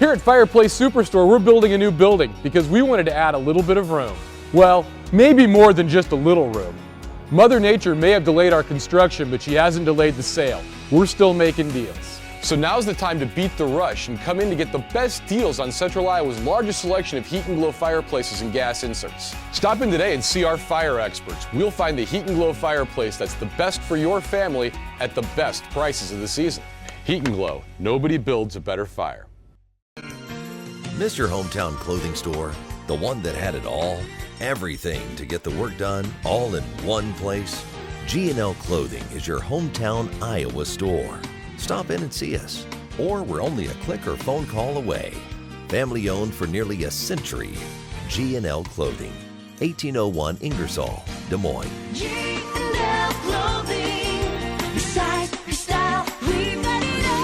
Here at Fireplace Superstore, we're building a new building because we wanted to add a little bit of room. Well, maybe more than just a little room. Mother Nature may have delayed our construction, but she hasn't delayed the sale. We're still making deals. So now's the time to beat the rush and come in to get the best deals on Central Iowa's largest selection of heat and glow fireplaces and gas inserts. Stop in today and see our fire experts. We'll find the heat and glow fireplace that's the best for your family at the best prices of the season. Heat and Glow, nobody builds a better fire. Miss your hometown clothing store? The one that had it all? Everything to get the work done, all in one place? G&L Clothing is your hometown Iowa store. Stop in and see us, or we're only a click or phone call away. Family owned for nearly a century. G&L Clothing, 1801 Ingersoll, Des Moines. G&L Clothing, your size, your style, we've got it all.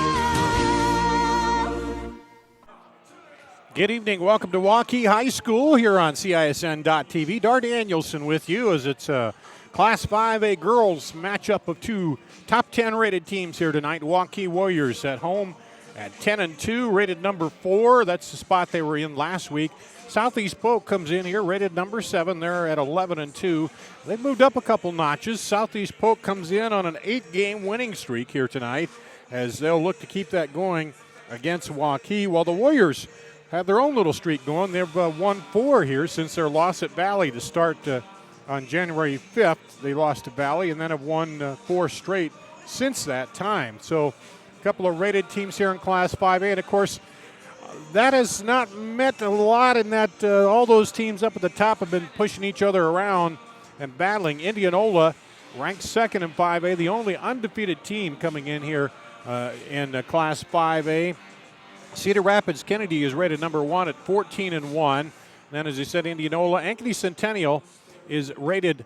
Good evening, welcome to Waukee High School here on CISN.TV. Dar Danielson with you as it's a Class 5A girls matchup of two top 10 rated teams here tonight. Waukee Warriors at home at 10-2, rated number 4. That's the spot they were in last week. Southeast Polk comes in here, rated number 7. They're at 11-2. They've moved up a couple notches. Southeast Polk comes in on an 8-game winning streak here tonight as they'll look to keep that going against Waukee, while the Warriors have their own little streak going. They've won 4 here since their loss at Valley to start on January 5th. They lost to Valley and then have won 4 straight since that time. So a couple of rated teams here in Class 5A. And, of course, that has not meant a lot in that all those teams up at the top have been pushing each other around and battling. Indianola ranked second in 5A, the only undefeated team coming in here in Class 5A. Cedar Rapids Kennedy is rated number 1 at 14-1. Then, as I said, Indianola. Ankeny Centennial is rated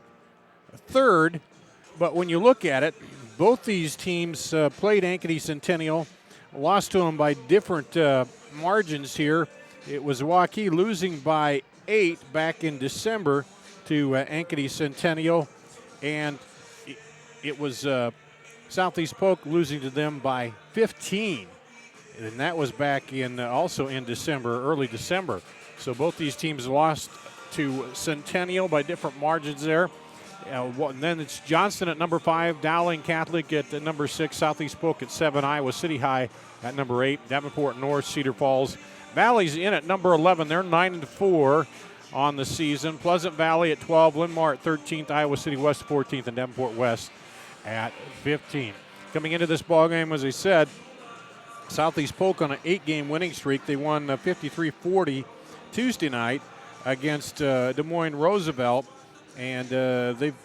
3rd, but when you look at it, both these teams played Ankeny Centennial, lost to them by different margins here. It was Waukee losing by 8 back in December to Ankeny Centennial, and it was Southeast Polk losing to them by 15, and that was back in also in December, early December. So both these teams lost to Centennial by different margins there. And then it's Johnston at number 5, Dowling Catholic at number 6, Southeast Polk at 7, Iowa City High at number 8, Davenport North, Cedar Falls. Valley's in at number 11. They're 9-4 on the season. Pleasant Valley at 12, Linn-Mar at 13th, Iowa City West 14th, and Davenport West at 15. Coming into this ballgame, as I said, Southeast Polk on an 8-game winning streak. They won 53-40 Tuesday night against Des Moines Roosevelt, and they've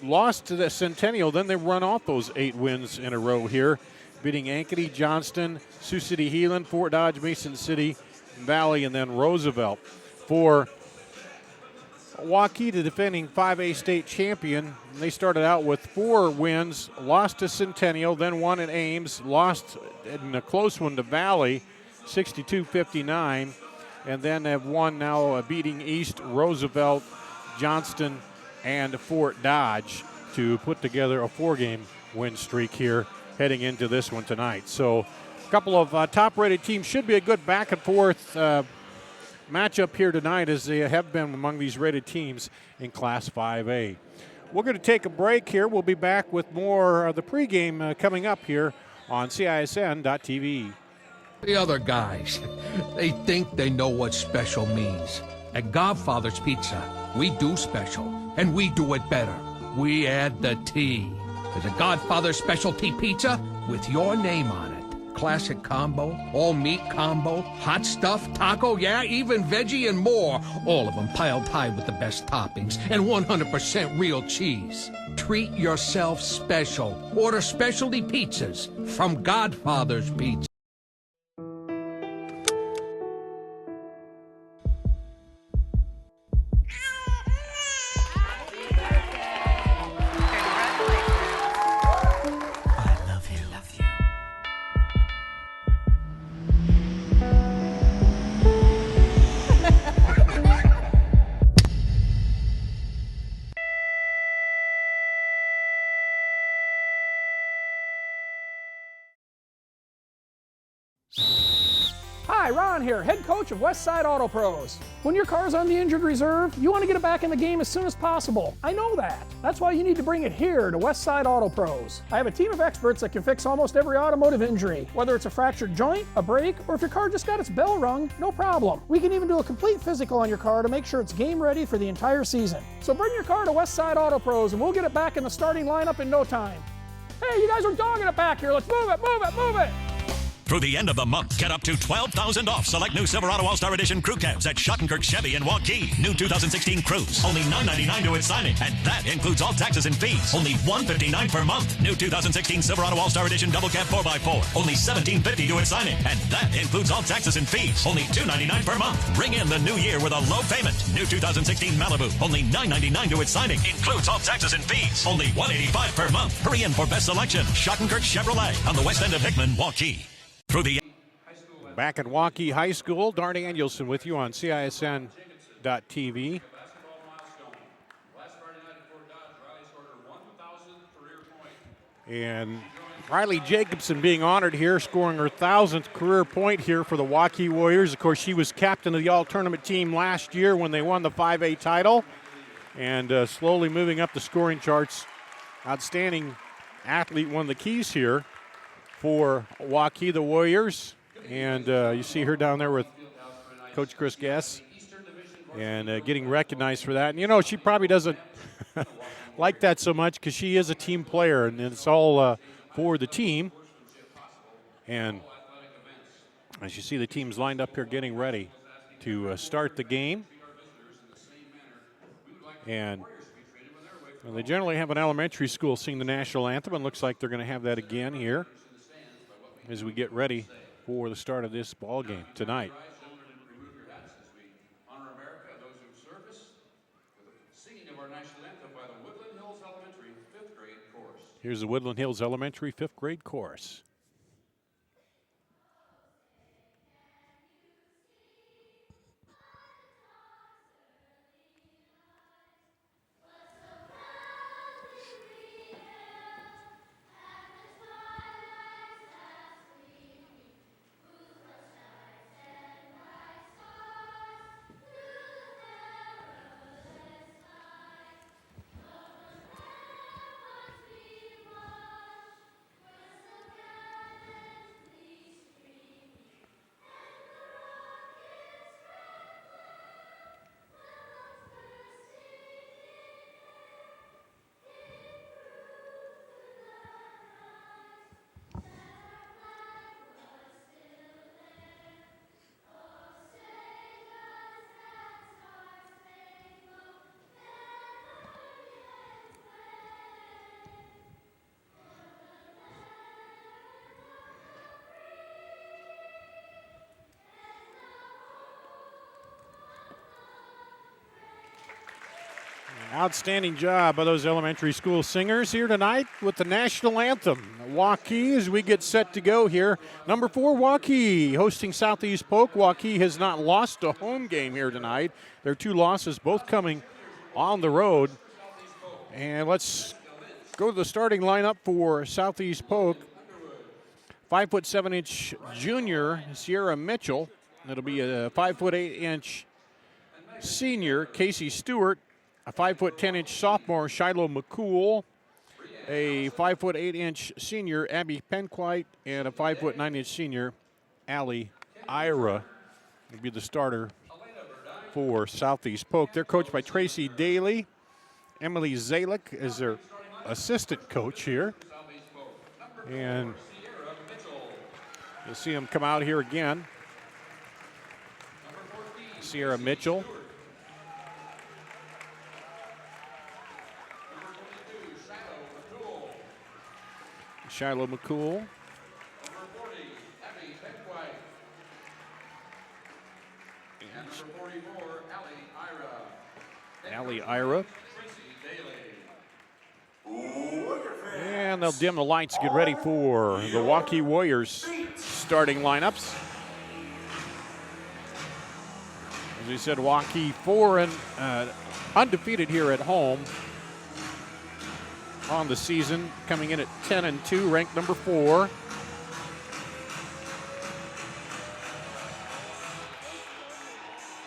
lost to the Centennial. Then they've run off those 8 wins in a row here, beating Ankeny, Johnston, Sioux City, Heelan, Fort Dodge, Mason City, Valley, and then Roosevelt. For Waukee, the defending 5A state champion, they started out with 4 wins, lost to Centennial, then won at Ames, lost in a close one to Valley, 62-59. And then have won now, beating East, Roosevelt, Johnston, and Fort Dodge to put together a 4-game win streak here heading into this one tonight. So a couple of top-rated teams. Should be a good back-and-forth matchup here tonight, as they have been among these rated teams in Class 5A. We're going to take a break here. We'll be back with more of the pregame coming up here on CISN.TV. The other guys, they think they know what special means. At Godfather's Pizza, we do special, and we do it better. We add the T. There's a Godfather specialty pizza with your name on it. Classic combo, all meat combo, hot stuff, taco, yeah, even veggie and more. All of them piled high with the best toppings and 100% real cheese. Treat yourself special. Order specialty pizzas from Godfather's Pizza. Hi, Ron here, head coach of Westside Auto Pros. When your car's on the injured reserve, you want to get it back in the game as soon as possible. I know that. That's why you need to bring it here to Westside Auto Pros. I have a team of experts that can fix almost every automotive injury. Whether it's a fractured joint, a brake, or if your car just got its bell rung, no problem. We can even do a complete physical on your car to make sure it's game ready for the entire season. So bring your car to Westside Auto Pros and we'll get it back in the starting lineup in no time. Hey, you guys are dogging it back here. Let's move it, move it, move it. Through the end of the month, get up to $12,000 off select new Silverado All-Star Edition crew cabs at Schottenkirk Chevy in Waukee. New 2016 Cruze, only $999 to its signing, and that includes all taxes and fees. Only $159 per month. New 2016 Silverado All-Star Edition Double Cab 4x4, only $1750 to its signing, and that includes all taxes and fees. Only $299 per month. Ring in the new year with a low payment. New 2016 Malibu, only $999 to its signing, includes all taxes and fees. Only $185 per month. Hurry in for best selection. Schottenkirk Chevrolet on the west end of Hickman, Waukee. Through the Back at Waukee High School, Dar Danielson with you on CISN.TV. And Riley Jacobson being honored here, scoring her 1,000th career point here for the Waukee Warriors. Of course, she was captain of the all-tournament team last year when they won the 5A title. And slowly moving up the scoring charts. Outstanding athlete, one of the keys here for Waukee, the Warriors. And you see her down there with Coach Chris Guess and getting recognized for that. And, you know, she probably doesn't like that so much because she is a team player, and it's all for the team. And as you see, the team's lined up here getting ready to start the game. And well, they generally have an elementary school sing the national anthem, and looks like they're going to have that again here as we get ready for the start of this ball game tonight. Here's the Woodland Hills Elementary 5th grade chorus. Outstanding job by those elementary school singers here tonight with the national anthem. Waukee, as we get set to go here. Number 4, Waukee, hosting Southeast Polk. Waukee has not lost a home game here tonight. Their 2 losses, both coming on the road. And let's go to the starting lineup for Southeast Polk. 5'7" junior Sierra Mitchell. It'll be a 5'8" senior Casey Stewart. A 5'10" sophomore, Shiloh McCool, a 5'8" senior, Abby Penquite, and a 5'9" senior, Allie Ira, will be the starter for Southeast Polk. They're coached by Tracy Daly. Emily Zalick is their assistant coach here. And you'll see them come out here again. Sierra Mitchell. Shiloh McCool. Allie Ira. And they'll dim the lights, get ready for the Waukee Warriors starting lineups. As we said, Waukee 4 and undefeated here at home on the season, coming in at 10-2, ranked number 4.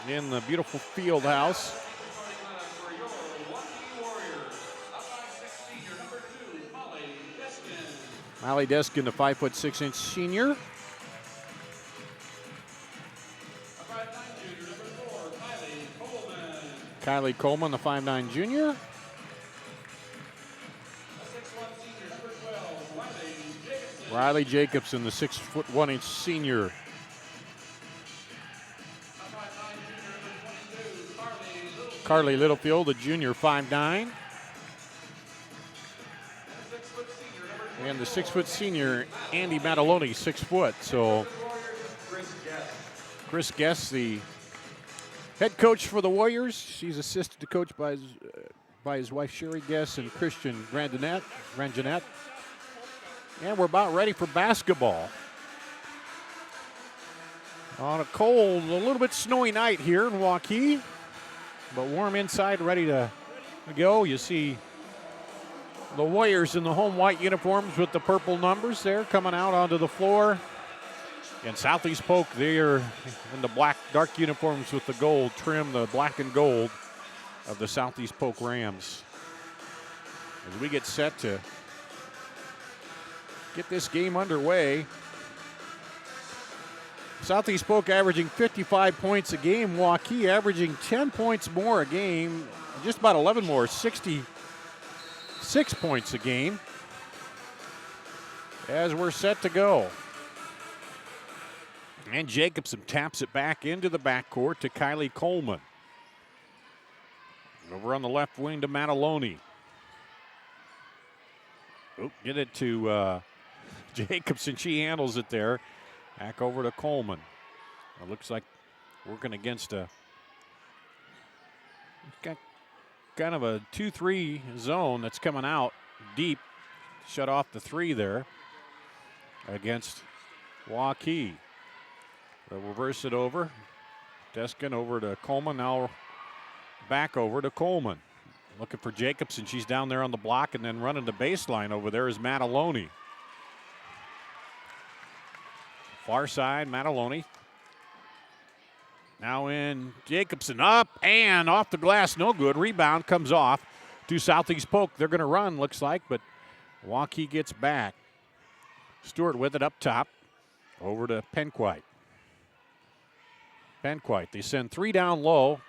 in the beautiful field house. Molly Deskin, the 5'6" senior. Kylie Coleman, the 5'9" junior. Riley Jacobson, the 6'1" senior. Carly Littlefield, the junior, 5'9". And the 6' senior, Andy Mataloni, 6 foot. So Chris Guest, the head coach for the Warriors. She's assisted to coach by his wife Sherry Guest and Christian Ranjanette. And we're about ready for basketball. On a cold, a little bit snowy night here in Waukee, but warm inside, ready to go. You see the Warriors in the home white uniforms with the purple numbers there coming out onto the floor. And Southeast Polk, they are in the black, dark uniforms with the gold trim, the black and gold of the Southeast Polk Rams. As we get set to get this game underway. Southeast Polk averaging 55 points a game. Waukee averaging 10 points more a game. Just about 11 more, 66 points a game. As we're set to go. And Jacobson taps it back into the backcourt to Kylie Coleman. Over on the left wing to Mataloni. Get it to Jacobson. She handles it there. Back over to Coleman. It looks like working against a kind of a 2-3 zone that's coming out deep. Shut off the three there against Waukee. They'll reverse it over. Deskin over to Coleman. Now back over to Coleman. Looking for Jacobson. She's down there on the block and then running the baseline over there is Mataloni. Far side, Mataloni. Now in Jacobson, up and off the glass, no good. Rebound comes off to Southeast Polk. They're going to run, looks like, but Waukee gets back. Stewart with it up top, over to Penquite. They send three down low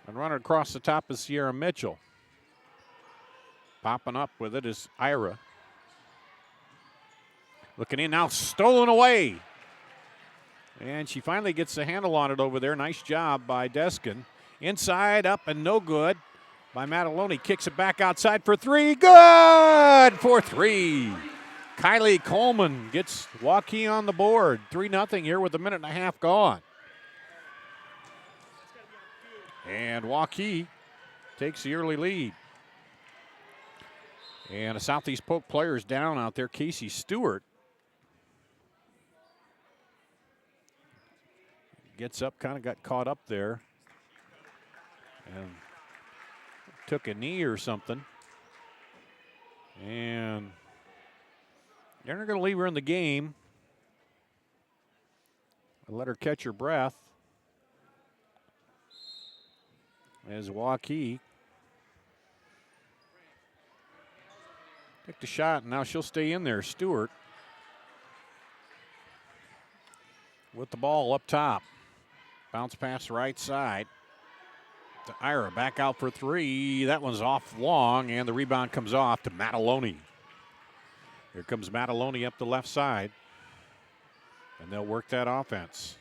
and run it across the top of Sierra Mitchell. Popping up with it is Ira. Looking in now, stolen away. And she finally gets the handle on it over there. Nice job by Deskin. Inside, up, and no good by Mataloni. Kicks it back outside for three. Good for three. Kylie Coleman gets Waukee on the board. 3-0 here with a minute and a half gone. And Waukee takes the early lead. And a Southeast Polk player is down out there, Casey Stewart. Gets up, kind of got caught up there. And took a knee or something. And they're not going to leave her in the game. I'll let her catch her breath. As Waukee took the shot, and now she'll stay in there. Stewart with the ball up top. Bounce pass right side to Ira. Back out for three. That one's off long, and the rebound comes off to Mataloni. Here comes Mataloni up the left side, and they'll work that offense.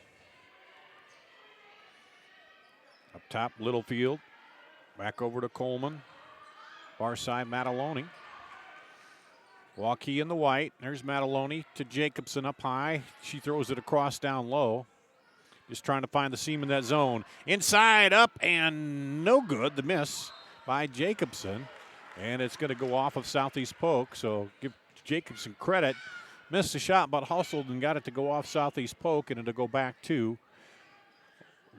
Up top, Littlefield. Back over to Coleman. Far side, Mataloni. Waukee in the white. There's Mataloni to Jacobson up high. She throws it across down low. Just trying to find the seam in that zone. Inside, up, and no good. The miss by Jacobson. And it's going to go off of Southeast Polk, so give Jacobson credit. Missed the shot, but hustled and got it to go off Southeast Polk, and it'll go back to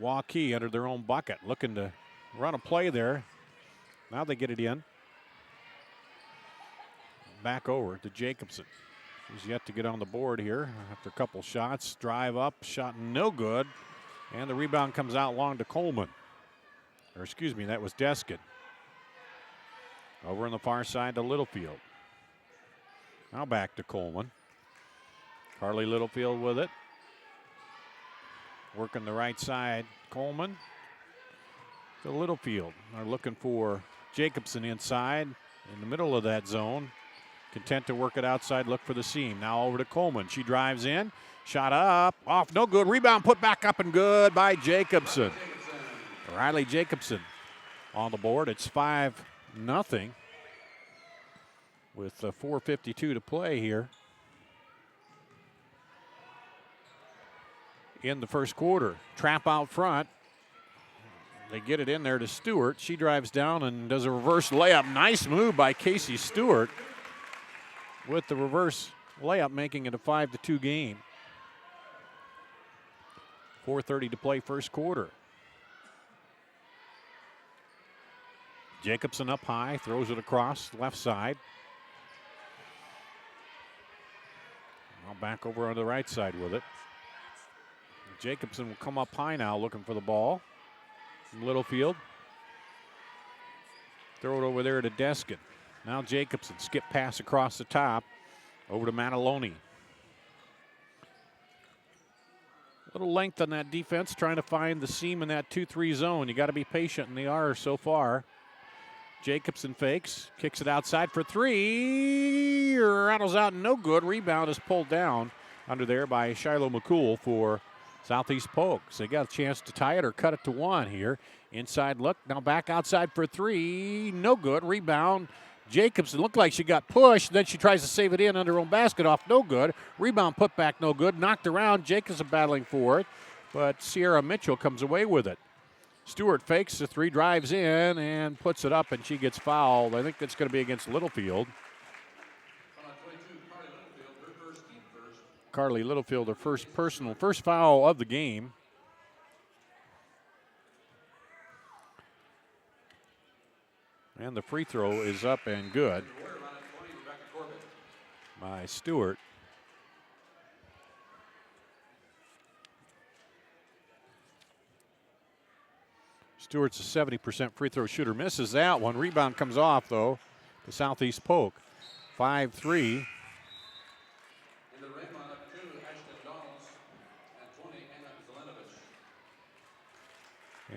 Waukee under their own bucket. Looking to run a play there. Now they get it in. Back over to Jacobson. He's yet to get on the board here after a couple shots. Drive up, shot no good. And the rebound comes out long to Coleman. Or excuse me, that was Deskin. Over on the far side to Littlefield. Now back to Coleman. Carly Littlefield with it. Working the right side. Coleman to Littlefield. They're looking for Jacobson inside in the middle of that zone. Content to work it outside, look for the seam. Now over to Coleman. She drives in. Shot up. Off. No good. Rebound put back up and good by Jacobson. Riley Jacobson on the board. It's 5-0 with 4:52 to play here in the first quarter. Trap out front. They get it in there to Stewart. She drives down and does a reverse layup. Nice move by Casey Stewart with the reverse layup, making it a 5-2 game. 4:30 to play first quarter. Jacobson up high, throws it across left side. Now back over on the right side with it. Jacobson will come up high now looking for the ball. Littlefield. Throw it over there to Deskin. Now Jacobson, skip pass across the top. Over to Mataloni. A little length on that defense, trying to find the seam in that 2-3 zone. You got to be patient, and they are so far. Jacobson fakes, kicks it outside for three. Rattles out, no good. Rebound is pulled down under there by Shiloh McCool for Southeast Polk. So they got a chance to tie it or cut it to one here. Inside look, now back outside for three. No good. Rebound. Jacobson looked like she got pushed. Then she tries to save it in under her own basket off. No good. Rebound put back no good. Knocked around. Jacobson battling for it. But Sierra Mitchell comes away with it. Stewart fakes the three, drives in, and puts it up, and she gets fouled. I think that's going to be against Littlefield. Carly Littlefield, her first foul of the game. And the free throw is up and good by Stewart. Stewart's a 70% free throw shooter. Misses that one. Rebound comes off, though, to Southeast Polk. 5-3.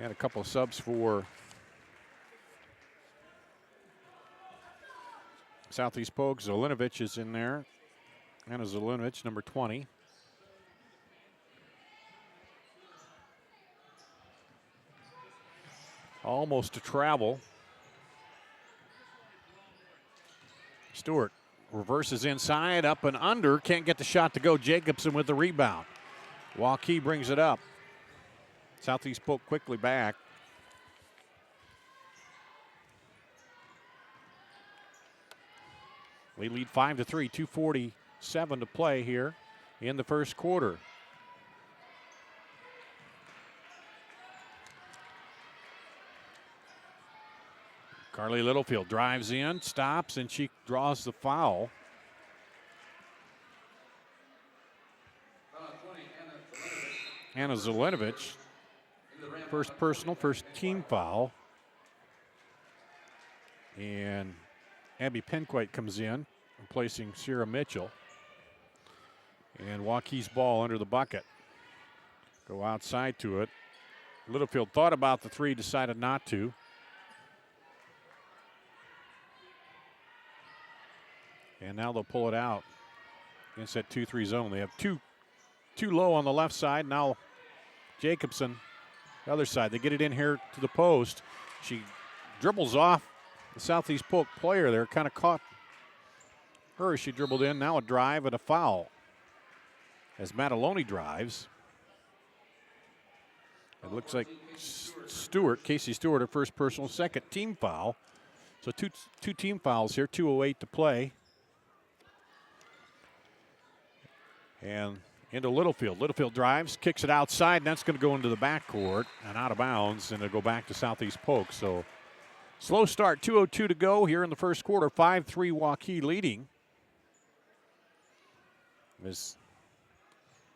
And a couple of subs for Southeast Polk. Zelinovich is in there. Anna Zelinovich, number 20. Almost a travel. Stewart reverses inside, up and under. Can't get the shot to go. Jacobson with the rebound. Waukee brings it up. Southeast Polk quickly back. We lead 5-3, 2:47 to play here in the first quarter. Carly Littlefield drives in, stops, and she draws the foul. Anna Zelinovich, first personal, first team foul. And Abby Penquite comes in, replacing Sierra Mitchell. And Waukee's ball under the bucket. Go outside to it. Littlefield thought about the three, decided not to. And now they'll pull it out against that 2-3 zone. They have two low on the left side. Now Jacobson, the other side. They get it in here to the post. She dribbles off the Southeast Polk player there. Kind of caught her. She dribbled in. Now a drive and a foul. As Mataloni drives. It looks like Casey Stewart, her first personal, second team foul. So two team fouls here, 2:08 to play. And into Littlefield. Littlefield drives, kicks it outside, and that's going to go into the backcourt and out of bounds, and it'll go back to Southeast Polk. So slow start, 2:02 to go here in the first quarter. 5-3 Waukee leading. As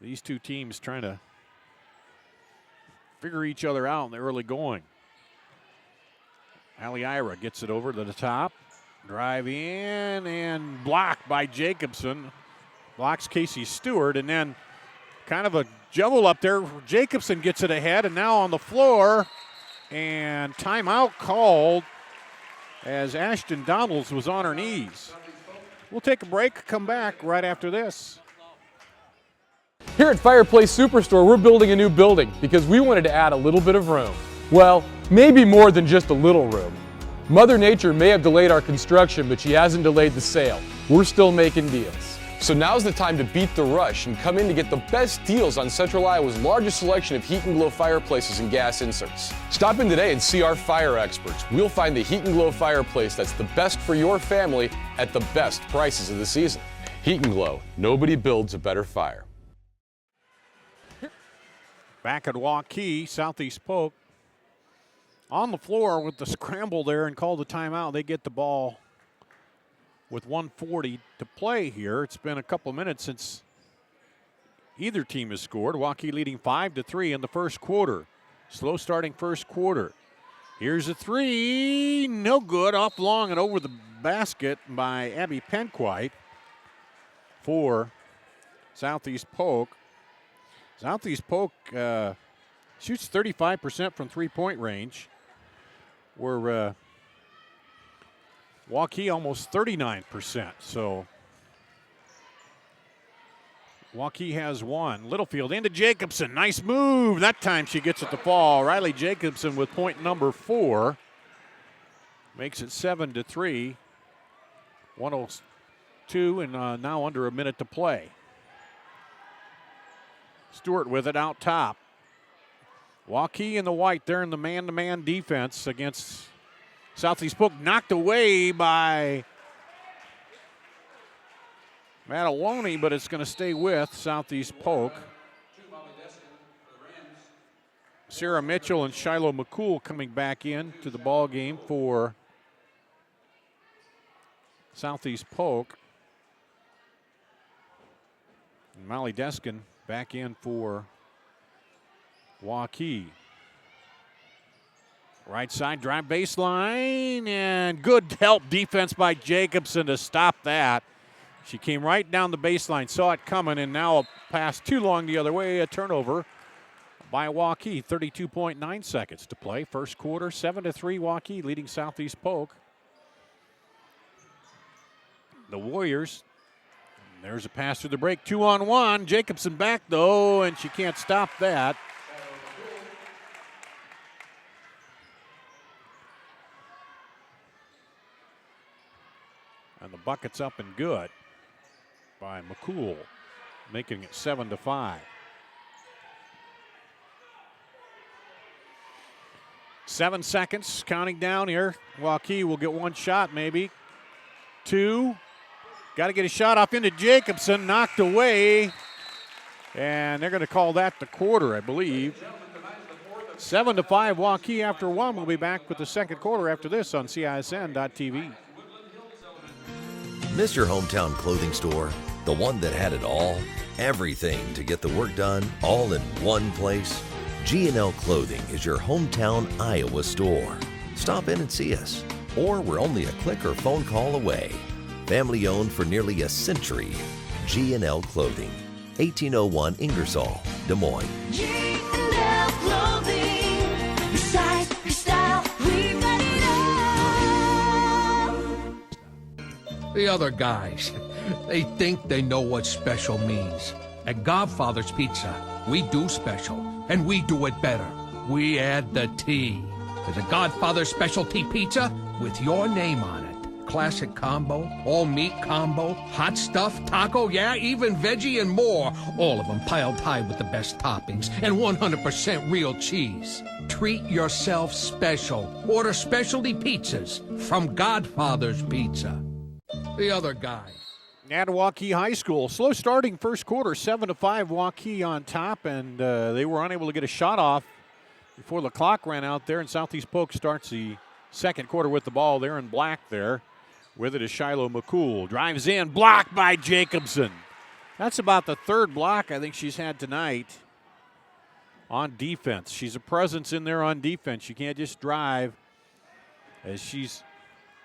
these two teams trying to figure each other out in the early going. Aliira gets it over to the top. Drive in and blocked by Jacobson. Blocks Casey Stewart, and then kind of a juggle up there. Jacobson gets it ahead, and now on the floor. And timeout called as Ashton Donalds was on her knees. We'll take a break, come back right after this. Here at Fireplace Superstore, we're building a new building because we wanted to add a little bit of room. Well, maybe more than just a little room. Mother Nature may have delayed our construction, but she hasn't delayed the sale. We're still making deals. So now's the time to beat the rush and come in to get the best deals on Central Iowa's largest selection of heat and glow fireplaces and gas inserts. Stop in today and see our fire experts. We'll find the heat and glow fireplace that's the best for your family at the best prices of the season. Heat and Glow, nobody builds a better fire. Back at Waukee, Southeast Polk on the floor with the scramble there and call the timeout. They get the ball with 1:40 to play here. It's been a couple minutes since either team has scored. Waukee leading 5-3 in the first quarter. Slow starting first quarter. Here's a three. No good. Off long and over the basket by Abby Penquite for Southeast Polk. Southeast Polk shoots 35% from three-point range, where Waukee almost 39%. So Waukee has one. Littlefield into Jacobson. Nice move. That time she gets it to fall. Riley Jacobson with point number 4. Makes it 7-3. 1:02 and now under a minute to play. Stewart with it out top. Waukee in the white there in the man-to-man defense against Southeast Polk. Knocked away by Mataloni, but it's going to stay with Southeast Polk. Sarah Mitchell and Shiloh McCool coming back in to the ball game for Southeast Polk. And Molly Deskin back in for Waukee. Right side drive baseline and good help defense by Jacobson to stop that. She came right down the baseline, saw it coming, and now a pass too long the other way, a turnover by Waukee. 32.9 seconds to play. First quarter, 7-3 Waukee leading Southeast Polk. The Warriors. There's a pass through the break, 2-on-1. Jacobson back, though, and she can't stop that. And the bucket's up and good by McCool, making it 7-5. 7 seconds, counting down here. Waukee will get one shot, maybe. 2. Got to get a shot off into Jacobson, knocked away. And they're going to call that the quarter, I believe. 7-5 Waukee after 1. We'll be back with the second quarter after this on CISN.TV. Miss your hometown clothing store? The one that had it all? Everything to get the work done, all in one place? G&L Clothing is your hometown Iowa store. Stop in and see us. Or we're only a click or phone call away. Family owned for nearly a century. G&L Clothing, 1801 Ingersoll, Des Moines. G&L Clothing. Your size, your style, we've got it all. The other guys, they think they know what special means. At Godfather's Pizza, we do special, and we do it better. We add the T. There's a Godfather specialty pizza with your name on it. Classic combo, all meat combo, hot stuff, taco, yeah, even veggie and more. All of them piled high with the best toppings and 100% real cheese. Treat yourself special. Order specialty pizzas from Godfather's Pizza. The other guy. At Waukee High School, slow starting first quarter, 7-5 Waukee on top, and they were unable to get a shot off before the clock ran out there, and Southeast Polk starts the second quarter with the ball. They're in black there. With it is Shiloh McCool. Drives in, blocked by Jacobson. That's about the third block I think she's had tonight. on defense. She's a presence in there on defense. You can't just drive as she's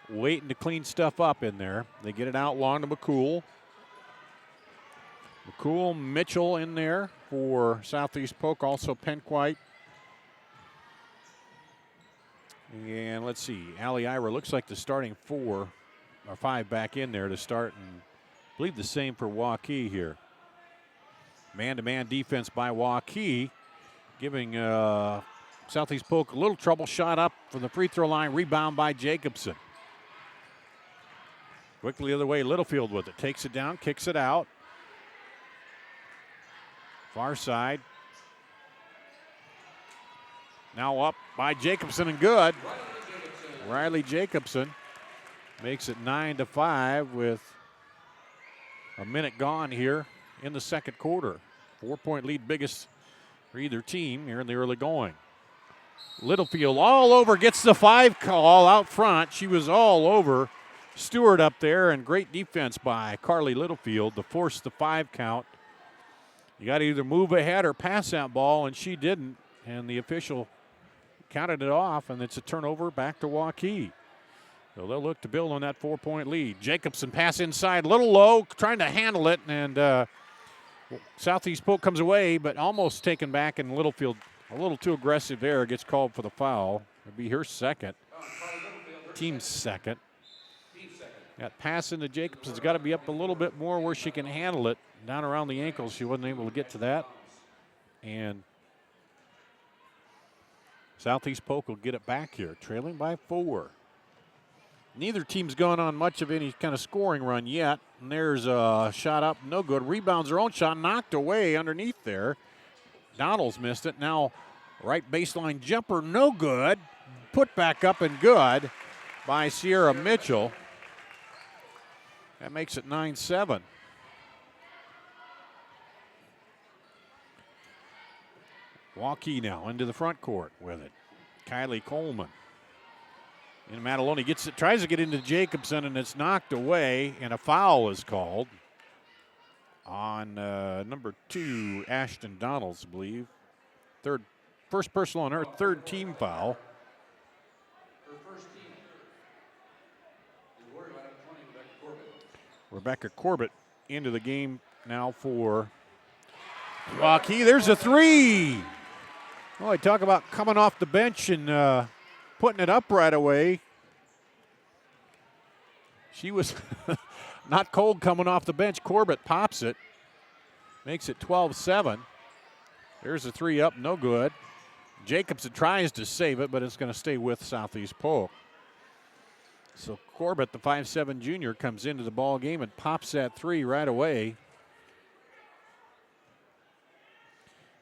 waiting to clean stuff up in there. They get it out long to McCool. McCool, Mitchell in there for Southeast Polk, also Penquite. And let's see, Allie Ira looks like the starting 4 or 5 back in there to start, and I believe the same for Waukee here. Man-to-man defense by Waukee, giving Southeast Polk a little trouble. Shot up from the free throw line, rebound by Jacobson. Quickly the other way, Littlefield with it. Takes it down, kicks it out. Far side. Now up by Jacobson and good. Riley Jacobson makes it 9-5 with a minute gone here in the second quarter. 4-point lead, biggest for either team here in the early going. Littlefield all over, gets the 5 call out front. She was all over Stewart up there, and great defense by Carly Littlefield to force the 5 count. You got to either move ahead or pass that ball, and she didn't, and the official counted it off, and it's a turnover back to Waukee. So they'll look to build on that 4-point lead. Jacobson pass inside, a little low, trying to handle it, and Southeast Polk comes away, but almost taken back, and Littlefield a little too aggressive there, gets called for the foul. It'll be her second, team's second. That pass into Jacobson's got to be up a little bit more where she can handle it. Down around the ankles, she wasn't able to get to that. And Southeast Polk will get it back here, trailing by 4. Neither team's gone on much of any kind of scoring run yet. And there's a shot up, no good. Rebounds her own shot, knocked away underneath there. Donald's missed it. Now, right baseline jumper, no good. Put back up and good by Sierra Mitchell. That makes it 9-7. Waukee now into the front court with it. Kylie Coleman. And Mataloni gets it, tries to get into Jacobson, and it's knocked away, and a foul is called on number 2, Ashton Donalds, I believe. First personal on her, third team foul. Rebecca Corbett into the game now for Waukee. There's a 3. Oh, I talk about coming off the bench and putting it up right away. She was not cold coming off the bench. Corbett pops it, makes it 12-7. There's a 3 up, no good. Jacobson tries to save it, but it's going to stay with Southeast Polk. So Corbett, the 5'7" junior, comes into the ball game and pops that 3 right away.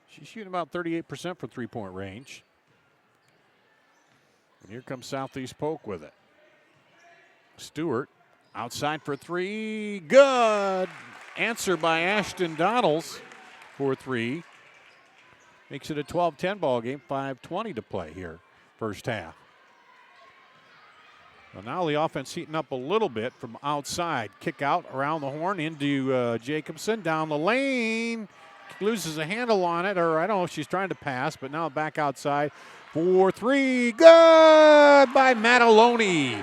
She's shooting about 38% from three-point range. And here comes Southeast Polk with it. Stewart outside for 3. Good. Answer by Ashton Donalds for 3. Makes it a 12-10 ball game. 5:20 to play here, first half. Well, now the offense heating up a little bit from outside. Kick out around the horn into Jacobson. Down the lane. Loses a handle on it, or I don't know if she's trying to pass, but now back outside for 3. Good by Mataloni.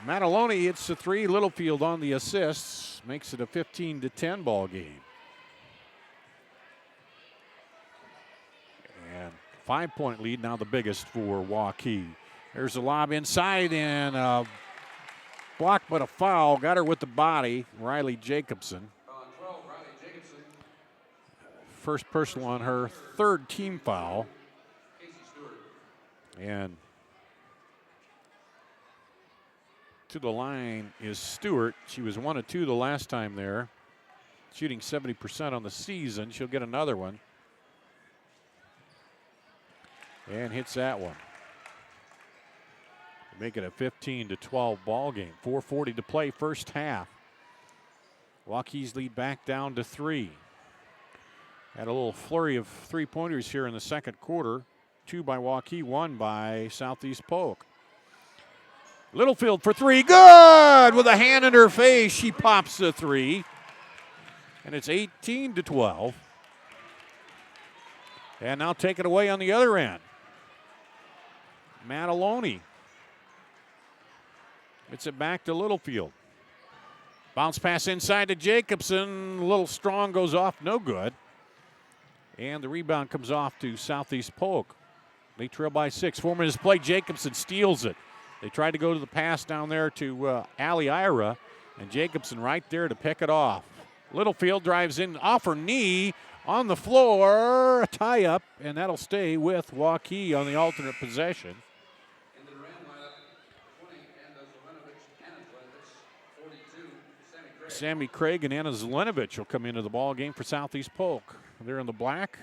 Mataloni hits the 3. Littlefield on the assists. Makes it a 15-10 ball game. And 5-point lead, now the biggest for Waukee. There's a lob inside and blocked, but a foul. Got her with the body, Riley Jacobson. First personal on her, third team foul. And to the line is Stewart. She was 1 of 2 the last time there, shooting 70% on the season. She'll get another one. And hits that one. Make it a 15-12 ball game. 4:40 to play, first half. Waukee's lead back down to 3. Had a little flurry of three-pointers here in the second quarter. 2 by Waukee, 1 by Southeast Polk. Littlefield for 3, good! With a hand in her face, she pops the 3. And it's 18-12. And now take it away on the other end. Mataloni. It's it back to Littlefield. Bounce pass inside to Jacobson. A little strong, goes off, no good. And the rebound comes off to Southeast Polk. They trail by 6. 4 minutes play. Jacobson steals it. They tried to go to the pass down there to Ali Ira, and Jacobson right there to pick it off. Littlefield drives in off her knee on the floor. A tie up, and that'll stay with Waukee on the alternate possession. Sammy Craig and Anna Zelenovich will come into the ball game for Southeast Polk. They're in the black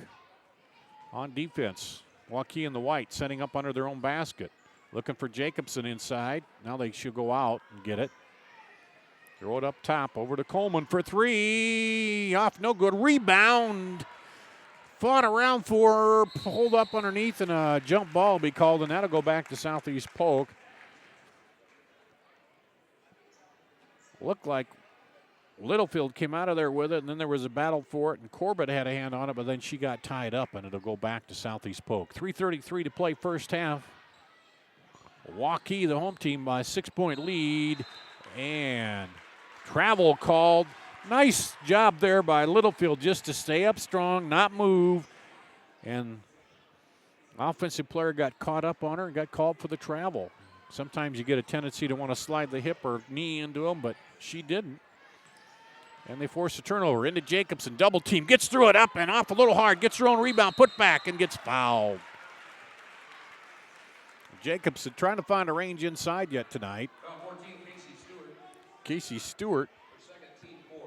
on defense. Waukee in the white, setting up under their own basket. Looking for Jacobson inside. Now they should go out and get it. Throw it up top over to Coleman for 3. Off, no good. Rebound. Fought around for, pulled up underneath, and a jump ball will be called, and that'll go back to Southeast Polk. Looked like Littlefield came out of there with it, and then there was a battle for it, and Corbett had a hand on it, but then she got tied up, and it'll go back to Southeast Polk. 3:33 to play first half. Waukee, the home team, by a 6-point lead, and travel called. Nice job there by Littlefield just to stay up strong, not move, and offensive player got caught up on her and got called for the travel. Sometimes you get a tendency to want to slide the hip or knee into them, but she didn't. And they force a turnover into Jacobson. Double team. Gets through it up and off a little hard. Gets her own rebound. Put back and gets fouled. Jacobson trying to find a range inside yet tonight. 14, Casey Stewart.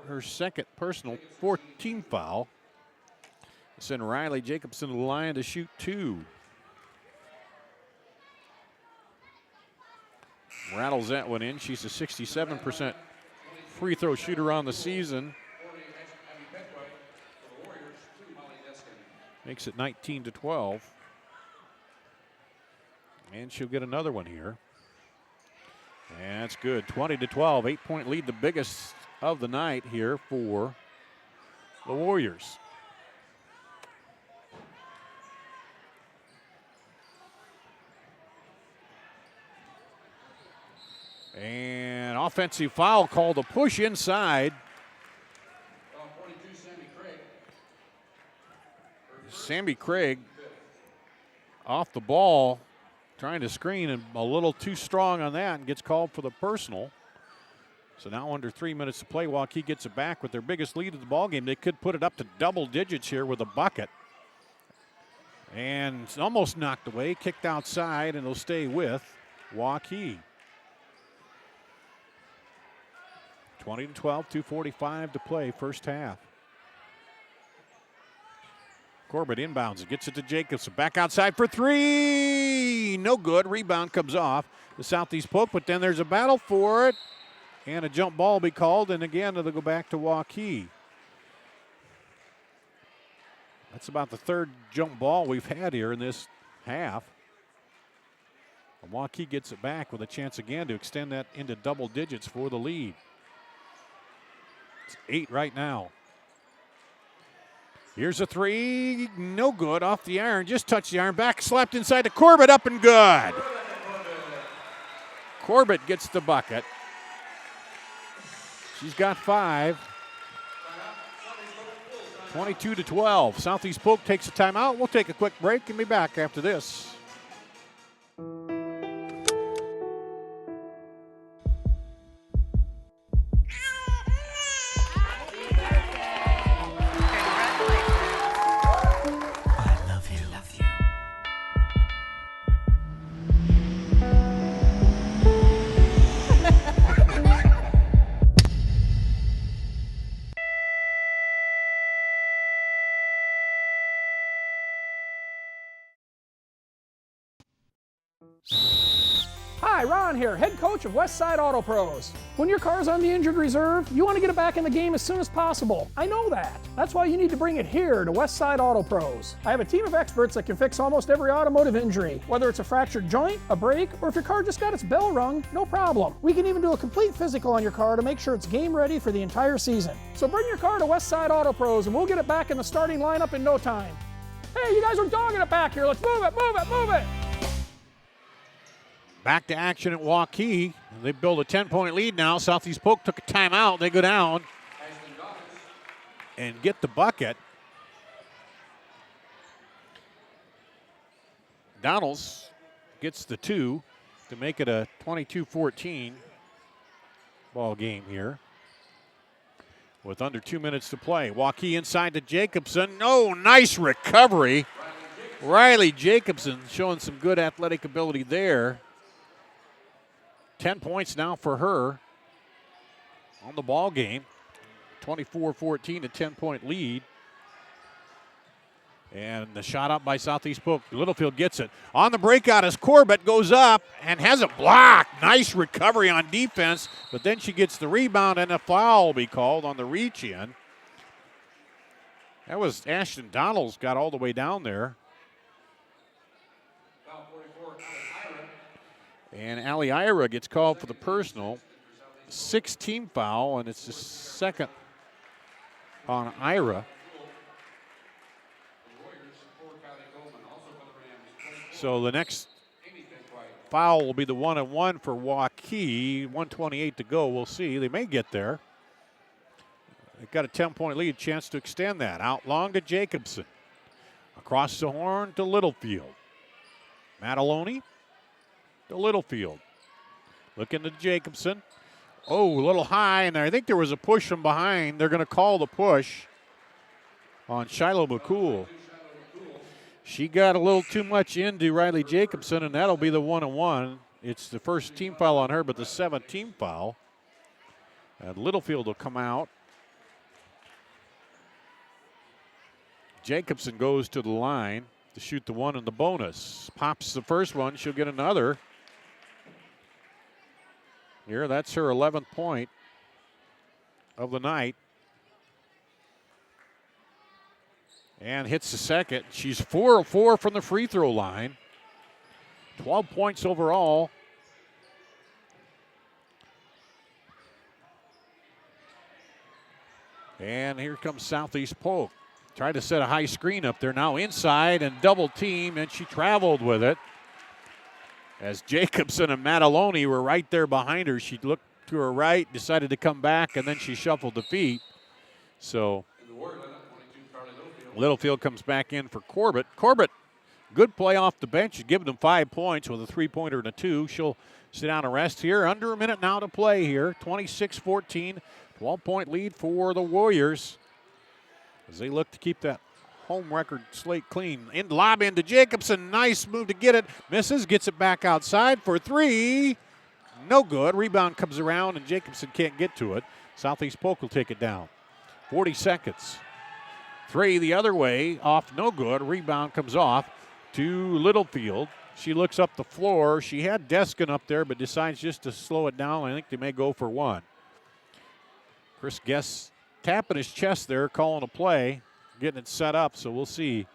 Her second personal 14 foul. Send Riley Jacobson to the line to shoot 2. Rattles that one in. She's a 67% free throw shooter on the season. Makes it 19-12. And she'll get another one here. And that's good. 20-12. 8-point lead, the biggest of the night here for the Warriors. And offensive foul called, a push inside. 42, Sammy Craig. Sammy Craig off the ball, trying to screen and a little too strong on that, and gets called for the personal. So now under 3 minutes to play, Waukee gets it back with their biggest lead of the ball game. They could put it up to double digits here with a bucket. And it's almost knocked away, kicked outside, and it'll stay with Waukee. 20-12, 2:45 to play, first half. Corbett inbounds it, gets it to Jacobson. Back outside for 3. No good. Rebound comes off the Southeast Polk, but then there's a battle for it. And a jump ball will be called, and again, they'll go back to Waukee. That's about the third jump ball we've had here in this half. And Waukee gets it back with a chance again to extend that into double digits for the lead. It's 8 right now. Here's a 3, no good, off the iron, just touched the iron, back slapped inside to Corbett, up and good. Corbett gets the bucket. She's got 5. 22-12. Southeast Polk takes a timeout. We'll take a quick break and be back after this. Hi, Ron here, head coach of Westside Auto Pros. When your car's on the injured reserve, you want to get it back in the game as soon as possible. I know that. That's why you need to bring it here to Westside Auto Pros. I have a team of experts that can fix almost every automotive injury. Whether it's a fractured joint, a brake, or if your car just got its bell rung, no problem. We can even do a complete physical on your car to make sure it's game ready for the entire season. So bring your car to Westside Auto Pros and we'll get it back in the starting lineup in no time. Hey, you guys are dogging it back here. Let's move it, move it, move it. Back to action at Waukee. They build a 10-point lead now. Southeast Polk took a timeout. They go down and get the bucket. Donalds gets the 2 to make it a 22-14 ball game here with under 2 minutes to play. Waukee inside to Jacobson. Oh, nice recovery. Riley Jacobson showing some good athletic ability there. 10 points now for her on the ball game. 24-14, a 10-point lead. And the shot up by Southeast Polk. Littlefield gets it. On the breakout as Corbett goes up and has it blocked. Nice recovery on defense, but then she gets the rebound and a foul will be called on the reach in. That was Ashton Donalds got all the way down there. And Allie Ira gets called for the personal. 6-team foul, and it's the second on Ira. So the next foul will be the 1-and-1 for Waukee. 1:28 to go. We'll see. They may get there. They've got a 10-point lead, chance to extend that. Out long to Jacobson. Across the horn to Littlefield. Mataloni to Littlefield. Looking to Jacobson. Oh, a little high, and I think there was a push from behind. They're going to call the push on Shiloh McCool. She got a little too much into Riley Jacobson, and that'll be the 1-and-1. It's the first team foul on her, but the 7th-team foul. And Littlefield will come out. Jacobson goes to the line to shoot the 1 and the bonus. Pops the first one, she'll get another. Here, that's her 11th point of the night. And hits the second. She's 4 of 4 from the free throw line. 12 points overall. And here comes Southeast Polk. Tried to set a high screen up there. Now inside and double team, and she traveled with it. As Jacobson and Mataloni were right there behind her. She looked to her right, decided to come back, and then she shuffled the feet. So Littlefield comes back in for Corbett. Corbett, good play off the bench. She's given them 5 points with a 3-pointer and a 2. She'll sit down and rest here. Under a minute now to play here. 26-14, 12-point lead for the Warriors as they look to keep that home record slate clean. In lob into Jacobson. Nice move to get it. Misses, gets it back outside for 3. No good. Rebound comes around, and Jacobson can't get to it. Southeast Polk will take it down. 40 seconds. 3 the other way, off no good. Rebound comes off to Littlefield. She looks up the floor. She had Deskin up there, but decides just to slow it down. I think they may go for 1. Chris Guest tapping his chest there, calling a play, getting it set up, so we'll see.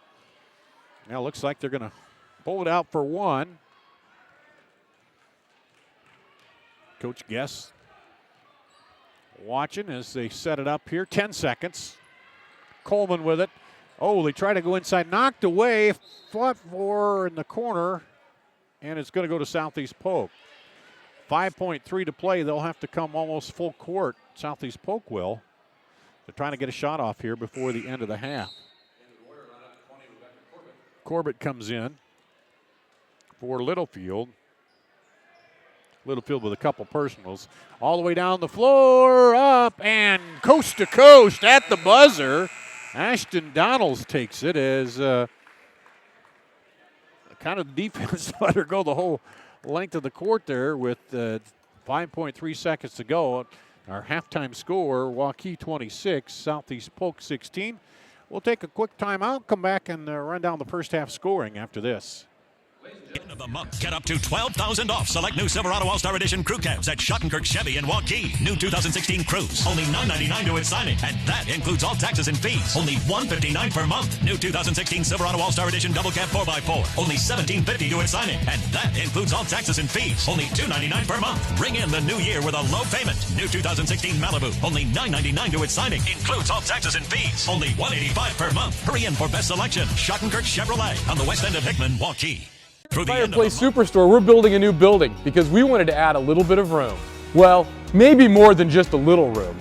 Now it looks like they're going to pull it out for 1. Coach Guest watching as they set it up here. 10 seconds. Coleman with it. Oh, they try to go inside. Knocked away. Fought for in the corner. And it's going to go to Southeast Polk. 5.3 to play. They'll have to come almost full court. Southeast Polk will. They're trying to get a shot off here before the end of the half. Corbett comes in for Littlefield. Littlefield with a couple personals. All the way down the floor, up, and coast to coast at the buzzer. Ashton Donalds takes it as kind of the defense let her go the whole length of the court there with 5.3 seconds to go. Our halftime score, Waukee 26, Southeast Polk 16. We'll take a quick timeout, come back and run down the first half scoring after this. End of the month. Get up to $12,000 off select new Silverado All-Star Edition crew cabs at Schottenkirk Chevy in Waukee. New 2016 Cruise. Only $9.99 to its signing. And that includes all taxes and fees. Only $159 per month. New 2016 Silverado All-Star Edition Double Cab 4x4. Only $17.50 to its signing. And that includes all taxes and fees. Only $2.99 per month. Ring in the new year with a low payment. New 2016 Malibu. Only $9.99 to its signing. Includes all taxes and fees. Only $185 per month. Hurry in for best selection. Schottenkirk Chevrolet on the west end of Hickman, Waukee. Through the end of the Fireplace month. Superstore, we're building a new building because we wanted to add a little bit of room. Well, maybe more than just a little room.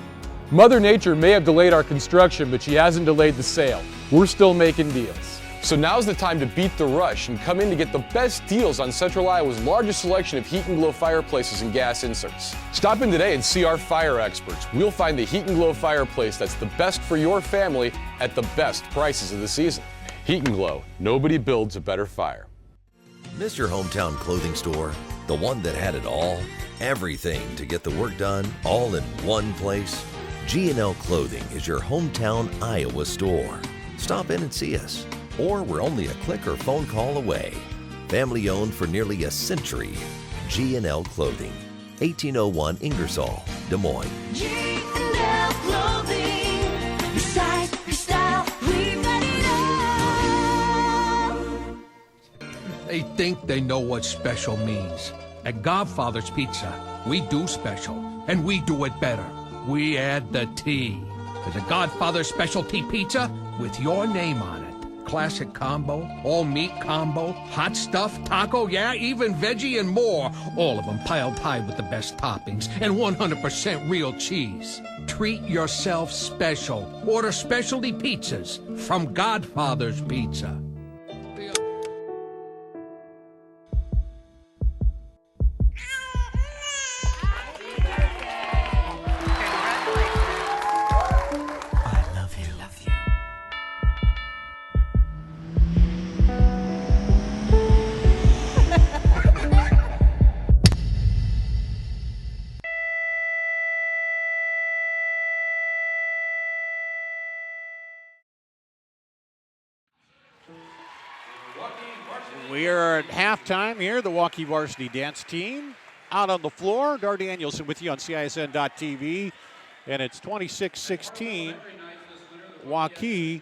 Mother Nature may have delayed our construction, but she hasn't delayed the sale. We're still making deals. So now's the time to beat the rush and come in to get the best deals on Central Iowa's largest selection of heat and glow fireplaces and gas inserts. Stop in today and see our fire experts. We'll find the heat and glow fireplace that's the best for your family at the best prices of the season. Heat and Glow, nobody builds a better fire. Miss your hometown clothing store? The one that had it all? Everything to get the work done, all in one place? G&L Clothing is your hometown Iowa store. Stop in and see us. Or we're only a click or phone call away. Family owned for nearly a century. G&L Clothing, 1801 Ingersoll, Des Moines. G&L Clothing. Your size, your style, we've got it all. They think they know what special means. At Godfather's Pizza, we do special, and we do it better. We add the T. There's a Godfather's specialty pizza with your name on it. Classic combo, all meat combo, hot stuff, taco, yeah, even veggie and more. All of them piled high with the best toppings and 100% real cheese. Treat yourself special. Order specialty pizzas from Godfather's Pizza. We are at halftime here. The Waukee varsity dance team out on the floor. Dar Danielson with you on CISN.TV. And it's 26-16. Waukee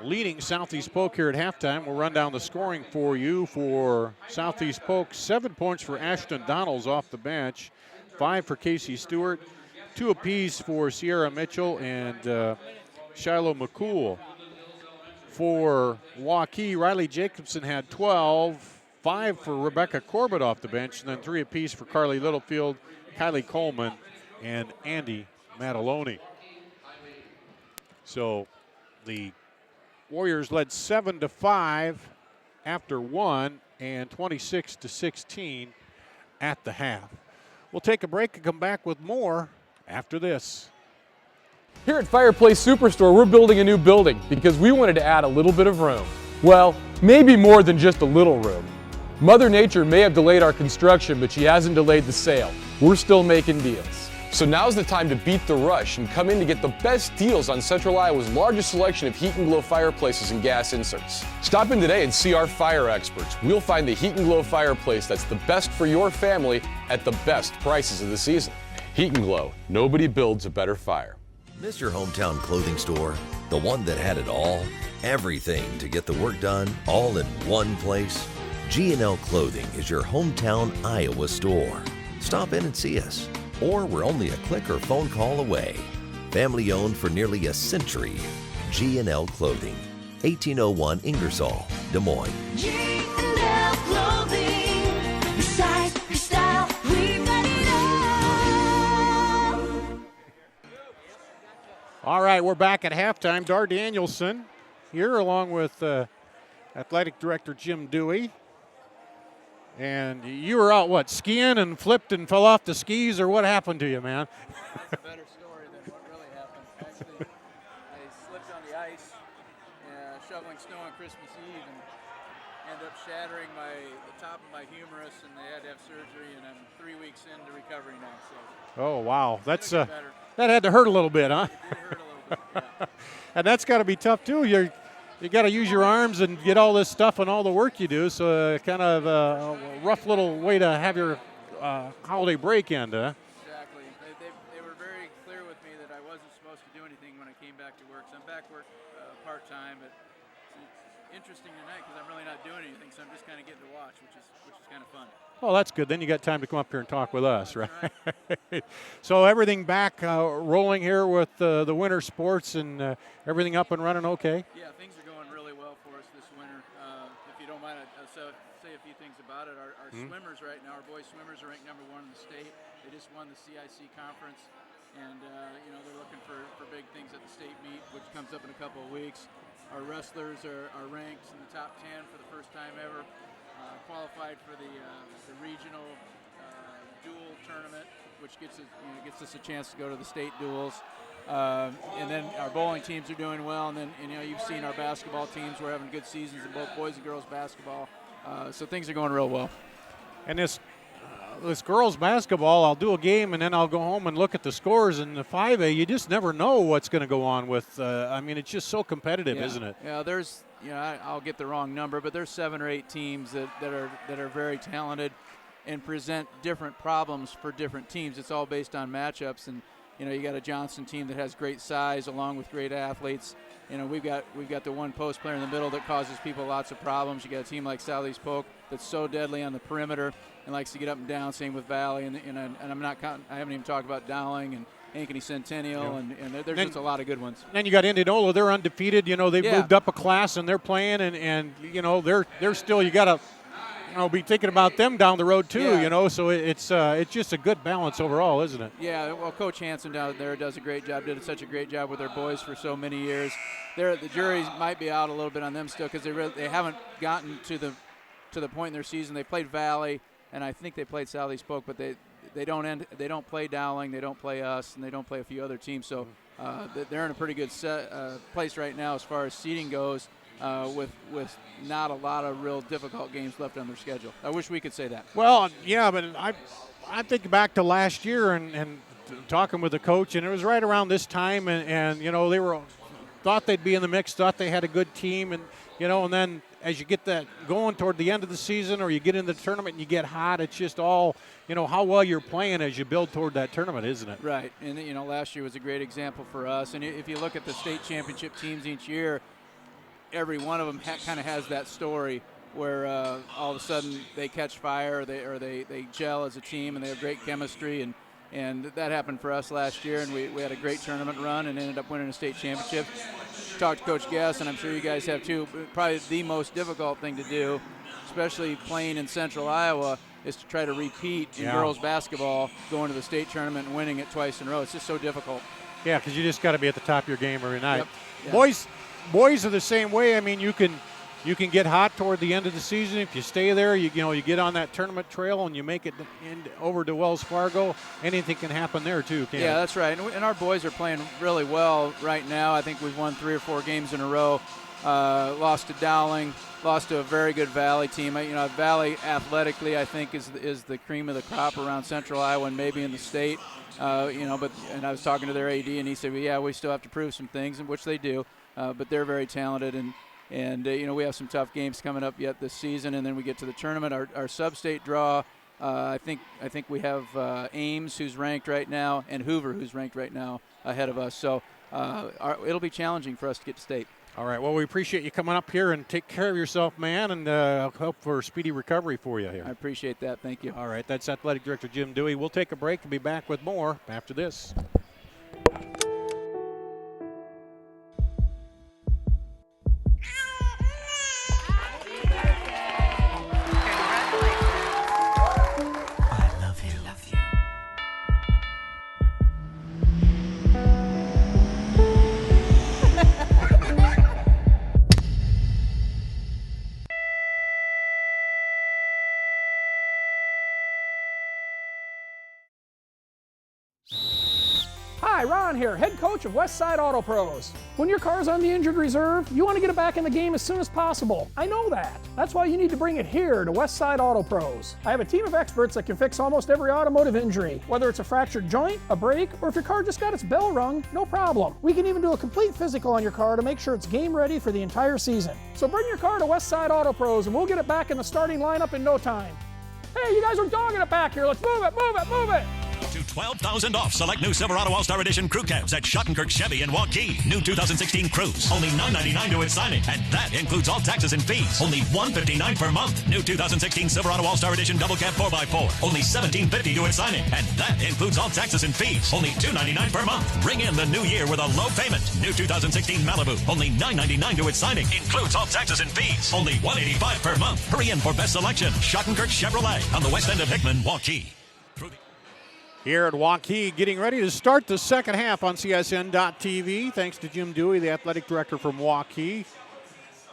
leading Southeast Polk here at halftime. We'll run down the scoring for you for Southeast Polk. 7 points for Ashton Donalds off the bench. 5 for Casey Stewart. 2 apiece for Sierra Mitchell and Shiloh McCool. For Waukee, Riley Jacobson had 12, 5 for Rebecca Corbett off the bench, and then 3 apiece for Carly Littlefield, Kylie Coleman, and Andy Mataloni. So the Warriors led 7-5 after 1 and 26-16 at the half. We'll take a break and come back with more after this. Here at Fireplace Superstore, we're building a new building because we wanted to add a little bit of room. Well, maybe more than just a little room. Mother Nature may have delayed our construction, but she hasn't delayed the sale. We're still making deals. So now's the time to beat the rush and come in to get the best deals on Central Iowa's largest selection of heat and glow fireplaces and gas inserts. Stop in today and see our fire experts. We'll find the heat and glow fireplace that's the best for your family at the best prices of the season. Heat and Glow, nobody builds a better fire. Miss your hometown clothing store? The one that had it all? Everything to get the work done, all in one place? G&L Clothing is your hometown Iowa store. Stop in and see us. Or we're only a click or phone call away. Family owned for nearly a century. G&L Clothing, 1801 Ingersoll, Des Moines. G&L Clothing. Your size, your style, we've got it all. All right, we're back at halftime. Dar Danielson here along with Athletic Director Jim Dewey. And you were out, what, skiing and flipped and fell off the skis, or what happened to you, man? That's a better story than what really happened. Actually, I slipped on the ice shoveling snow on Christmas Eve and ended up shattering the top of my humerus, and they had to have surgery, and I'm 3 weeks into recovery now. So Oh, wow. That's it'll get better. that had to hurt a little bit, huh? It did hurt a little bit, yeah. And that's got to be tough, too. you got to use your arms and get all this stuff and all the work you do. So kind of a rough little way to have your holiday break end, huh? Exactly. They were very clear with me that I wasn't supposed to do anything when I came back to work. So I'm back work part-time, but it's interesting tonight because I'm really not doing anything, so I'm just kind of getting to watch, which is kind of fun. Well, that's good. Then you got time to come up here and talk with us, right? So everything back rolling here with the winter sports and everything up and running okay? Yeah, things are going really well for us this winter. If you don't mind, I'll say a few things about it. Our swimmers right now, our boys swimmers are ranked #1 in the state. They just won the CIC conference, and they're looking for big things at the state meet, which comes up in a couple of weeks. Our wrestlers are ranked in the top 10 for the first time ever. Qualified for the regional dual tournament, which gets us a chance to go to the state duels. And then our bowling teams are doing well. And then you've seen our basketball teams. We're having good seasons in both boys and girls basketball. So things are going real well. And this girls basketball, I'll do a game and then I'll go home and look at the scores. In the 5A, you just never know what's going to go on with. It's just so competitive, isn't it? Yeah, there's. I'll get the wrong number, but there's 7 or 8 teams that are very talented and present different problems for different teams. It's all based on matchups, and you got a Johnson team that has great size along with great athletes. We've got the one post player in the middle that causes people lots of problems. You got a team like Southeast Polk that's so deadly on the perimeter and likes to get up and down. Same with Valley, and I'm not counting. I haven't even talked about Dowling and Ankeny Centennial, and there's just a lot of good ones. Then you got Indianola; they're undefeated. They've moved up a class and they're playing, and they're still. You got to be thinking about them down the road too. Yeah. So it's just a good balance overall, isn't it? Yeah. Well, Coach Hansen down there does a great job. Did such a great job with their boys for so many years. The jury might be out a little bit on them still because they haven't gotten to the point in their season. They played Valley, and I think they played Southeast Polk, but they don't play Dowling, they don't play us, and they don't play a few other teams. So they're in a pretty good place right now as far as seeding goes, with not a lot of real difficult games left on their schedule. I wish we could say that. Well, yeah, but I think back to last year and talking with the coach, and it was right around this time, and they thought they'd be in the mix, thought they had a good team, and then as you get that going toward the end of the season or you get into the tournament and you get hot, it's just all, how well you're playing as you build toward that tournament, isn't it? Right. And, last year was a great example for us. And if you look at the state championship teams each year, every one of them kind of has that story where all of a sudden they catch fire or they gel as a team and they have great chemistry. And that happened for us last year, and we had a great tournament run and ended up winning a state championship. Talked to Coach Guess, and I'm sure you guys have too. Probably the most difficult thing to do, especially playing in Central Iowa, is to try to repeat in girls basketball, going to the state tournament and winning it twice in a row. It's just so difficult. Yeah, because you just got to be at the top of your game every night. Yep. Boys are the same way. You can get hot toward the end of the season if you stay there. You get on that tournament trail and you make it over to Wells Fargo. Anything can happen there too. Can't it? That's right. And our boys are playing really well right now. I think we've won 3 or 4 games in a row. Lost to Dowling, lost to a very good Valley team. Valley athletically, I think, is the cream of the crop around Central Iowa and maybe in the state. And I was talking to their AD, and he said, well, we still have to prove some things, which they do. But they're very talented, and we have some tough games coming up yet this season, and then we get to the tournament. Our sub-state draw, I think we have Ames, who's ranked right now, and Hoover, who's ranked right now, ahead of us. So it'll be challenging for us to get to state. All right. Well, we appreciate you coming up here and take care of yourself, man, and hope for a speedy recovery for you here. I appreciate that. Thank you. All right. That's Athletic Director Jim Dewey. We'll take a break and be back with more after this. Hi, Ron here, head coach of Westside Auto Pros. When your car's on the injured reserve, you want to get it back in the game as soon as possible. I know that. That's why you need to bring it here to Westside Auto Pros. I have a team of experts that can fix almost every automotive injury. Whether it's a fractured joint, a brake, or if your car just got its bell rung, no problem. We can even do a complete physical on your car to make sure it's game ready for the entire season. So bring your car to Westside Auto Pros and we'll get it back in the starting lineup in no time. Hey, you guys are dogging it back here. Let's move it, move it, move it. To $12,000 off select new Silverado All-Star Edition crew cabs at Schottenkirk Chevy in Waukee. New 2016 Cruise. Only $9.99 to its signing. And that includes all taxes and fees. Only $159 per month. New 2016 Silverado All-Star Edition Double Cab 4x4. Only $17.50 to its signing. And that includes all taxes and fees. Only $2.99 per month. Ring in the new year with a low payment. New 2016 Malibu. Only $9.99 to its signing. Includes all taxes and fees. Only $185 per month. Hurry in for best selection. Schottenkirk Chevrolet on the west end of Hickman, Waukee. Here at Waukee, getting ready to start the second half on CSN.TV. Thanks to Jim Dewey, the athletic director from Waukee.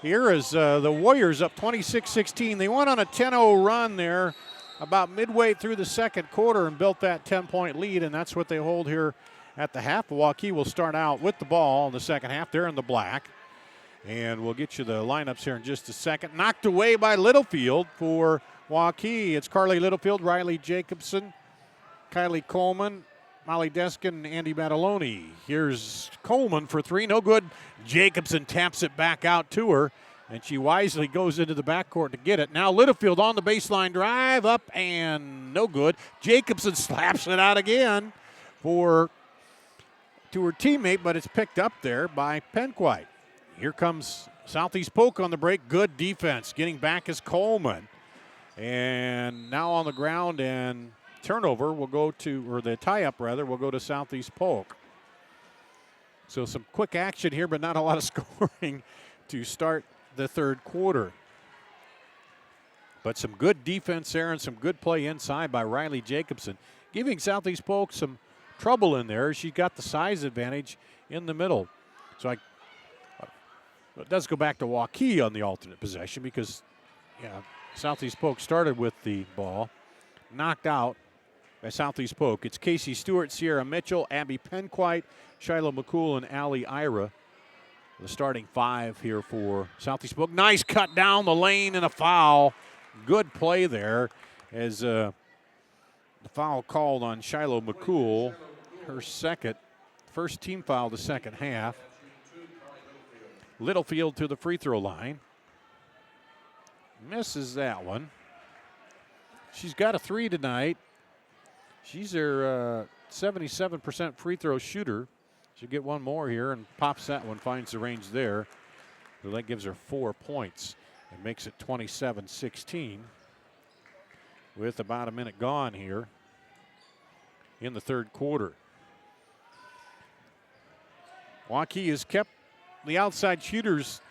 Here is the Warriors up 26-16. They went on a 10-0 run there about midway through the second quarter and built that 10-point lead, and that's what they hold here at the half. Waukee will start out with the ball in the second half. They're in the black. And we'll get you the lineups here in just a second. Knocked away by Littlefield for Waukee. It's Carly Littlefield, Riley Jacobson, Kylie Coleman, Molly Deskin, and Andy Mataloni. Here's Coleman for three. No good. Jacobson taps it back out to her, and she wisely goes into the backcourt to get it. Now Littlefield on the baseline drive, up and no good. Jacobson slaps it out again to her teammate, but it's picked up there by Penquite. Here comes Southeast Polk on the break. Good defense. Getting back is Coleman. And now on the ground, and turnover will go to, or the tie-up rather, will go to Southeast Polk. So some quick action here, but not a lot of scoring to start the third quarter. But some good defense there and some good play inside by Riley Jacobson, giving Southeast Polk some trouble in there. She got the size advantage in the middle. So it does go back to Waukee on the alternate possession because Southeast Polk started with the ball. Knocked out by Southeast Polk. It's Casey Stewart, Sierra Mitchell, Abby Penquite, Shiloh McCool, and Allie Ira. The starting five here for Southeast Polk. Nice cut down the lane and a foul. Good play there as the foul called on Shiloh McCool. Her first team foul the second half. Littlefield to the free throw line. Misses that one. She's got a three tonight. She's her 77% free throw shooter. She'll get one more here and pops that one, finds the range there. So that gives her 4 points and makes it 27-16 with about a minute gone here in the third quarter. Waukee has kept the outside shooters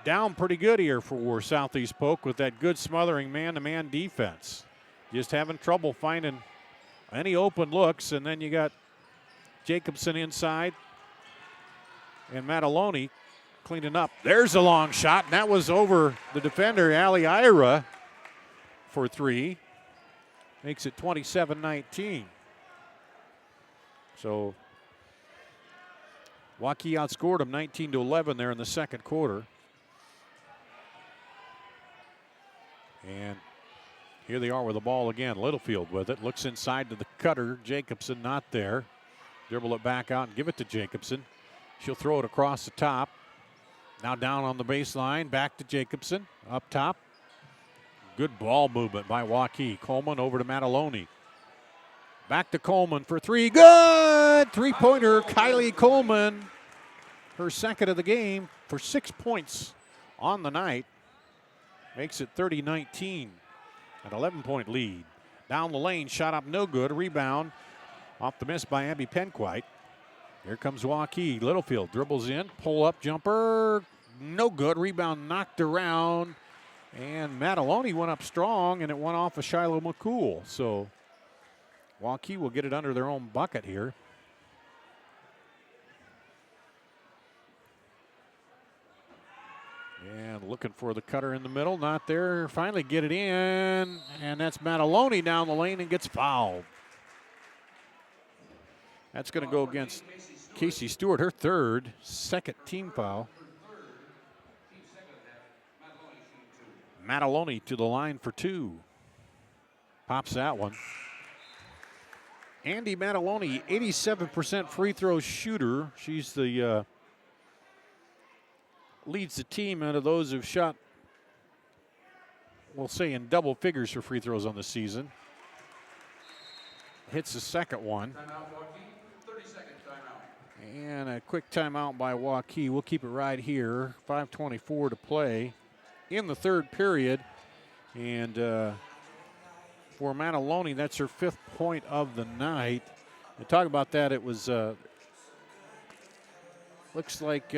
down pretty good here for Southeast Polk with that good smothering man-to-man defense. Just having trouble finding any open looks, and then you got Jacobson inside and Mataloni cleaning up. There's a long shot, and that was over the defender, Allie Ira, for three. Makes it 27-19. So Waukee outscored them 19-11 there in the second quarter. And here they are with the ball again. Littlefield with it. Looks inside to the cutter. Jacobson not there. Dribble it back out and give it to Jacobson. She'll throw it across the top. Now down on the baseline. Back to Jacobson. Up top. Good ball movement by Waukee. Coleman over to Mataloni. Back to Coleman for three. Good! Three-pointer, Kylie Coleman. Her second of the game for 6 points on the night. Makes it 30-19. An 11-point lead. Down the lane, shot up no good. Rebound off the miss by Abby Penquite. Here comes Waukee. Littlefield dribbles in. Pull-up jumper. No good. Rebound knocked around. And Mataloni went up strong, and it went off of Shiloh McCool. So Waukee will get it under their own bucket here. And looking for the cutter in the middle. Not there. Finally get it in. And that's Mataloni down the lane and gets fouled. That's going to go against Casey Stewart, her third, second team foul. Mataloni to the line for 2. Pops that one. Andy Mataloni, 87% free throw shooter. She's the leads the team out of those who've shot, we'll say, in double figures for free throws on the season. Hits the second one. And a quick timeout by Waukee. We'll keep it right here. 5:24 to play in the third period. And for Mataloni, that's her 5th point of the night. And talk about that, it was, looks like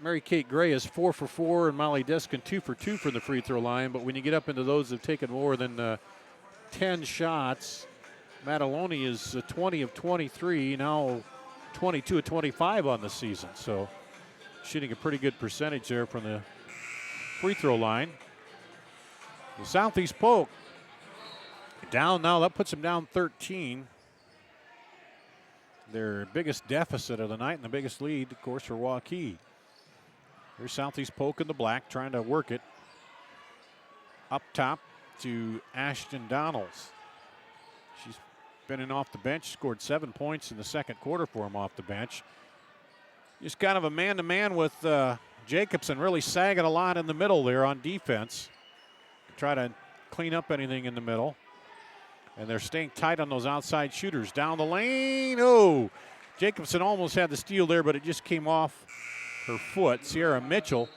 Mary Kate Gray is 4 for 4 and Molly Deskin 2 for 2 from the free throw line. But when you get up into those that have taken more than 10 shots, Mataloni is 20 of 23, now 22 of 25 on the season. So shooting a pretty good percentage there from the free throw line. The Southeast Polk down now. That puts them down 13. Their biggest deficit of the night and the biggest lead, of course, for Waukee. Here's Southeast Polk in the black trying to work it. Up top to Ashton Donalds. She's been in off the bench, scored 7 points in the second quarter for him off the bench. Just kind of a man-to-man with Jacobson, really sagging a lot in the middle there on defense. Try to clean up anything in the middle. And they're staying tight on those outside shooters. Down the lane. Oh, Jacobson almost had the steal there, but it just came off her foot. Sierra Mitchell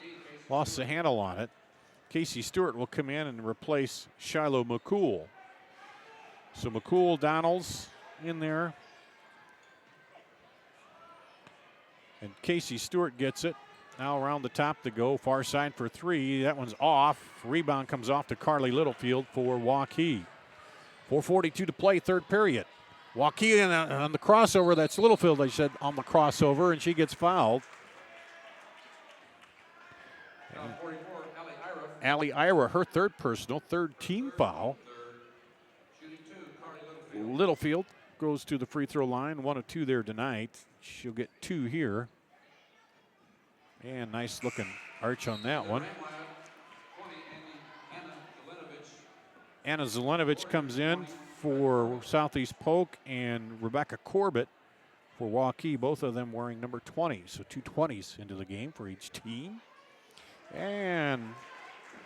lost the handle on it. Casey Stewart will come in and replace Shiloh McCool. So McCool, Donalds in there. And Casey Stewart gets it. Now around the top to go. Far side for 3. That one's off. Rebound comes off to Carly Littlefield for Waukee. 4:42 to play, third period. Waukee on the crossover. That's Littlefield, I said, on the crossover, and she gets fouled. Allie Ira, her third personal, third team foul. Littlefield goes to the free throw line, 1 of 2 there tonight. She'll get 2 here. And nice looking arch on that one. Anna Zelenovich comes in for Southeast Polk, and Rebecca Corbett for Waukee, both of them wearing number 20. So 2 20s into the game for each team. And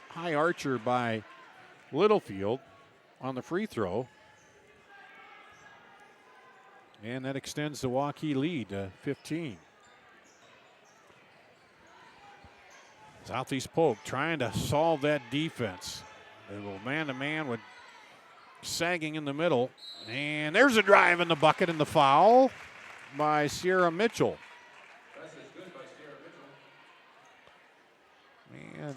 high archer by Littlefield on the free throw. And that extends the Waukee lead to 15. Southeast Polk trying to solve that defense. A little man-to-man with sagging in the middle. And there's a drive in the bucket and the foul by Sierra Mitchell. And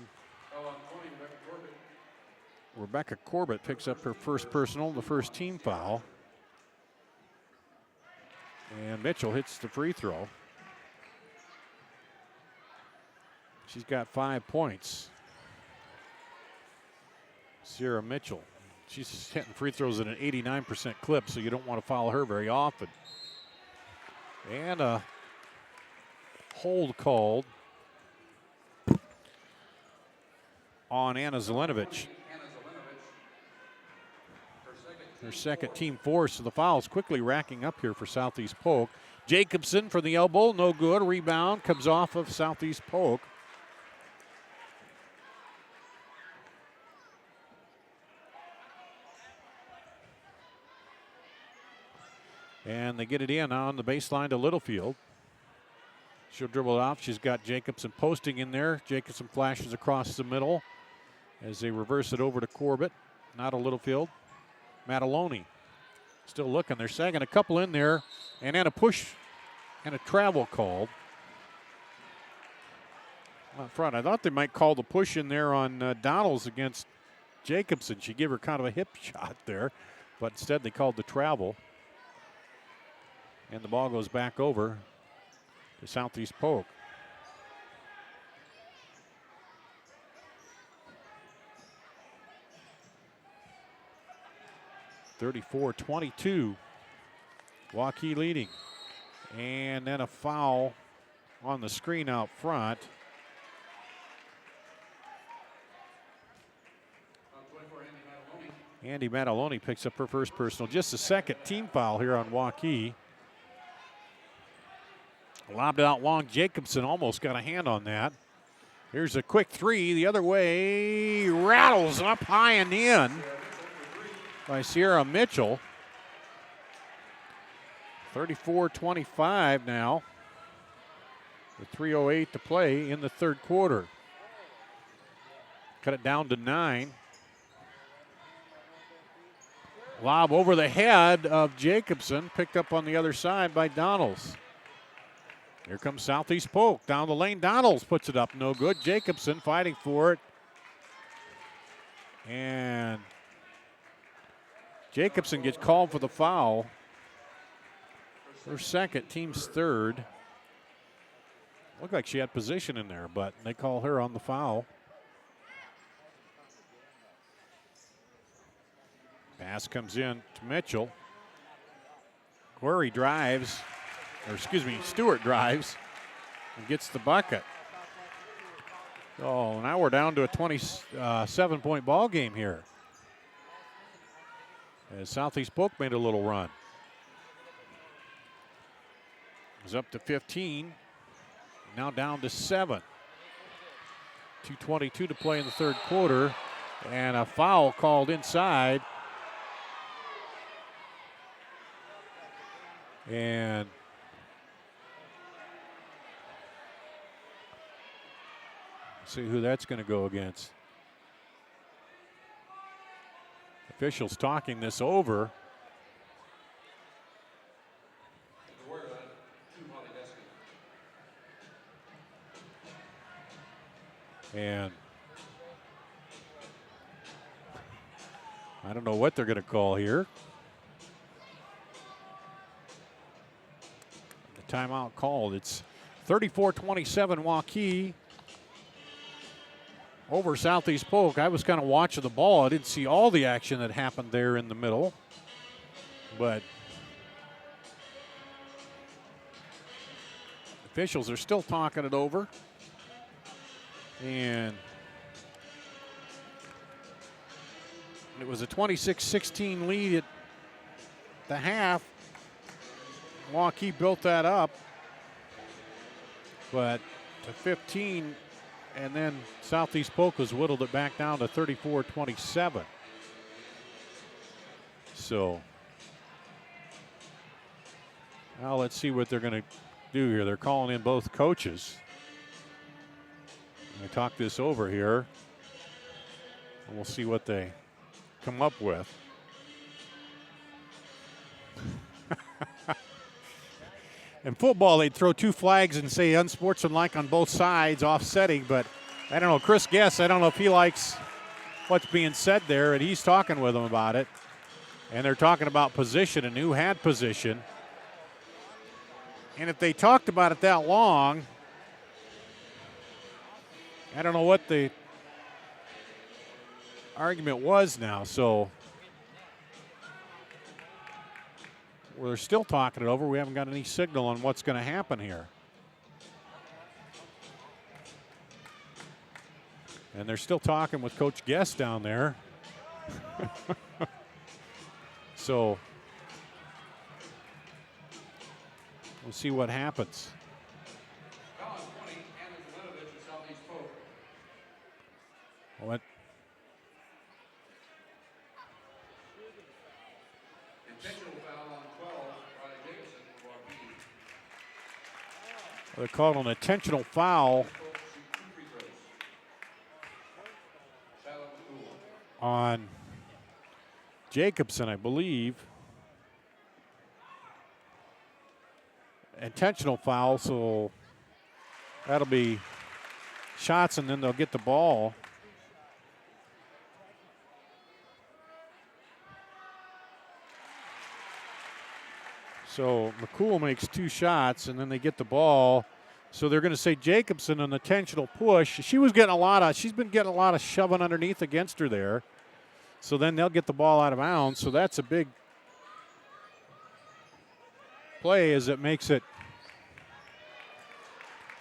Rebecca Corbett picks up her first personal, the first team foul. And Mitchell hits the free throw. She's got 5 points. Sierra Mitchell. She's hitting free throws at an 89% clip, so you don't want to foul her very often. And a hold called on Anna Zelenovich. Her second team four, so the fouls quickly racking up here for Southeast Polk. Jacobson for the elbow, no good. Rebound comes off of Southeast Polk. And they get it in on the baseline to Littlefield. She'll dribble it off. She's got Jacobson posting in there. Jacobson flashes across the middle as they reverse it over to Corbett. Not a Littlefield. Mataloni still looking. They're sagging a couple in there. And then a push and a travel called up front. I thought they might call the push in there on Donalds against Jacobson. She gave her kind of a hip shot there. But instead they called the travel. And the ball goes back over to Southeast Polk. (34-22). Waukee leading. And then a foul on the screen out front. Andy Mataloni picks up her first personal. Just a second team foul here on Waukee. Lobbed out long. Jacobson almost got a hand on that. Here's a quick three the other way. Rattles up high and in by Sierra Mitchell. 34-25 now. With 3:08 to play in the third quarter. Cut it down to 9. Lob over the head of Jacobson, picked up on the other side by Donalds. Here comes Southeast Polk down the lane. Donalds puts it up, no good. Jacobson fighting for it. And Jacobson gets called for the foul. Her second, team's third. Looked like she had position in there, but they call her on the foul. Pass comes in to Mitchell. Stewart drives and gets the bucket. So now we're down to a 27-point ball game here. As Southeast Polk made a little run. It was up to 15. Now down to 7. 2:22 to play in the third quarter. And a foul called inside. And see who that's going to go against. Officials talking this over. And I don't know what they're going to call here. The timeout called. It's 34-27 Waukee over Southeast Polk. I was kind of watching the ball. I didn't see all the action that happened there in the middle. But officials are still talking it over. And it was a 26-16 lead at the half. Waukee built that up, but to 15, and then Southeast Polk was whittled it back down to 34-27. So now let's see what they're going to do here. They're calling in both coaches. They talk this over here, and we'll see what they come up with. In football, they'd throw two flags and say unsportsmanlike on both sides, offsetting, but I don't know. Chris Guess, I don't know if he likes what's being said there, and he's talking with them about it. And they're talking about position and who had position. And if they talked about it that long, I don't know what the argument was now. So we're still talking it over. We haven't got any signal on what's going to happen here. And they're still talking with Coach Guest down there. So we'll see what happens. What? They're called an intentional foul on Jacobson, I believe. Intentional foul, so that'll be shots, and then they'll get the ball. So McCool makes two shots, and then they get the ball. So they're going to say Jacobson an intentional push. She's been getting a lot of shoving underneath against her there. So then they'll get the ball out of bounds. So that's a big play as it makes it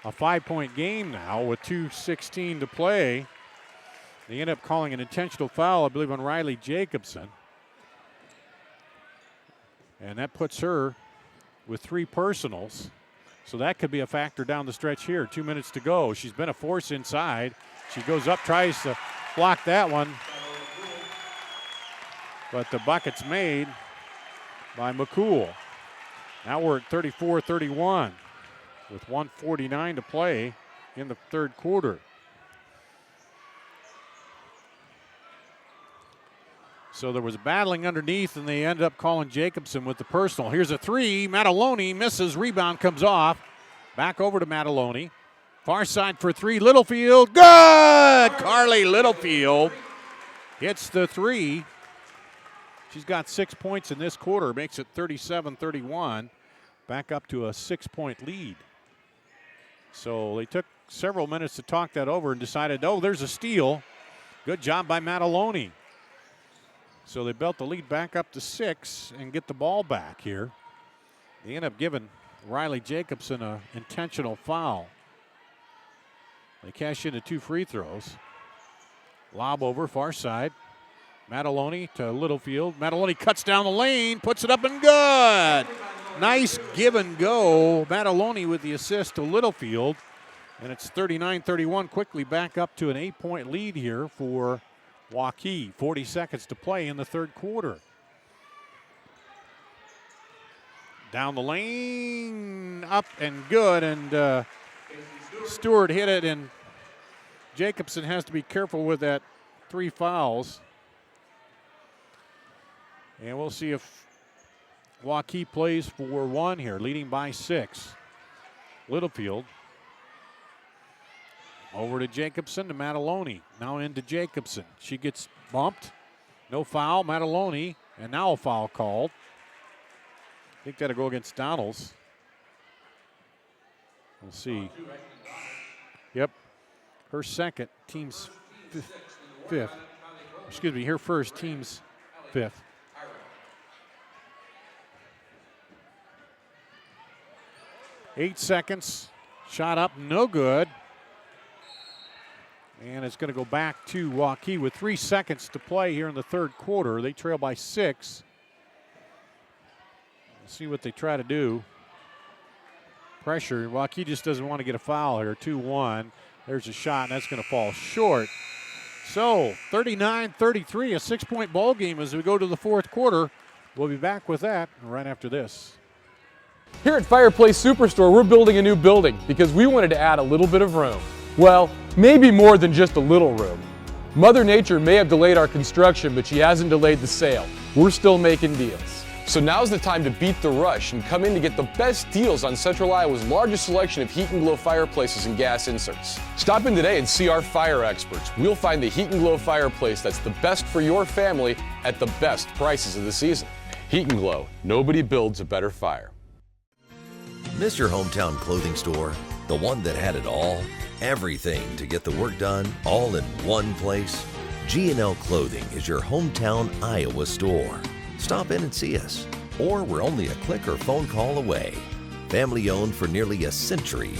a 5-point game now with 2:16 to play. They end up calling an intentional foul, I believe, on Riley Jacobson. And that puts her with 3 personals. So that could be a factor down the stretch here. 2 minutes to go. She's been a force inside. She goes up, tries to block that one. But the bucket's made by McCool. Now we're at 34-31 with 1:49 to play in the third quarter. So there was battling underneath, and they ended up calling Jacobson with the personal. Here's a 3. Mataloni misses. Rebound comes off. Back over to Mataloni. Far side for 3. Littlefield. Good! Carly Littlefield hits the 3. She's got 6 points in this quarter. Makes it 37-31. Back up to a 6-point lead. So they took several minutes to talk that over and decided, oh, there's a steal. Good job by Mataloni. So they belt the lead back up to 6 and get the ball back here. They end up giving Riley Jacobson an intentional foul. They cash into 2 free throws. Lob over, far side. Mataloni to Littlefield. Mataloni cuts down the lane, puts it up and good. Nice give and go. Mataloni with the assist to Littlefield. And it's 39-31, quickly back up to an 8-point lead here for Waukee. 40 seconds to play in the third quarter. Down the lane, up and good, and Stewart hit it, and Jacobson has to be careful with that 3 fouls. And we'll see if Waukee plays for 1 here, leading by 6. Littlefield over to Jacobson to Mataloni. Now into Jacobson. She gets bumped. No foul. Mataloni. And now a foul called. I think that'll go against Donalds. We'll see. Yep. Her second, team's 5th. Excuse me, her first, team's 5th. Eight seconds. Shot up, no good. And it's going to go back to Waukee with 3 seconds to play here in the third quarter. They trail by 6. Let's see what they try to do. Pressure. Waukee just doesn't want to get a foul here. 2-1. There's a shot, and that's going to fall short. So 39-33, a 6-point ball game as we go to the fourth quarter. We'll be back with that right after this. Here at Fireplace Superstore, we're building a new building because we wanted to add a little bit of room. Well, maybe more than just a little room. Mother Nature may have delayed our construction, but she hasn't delayed the sale. We're still making deals. So now's the time to beat the rush and come in to get the best deals on Central Iowa's largest selection of heat and glow fireplaces and gas inserts. Stop in today and see our fire experts. We'll find the heat and glow fireplace that's the best for your family at the best prices of the season. Heat and Glow, nobody builds a better fire. Miss your hometown clothing store? The one that had it all? Everything to get the work done, all in one place? G&L Clothing is your hometown Iowa store. Stop in and see us, or we're only a click or phone call away. Family owned for nearly a century.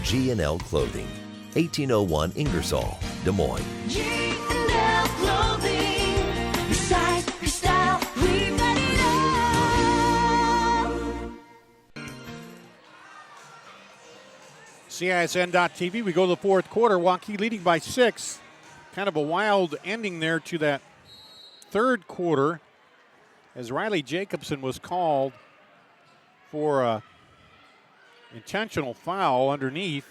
G&L Clothing, 1801 Ingersoll, Des Moines. G&L Clothing, your size, your style, we've got it all. CISN.TV, we go to the fourth quarter. Waukee leading by 6. Kind of a wild ending there to that third quarter, as Riley Jacobson was called for a intentional foul underneath.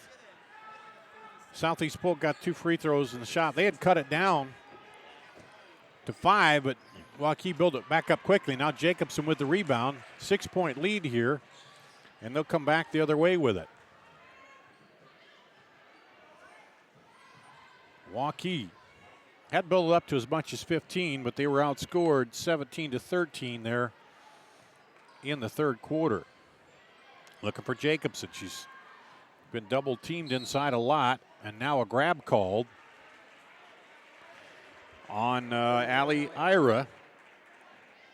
Southeast Polk got 2 free throws in the shot. They had cut it down to 5, but Waukee built it back up quickly. Now Jacobson with the rebound. 6-point lead here, and they'll come back the other way with it. Waukee had built it up to as much as 15, but they were outscored 17-13 there in the third quarter. Looking for Jacobson. She's been double teamed inside a lot, and now a grab called on Allie Ira,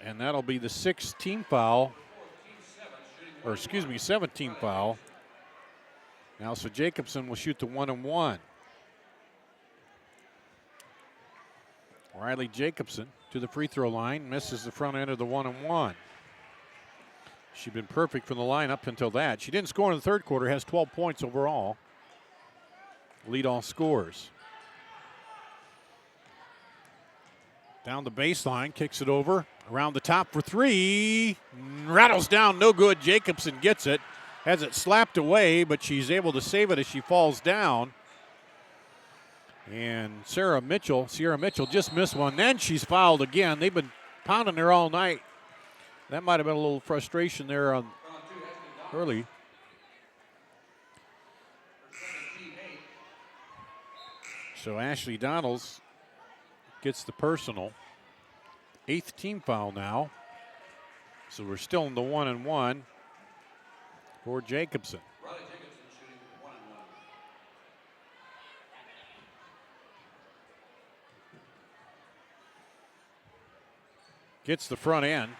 and that'll be the 6th team foul, or excuse me, 7th team foul Now, so Jacobson will shoot the 1-1. Riley Jacobson to the free throw line, misses the front end of the 1-1. She'd been perfect from the line up until that. She didn't score in the third quarter, has 12 points overall. Lead all scorers. Down the baseline, kicks it over. Around the top for three. Rattles down, no good. Jacobson gets it. Has it slapped away, but she's able to save it as she falls down. And Sierra Mitchell just missed one. Then she's fouled again. They've been pounding her all night. That might have been a little frustration there on early. So Ashley Donalds gets the personal. 8th team foul now. So we're still in the 1-1 for Jacobson. Gets the front end.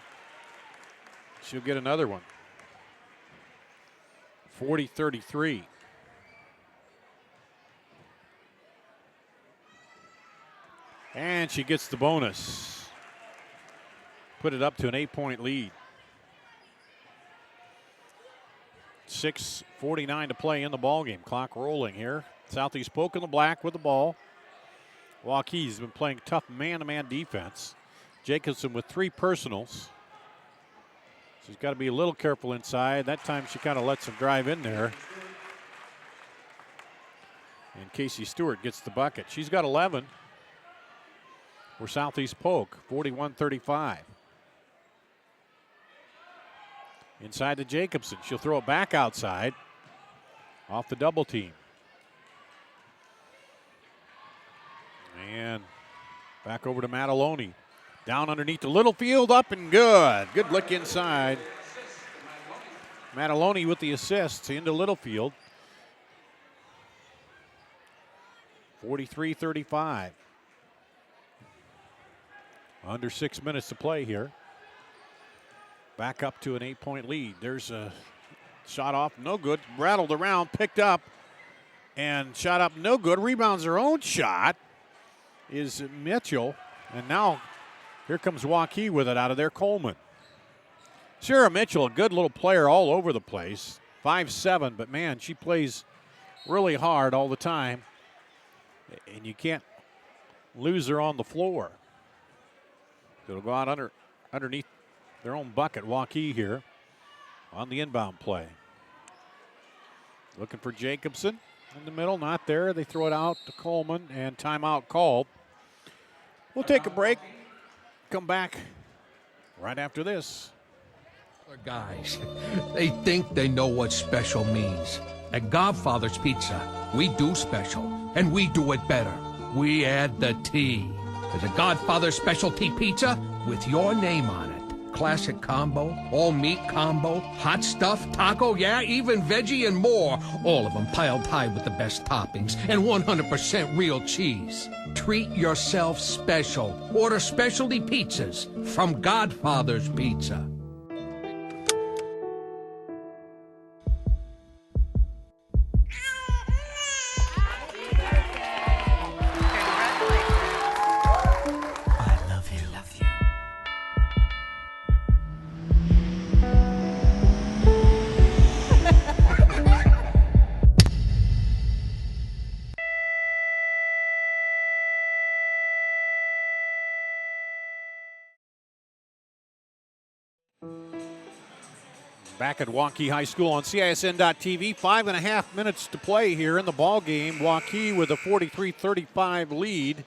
She'll get another one. 40-33. And she gets the bonus. Put it up to an 8-point lead. 6:49 to play in the ballgame. Clock rolling here. Southeast Polk in the black with the ball. Waukee's been playing tough man-to-man defense. Jacobson with 3 personals. She's got to be a little careful inside. That time she kind of lets him drive in there. And Casey Stewart gets the bucket. She's got 11 for Southeast Polk, 41-35. Inside to Jacobson. She'll throw it back outside. Off the double team. And back over to Mataloni. Down underneath the Littlefield, up and good. Good look inside. Mataloni with the assists into Littlefield. 43-35. Under 6 minutes to play here. Back up to an 8-point lead. There's a shot off, no good. Rattled around, picked up, and shot up, no good. Rebounds her own shot is Mitchell. And now here comes Waukee with it out of there, Coleman. Sarah Mitchell, a good little player all over the place. 5'7", but man, she plays really hard all the time. And you can't lose her on the floor. It'll go out underneath their own bucket. Waukee here on the inbound play. Looking for Jacobson in the middle, not there. They throw it out to Coleman, and timeout called. We'll take a break. Come back right after this. Guys, they think they know what special means. At Godfather's Pizza, we do special, and we do it better. We add the T. There's a Godfather specialty pizza with your name on it. Classic combo, all meat combo, hot stuff, taco, yeah, even veggie and more. All of them piled high with the best toppings and 100% real cheese. Treat yourself special. Order specialty pizzas from Godfather's Pizza. Back at Waukee High School on CISN.TV. 5.5 minutes to play here in the ball game. Waukee with a 43-35 lead.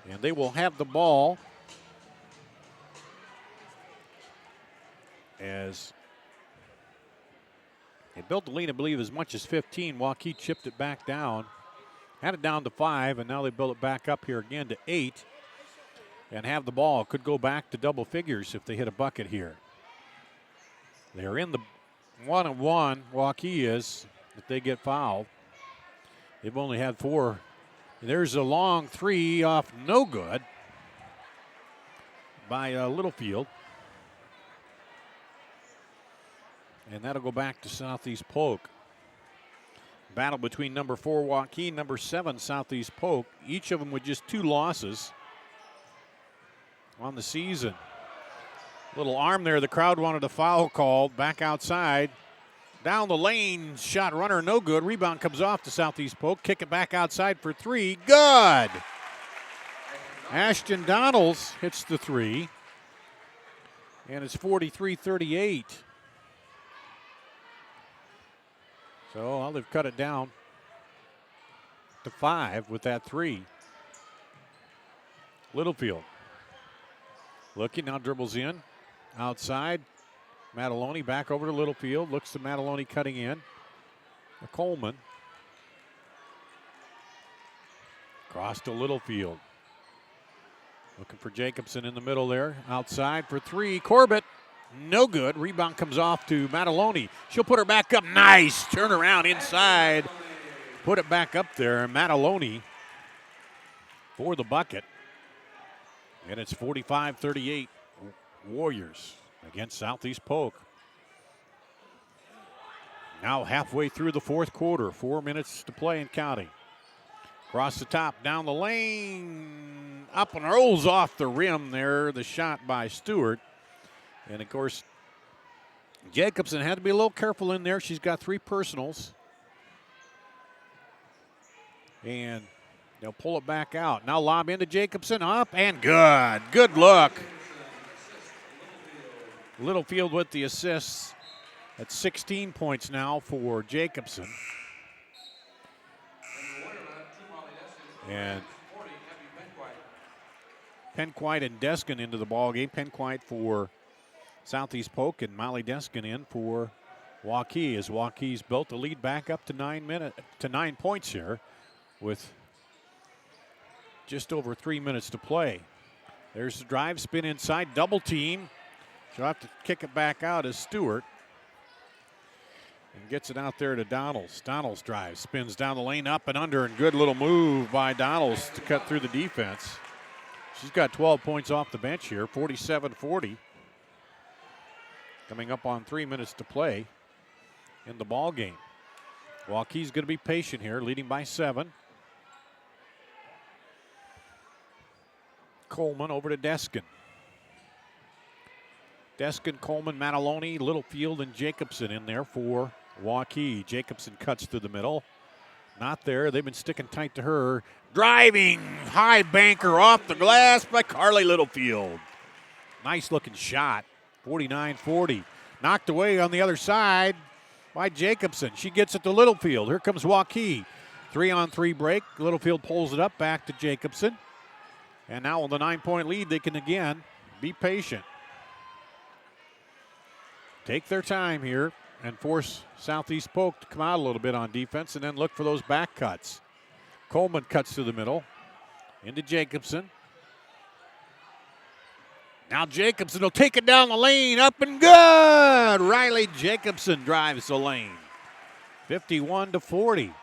And they will have the ball as they built the lead, I believe, as much as 15. Waukee chipped it back down. Had it down to 5, and now they built it back up here again to 8. And have the ball. Could go back to double figures if they hit a bucket here. They're in the 1-1, Waukee is, if they get fouled. They've only had 4. There's a long 3 off, no good, by Littlefield. And that'll go back to Southeast Polk. Battle between number 4 Waukee, number 7 Southeast Polk, each of them with just 2 losses on the season. Little arm there, the crowd wanted a foul called. Back outside, down the lane, shot runner, no good. Rebound comes off to Southeast Polk. Kick it back outside for 3, good. Ashton Donalds hits the 3, and it's 43-38. So they've cut it down to 5 with that 3. Littlefield looking, now dribbles in. Outside, Mataloni back over to Littlefield. Looks to Mataloni cutting in. Coleman. Cross to Littlefield. Looking for Jacobson in the middle there. Outside for 3. Corbett, no good. Rebound comes off to Mataloni. She'll put her back up. Nice. Turn around inside. Put it back up there. Mataloni for the bucket. And it's 45-38. Warriors against Southeast Polk. Now halfway through the 4th quarter. 4 minutes to play and counting. Across the top, down the lane. Up and rolls off the rim there. The shot by Stewart. And, of course, Jacobson had to be a little careful in there. She's got 3 personals. And they'll pull it back out. Now lob into Jacobson. Up and good. Good look. Littlefield with the assists at 16 points now for Jacobson. And Penquite and Deskin into the ball game. Penquite for Southeast Polk and Molly Deskin in for Waukee, as Waukee's built the lead back up to 9 points here with just over 3 minutes to play. There's the drive, spin inside, double team. She'll have to kick it back out as Stewart. And gets it out there to Donalds. Donalds drives, spins down the lane, up and under, and good little move by Donalds to cut through the defense. She's got 12 points off the bench here, 47-40. Coming up on 3 minutes to play in the ball game. Waukee's going to be patient here, leading by 7. Coleman over to Deskin. Deskin, Coleman, Mataloni, Littlefield, and Jacobson in there for Waukee. Jacobson cuts through the middle. Not there. They've been sticking tight to her. Driving high banker off the glass by Carly Littlefield. Nice looking shot. 49-40. Knocked away on the other side by Jacobson. She gets it to Littlefield. Here comes Waukee. 3-on-3 break. Littlefield pulls it up back to Jacobson. And now with the 9-point lead, they can again be patient. Take their time here and force Southeast Polk to come out a little bit on defense and then look for those back cuts. Coleman cuts to the middle. Into Jacobson. Now Jacobson will take it down the lane. Up and good! Riley Jacobson drives the lane. 51-40.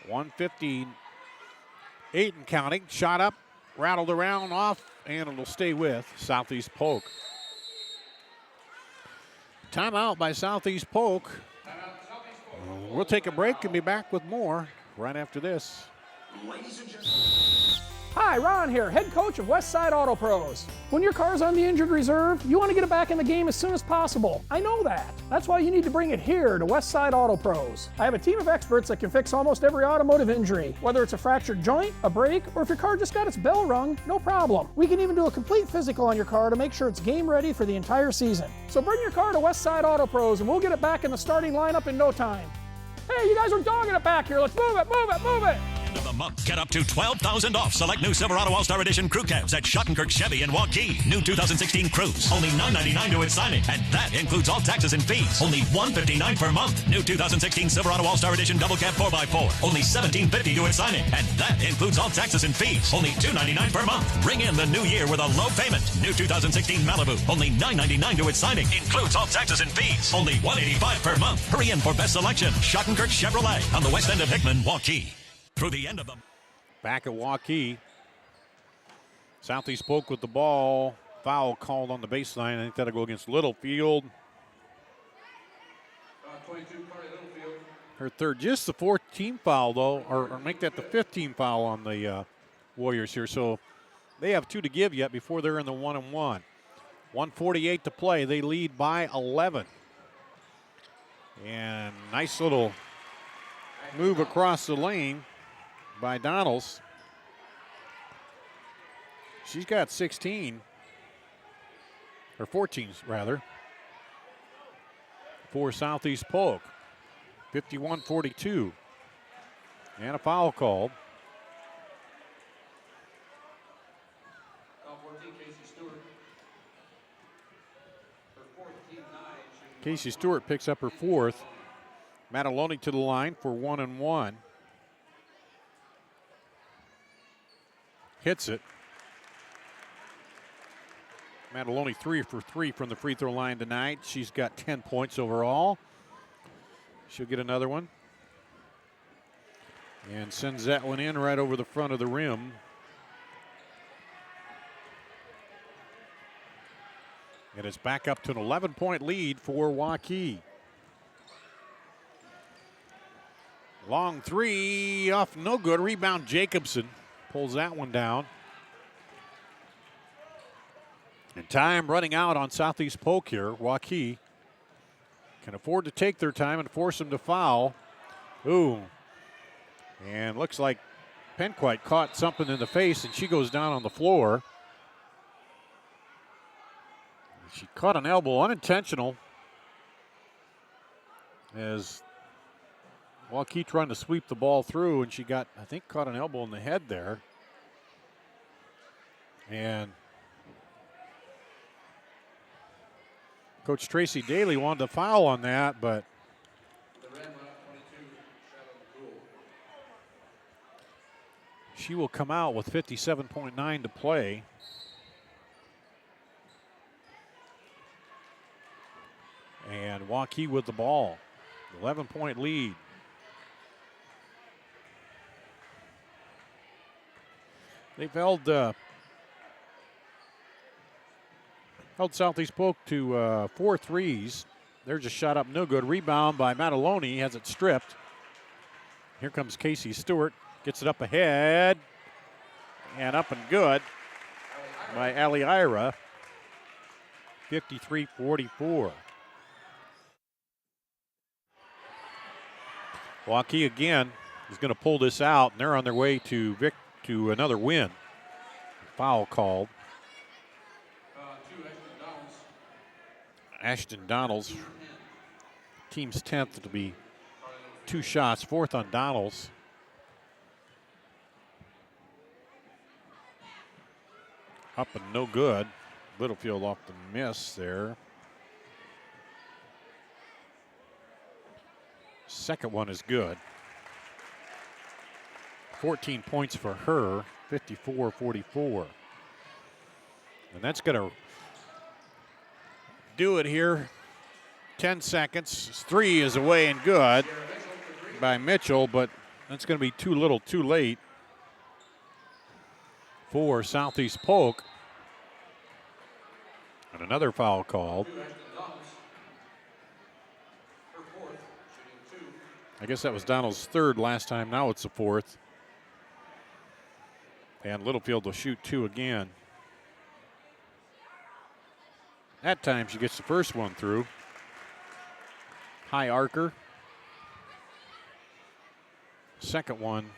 158 and counting. Shot up, rattled around, off, and it'll stay with Southeast Polk. Timeout by Southeast Polk. We'll take a break and be back with more right after this. Hi, Ron here, head coach of Westside Auto Pros. When your car's on the injured reserve, you want to get it back in the game as soon as possible. I know that. That's why you need to bring it here to Westside Auto Pros. I have a team of experts that can fix almost every automotive injury. Whether it's a fractured joint, a brake, or if your car just got its bell rung, no problem. We can even do a complete physical on your car to make sure it's game ready for the entire season. So bring your car to Westside Auto Pros and we'll get it back in the starting lineup in no time. Hey, you guys are dogging it back here. Let's move it, move it, move it. End of the month, get up to $12,000 off select new Silverado All-Star Edition crew cabs at Schottenkirk Chevy in Waukee. New 2016 Cruise, only $9.99 to its signing, and that includes all taxes and fees. Only $159 per month. New 2016 Silverado All-Star Edition Double Cab 4x4, only $17.50 to its signing, and that includes all taxes and fees. Only $2.99 per month. Ring in the new year with a low payment. New 2016 Malibu, only $9.99 to its signing, includes all taxes and fees. Only $185 per month. Hurry in for best selection. Schottenkirk Chevrolet on the west end of Hickman, Waukee. Through the end of them. Back at Waukee. Southeast Polk with the ball. Foul called on the baseline. I think that'll go against Littlefield. Her third, just the fourth team foul, though, or make that the fifth team foul on the Warriors here. So they have 2 to give yet before they're in the 1-1. 1:48 to play. They lead by 11. And nice little move across the lane by Donalds. She's got 16, or 14 rather, for Southeast Polk. 51-42. And a foul called. Casey Stewart picks up her fourth. Mataloni to the line for 1-1. Hits it. Mataloni 3 for 3 from the free throw line tonight. She's got 10 points overall. She'll get another one. And sends that one in right over the front of the rim. And it's back up to an 11-point lead for Waukee. Long three off, no good. Rebound Jacobson pulls that one down. And time running out on Southeast Polk here. Waukee can afford to take their time and force them to foul. Ooh. And looks like Penquite caught something in the face, and she goes down on the floor. She caught an elbow, unintentional, as Waukee trying to sweep the ball through, and she got, I think, caught an elbow in the head there. And Coach Tracy Daly wanted to foul on that, but she will come out with 57.9 to play. And Waukee with the ball. 11-point lead. They've held Southeast Polk to 4 threes. There's a shot up, no good. Rebound by Mataloni, has it stripped. Here comes Casey Stewart. Gets it up ahead. And up and good by Ali Ira. 53-44. Waukee again is going to pull this out, and they're on their way to another win. Foul called. Ashton Donalds, team's 10th. It'll be 2 shots, fourth on Donalds. Up and no good. Littlefield off the miss there. Second one is good. 14 points for her, 54-44. And that's going to do it here. 10 seconds. 3 is away and good by Mitchell, but that's going to be too little too late for Southeast Polk. And another foul called. I guess that was Donald's third last time. Now it's the fourth. And Littlefield will shoot 2 again. That time she gets the first one through. High arcer. Second one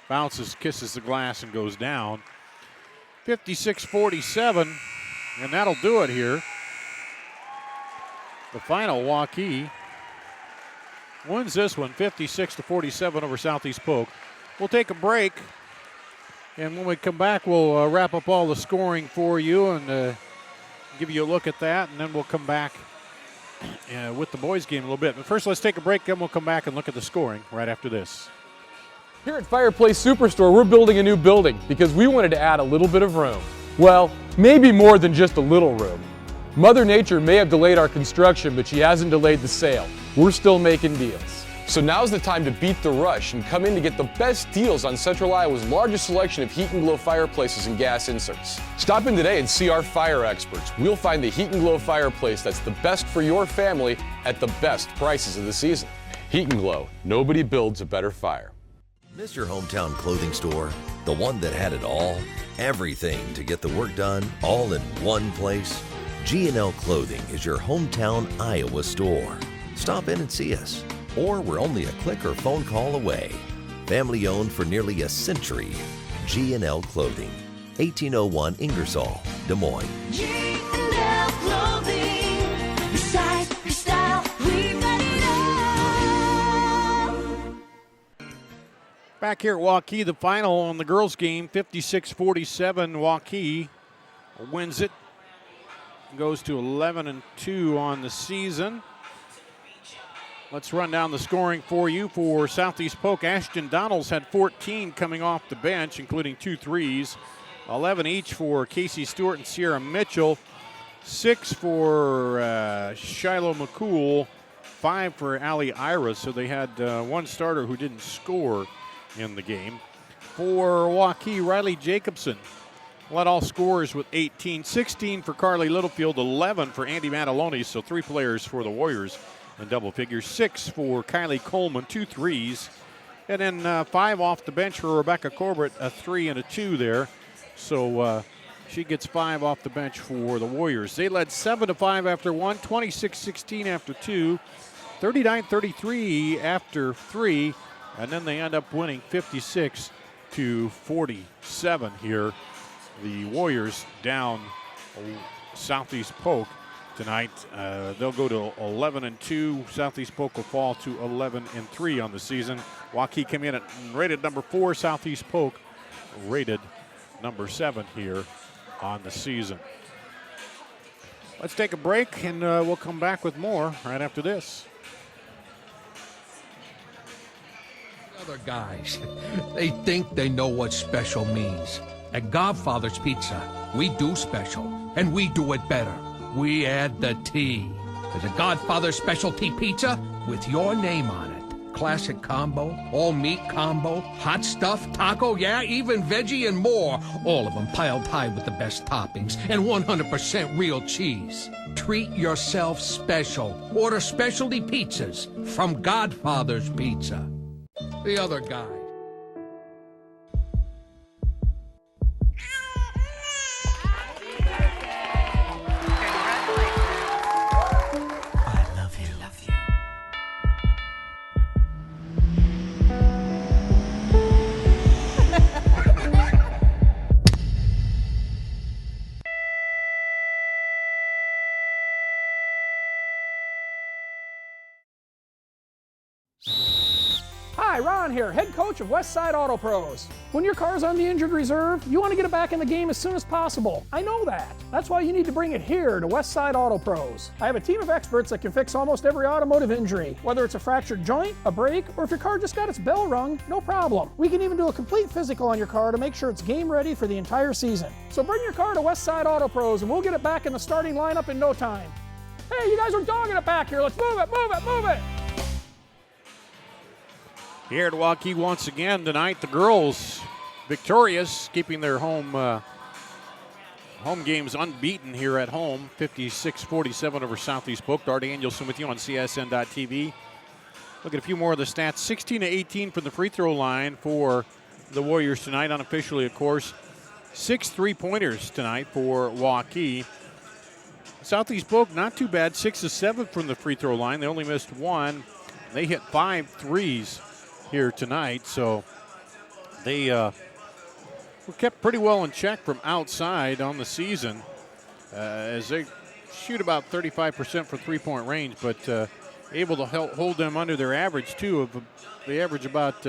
bounces, kisses the glass, and goes down. 56-47, and that'll do it here. The final, Waukee wins this one 56-47 over Southeast Polk. We'll take a break, and when we come back, we'll wrap up all the scoring for you and give you a look at that, and then we'll come back with the boys game a little bit. But first, let's take a break, then we'll come back and look at the scoring right after this. Here at Fireplace Superstore, we're building a new building because we wanted to add a little bit of room. Well, maybe more than just a little room. Mother Nature may have delayed our construction, but she hasn't delayed the sale. We're still making deals. So now's the time to beat the rush and come in to get the best deals on Central Iowa's largest selection of heat and glow fireplaces and gas inserts. Stop in today and see our fire experts. We'll find the heat and glow fireplace that's the best for your family at the best prices of the season. Heat and Glow. Nobody builds a better fire. Miss your hometown clothing store? The one that had it all? Everything to get the work done, all in one place? G&L Clothing is your hometown Iowa store. Stop in and see us. Or we're only a click or phone call away. Family owned for nearly a century. G&L Clothing. 1801 Ingersoll, Des Moines. G&L Clothing. Your size, your style, we've got it all. Back here at Waukee, the final on the girls' game, 56-47. Waukee wins it. Goes to 11-2 on the season. Let's run down the scoring for you. For Southeast Polk, Ashton Donalds had 14 coming off the bench, including 2 threes. 11 each for Casey Stewart and Sierra Mitchell. 6 for Shiloh McCool. 5 for Allie Ira. So they had one starter who didn't score in the game. For Waukee, Riley Jacobson led all scorers with 18. 16 for Carly Littlefield. 11 for Andy Mataloni. So 3 players for the Warriors in double figures. 6 for Kylie Coleman, 2 threes. And then 5 off the bench for Rebecca Corbett, a 3 and a 2 there. So she gets 5 off the bench for the Warriors. They led 7-5 after 1, 26-16 after 2, 39-33 after 3, and then they end up winning 56-47 here. The Warriors down Southeast Polk tonight. They'll go to 11-2. Southeast Polk will fall to 11-3 on the season. Waukee came in at rated number 4. Southeast Polk rated number 7 here on the season. Let's take a break, and we'll come back with more right after this. Other guys, they think they know what special means. At Godfather's Pizza, we do special, and we do it better. We add the T. There's a Godfather specialty pizza with your name on it. Classic combo, all meat combo, hot stuff, taco, yeah, even veggie and more. All of them piled high with the best toppings and 100% real cheese. Treat yourself special. Order specialty pizzas from Godfather's Pizza. The other guy. Hi, Ron here, head coach of Westside Auto Pros. When your car's on the injured reserve, you want to get it back in the game as soon as possible. I know that. That's why you need to bring it here to Westside Auto Pros. I have a team of experts that can fix almost every automotive injury. Whether it's a fractured joint, a brake, or if your car just got its bell rung, no problem. We can even do a complete physical on your car to make sure it's game ready for the entire season. So bring your car to Westside Auto Pros and we'll get it back in the starting lineup in no time. Hey, you guys are dogging it back here. Let's move it, move it, move it. Here at Waukee once again tonight, the girls victorious, keeping their home games unbeaten here at home. 56-47 over Southeast Polk. Dart Danielson with you on CSN.TV. Look at a few more of the stats. 16-18 from the free throw line for the Warriors tonight, unofficially, of course. 6 3-pointers tonight for Waukee. Southeast Polk, not too bad. 6 of 7 from the free throw line. They only missed 1. They hit 5 threes here tonight, so they were kept pretty well in check from outside on the season, as they shoot about 35% for three-point range, but able to hold them under their average too. They average about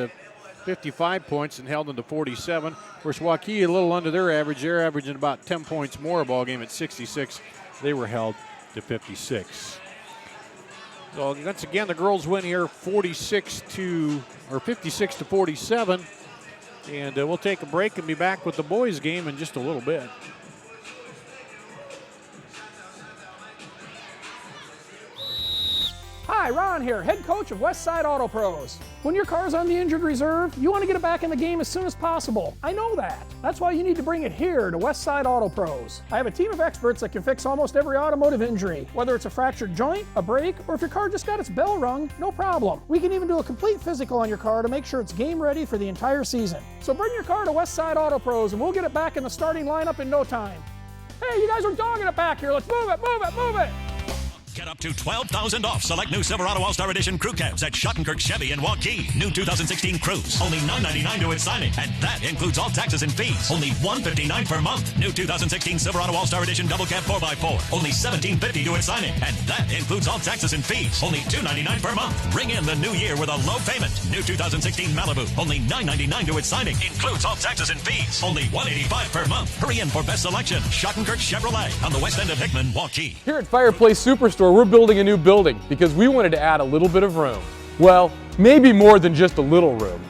55 points and held them to 47. Of course, Waukee a little under their average. They're averaging about 10 points more a ball game at 66. They were held to 56. So once again, the girls win here 56-47. And we'll take a break and be back with the boys game in just a little bit. Hi, Hi, Ron here, head coach of Westside Auto Pros. When your car's on the injured reserve, you want to get it back in the game as soon as possible. I know that. That's why you need to bring it here to Westside Auto Pros. I have a team of experts that can fix almost every automotive injury. Whether it's a fractured joint, a brake, or if your car just got its bell rung, no problem. We can even do a complete physical on your car to make sure it's game ready for the entire season. So bring your car to Westside Auto Pros and we'll get it back in the starting lineup in no time. Hey, you guys are dogging it back here. Let's move it, move it, move it. Get up to $12,000 off select new Silverado All-Star Edition crew cabs at Schottenkirk Chevy in Waukee. New 2016 Cruise, only $9.99 to its signing, and that includes all taxes and fees. Only $159 per month. New 2016 Silverado All-Star Edition Double Cab 4x4, only $17.50 to its signing, and that includes all taxes and fees. Only $299 per month. Ring in the new year with a low payment. New 2016 Malibu, only $9.99 to its signing, includes all taxes and fees. Only $185 per month. Hurry in for best selection. Schottenkirk Chevrolet on the west end of Hickman, Waukee. Here at Fireplace Superstore, we're building a new building because we wanted to add a little bit of room. Well, maybe more than just a little room.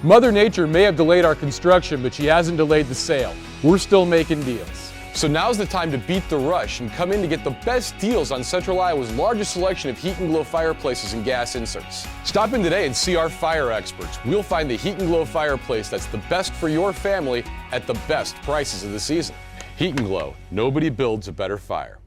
Mother Nature may have delayed our construction, but she hasn't delayed the sale. We're still making deals. So now's the time to beat the rush and come in to get the best deals on Central Iowa's largest selection of heat and glow fireplaces and gas inserts. Stop in today and see our fire experts. We'll find the heat and glow fireplace that's the best for your family at the best prices of the season. Heat and Glow, nobody builds a better fire.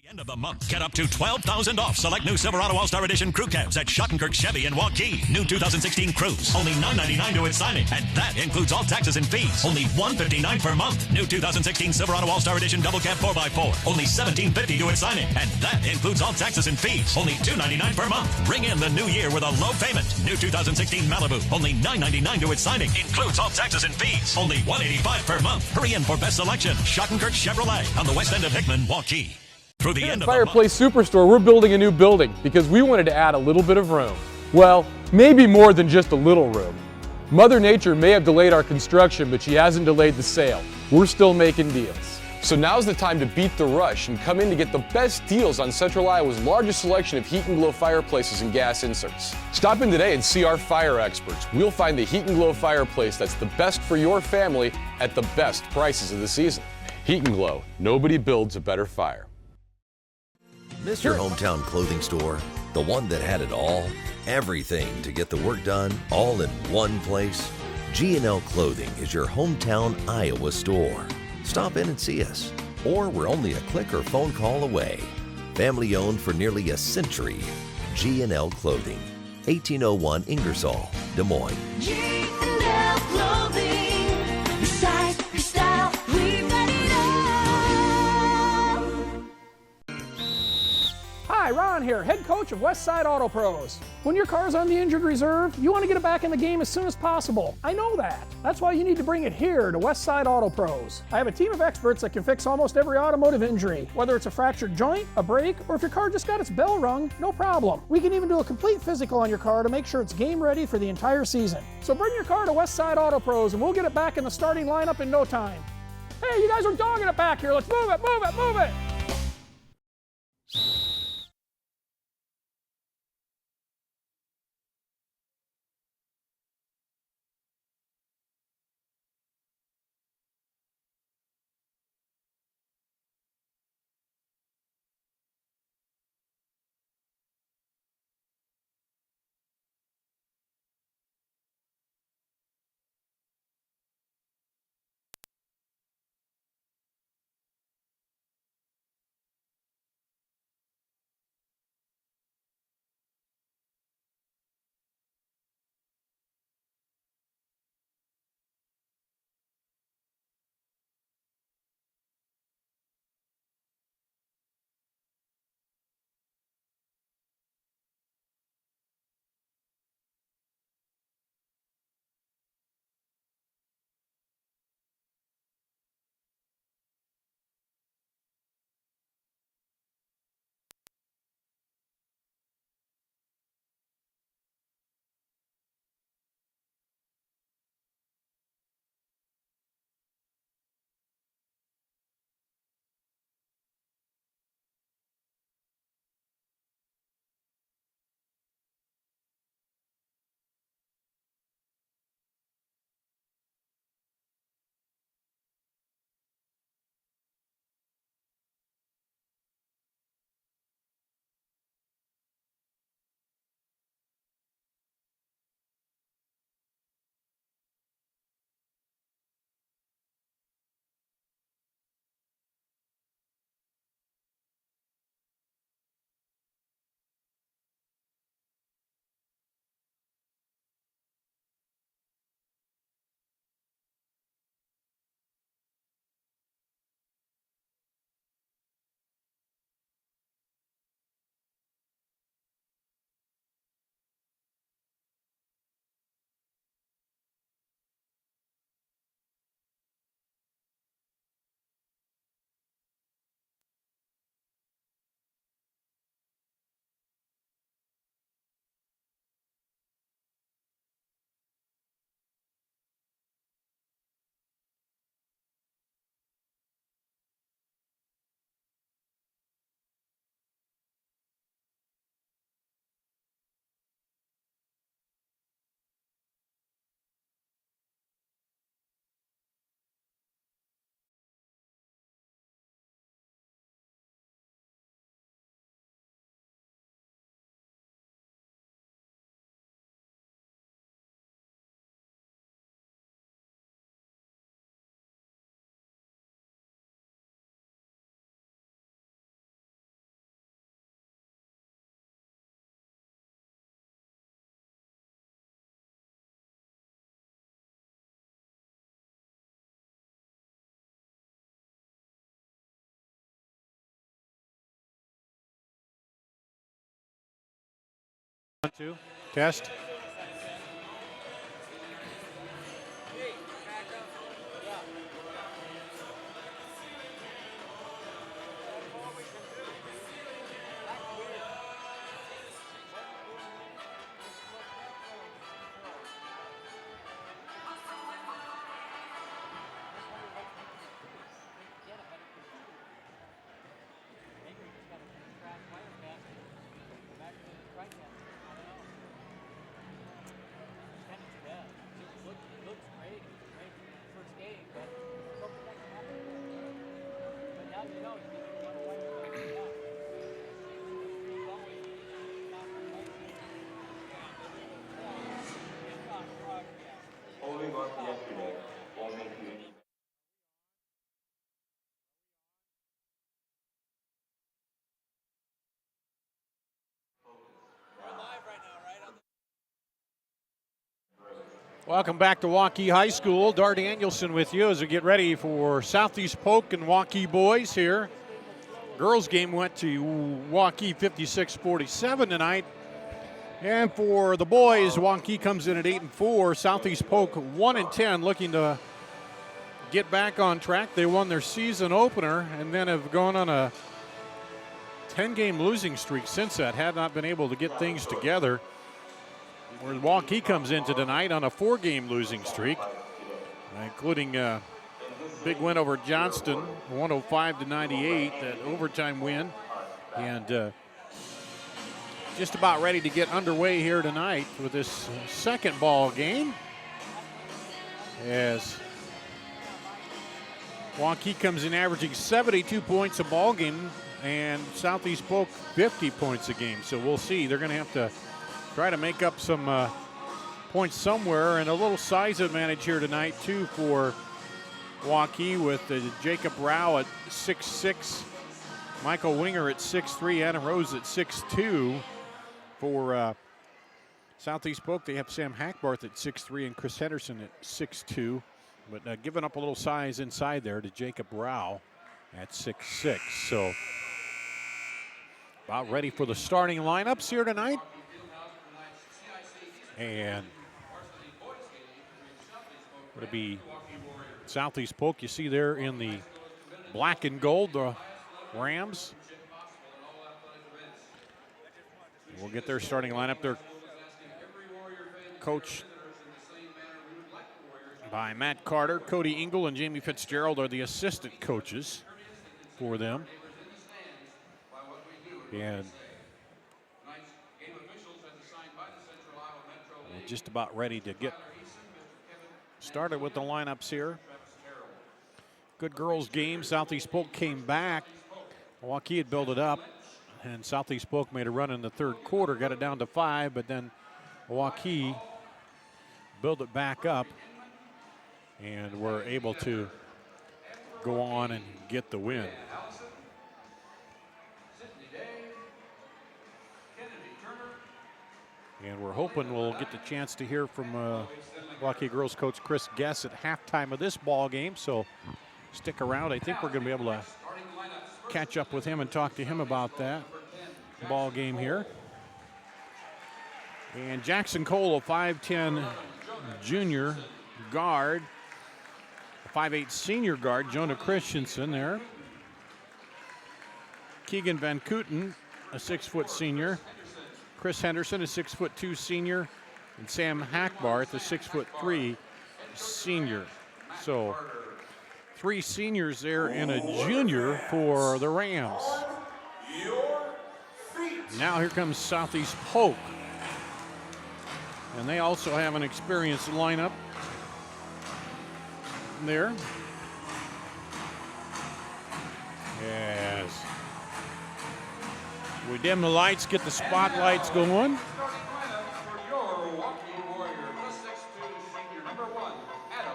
End of the month, get up to $12,000 off select new Silverado All-Star Edition crew cabs at Schottenkirk Chevy in Waukee. New 2016 Cruise, only $9.99 to its signing, and that includes all taxes and fees. Only $159 per month. New 2016 Silverado All-Star Edition Double Cab 4x4, only $17.50 to its signing, and that includes all taxes and fees. Only $299 per month. Ring in the new year with a low payment. New 2016 Malibu, only $999 to its signing, includes all taxes and fees. Only $185 per month. Hurry in for best selection. Schottenkirk Chevrolet on the west end of Hickman, Waukee. Through the Here end at of the month. Fireplace Superstore, we're building a new building because we wanted to add a little bit of room. Well, maybe more than just a little room. Mother Nature may have delayed our construction, but she hasn't delayed the sale. We're still making deals. So now's the time to beat the rush and come in to get the best deals on Central Iowa's largest selection of heat and glow fireplaces and gas inserts. Stop in today and see our fire experts. We'll find the heat and glow fireplace that's the best for your family at the best prices of the season. Heat and Glow, nobody builds a better fire. Miss your hometown clothing store? The one that had it all? Everything to get the work done, all in one place? G&L Clothing is your hometown Iowa store. Stop in and see us. Or we're only a click or phone call away. Family owned for nearly a century. G&L Clothing, 1801 Ingersoll, Des Moines. G&L Clothing. Your size, your style, we've got it all. Hi, Ron here, head coach of Westside Auto Pros. When your car's on the injured reserve, you want to get it back in the game as soon as possible. I know that. That's why you need to bring it here to Westside Auto Pros. I have a team of experts that can fix almost every automotive injury. Whether it's a fractured joint, a brake, or if your car just got its bell rung, no problem. We can even do a complete physical on your car to make sure it's game ready for the entire season. So bring your car to Westside Auto Pros and we'll get it back in the starting lineup in no time. Hey, you guys are dogging it back here. Let's move it, move it, move it. 1, 2. Test. Welcome back to Waukee High School. Dar Danielson with you as we get ready for Southeast Polk and Waukee boys here. Girls game went to Waukee 56-47 tonight. And for the boys, Waukee comes in at 8-4. Southeast Polk 1-10, looking to get back on track. They won their season opener and then have gone on a 10-game losing streak since that. Have not been able to get things together. Where Waukee comes into tonight on a 4-game losing streak, including a big win over Johnston, 105-98, that overtime win, and just about ready to get underway here tonight with this second ball game. As Waukee comes in averaging 72 points a ball game, and Southeast Polk 50 points a game. So we'll see. They're going to have to try to make up some points somewhere, and a little size advantage here tonight too for Waukee with Jacob Rao at 6'6", Michael Winger at 6'3", Adam Rose at 6'2". For Southeast Polk, they have Sam Hackbarth at 6'3" and Chris Henderson at 6'2", but giving up a little size inside there to Jacob Rao at 6'6". So about ready for the starting lineups here tonight. And it'll be Southeast Polk. You see there in the black and gold, the Rams. We'll get their starting lineup. They're coached by Matt Carter. Cody Engel and Jamie Fitzgerald are the assistant coaches for them. And just about ready to get started with the lineups here. Good girls game. Southeast Polk came back. Waukee had built it up, and Southeast Polk made a run in the third quarter, got it down to 5, but then Waukee built it back up and were able to go on and get the win. And we're hoping we'll get the chance to hear from Waukee girls coach Chris Guess at halftime of this ball game. So stick around. I think we're going to be able to catch up with him and talk to him about that ball game here. And Jackson Cole, a 5'10" junior guard, a 5'8" senior guard, Jonah Christensen there. Keegan Van Kooten, a 6-foot senior. Chris Henderson, a 6'2" senior, and Sam Hackbarth, a 6'3" senior. So 3 seniors there and a junior for the Rams. Now here comes Southeast Polk. And they also have an experienced lineup there. Yes. We dim the lights, get the spotlights going.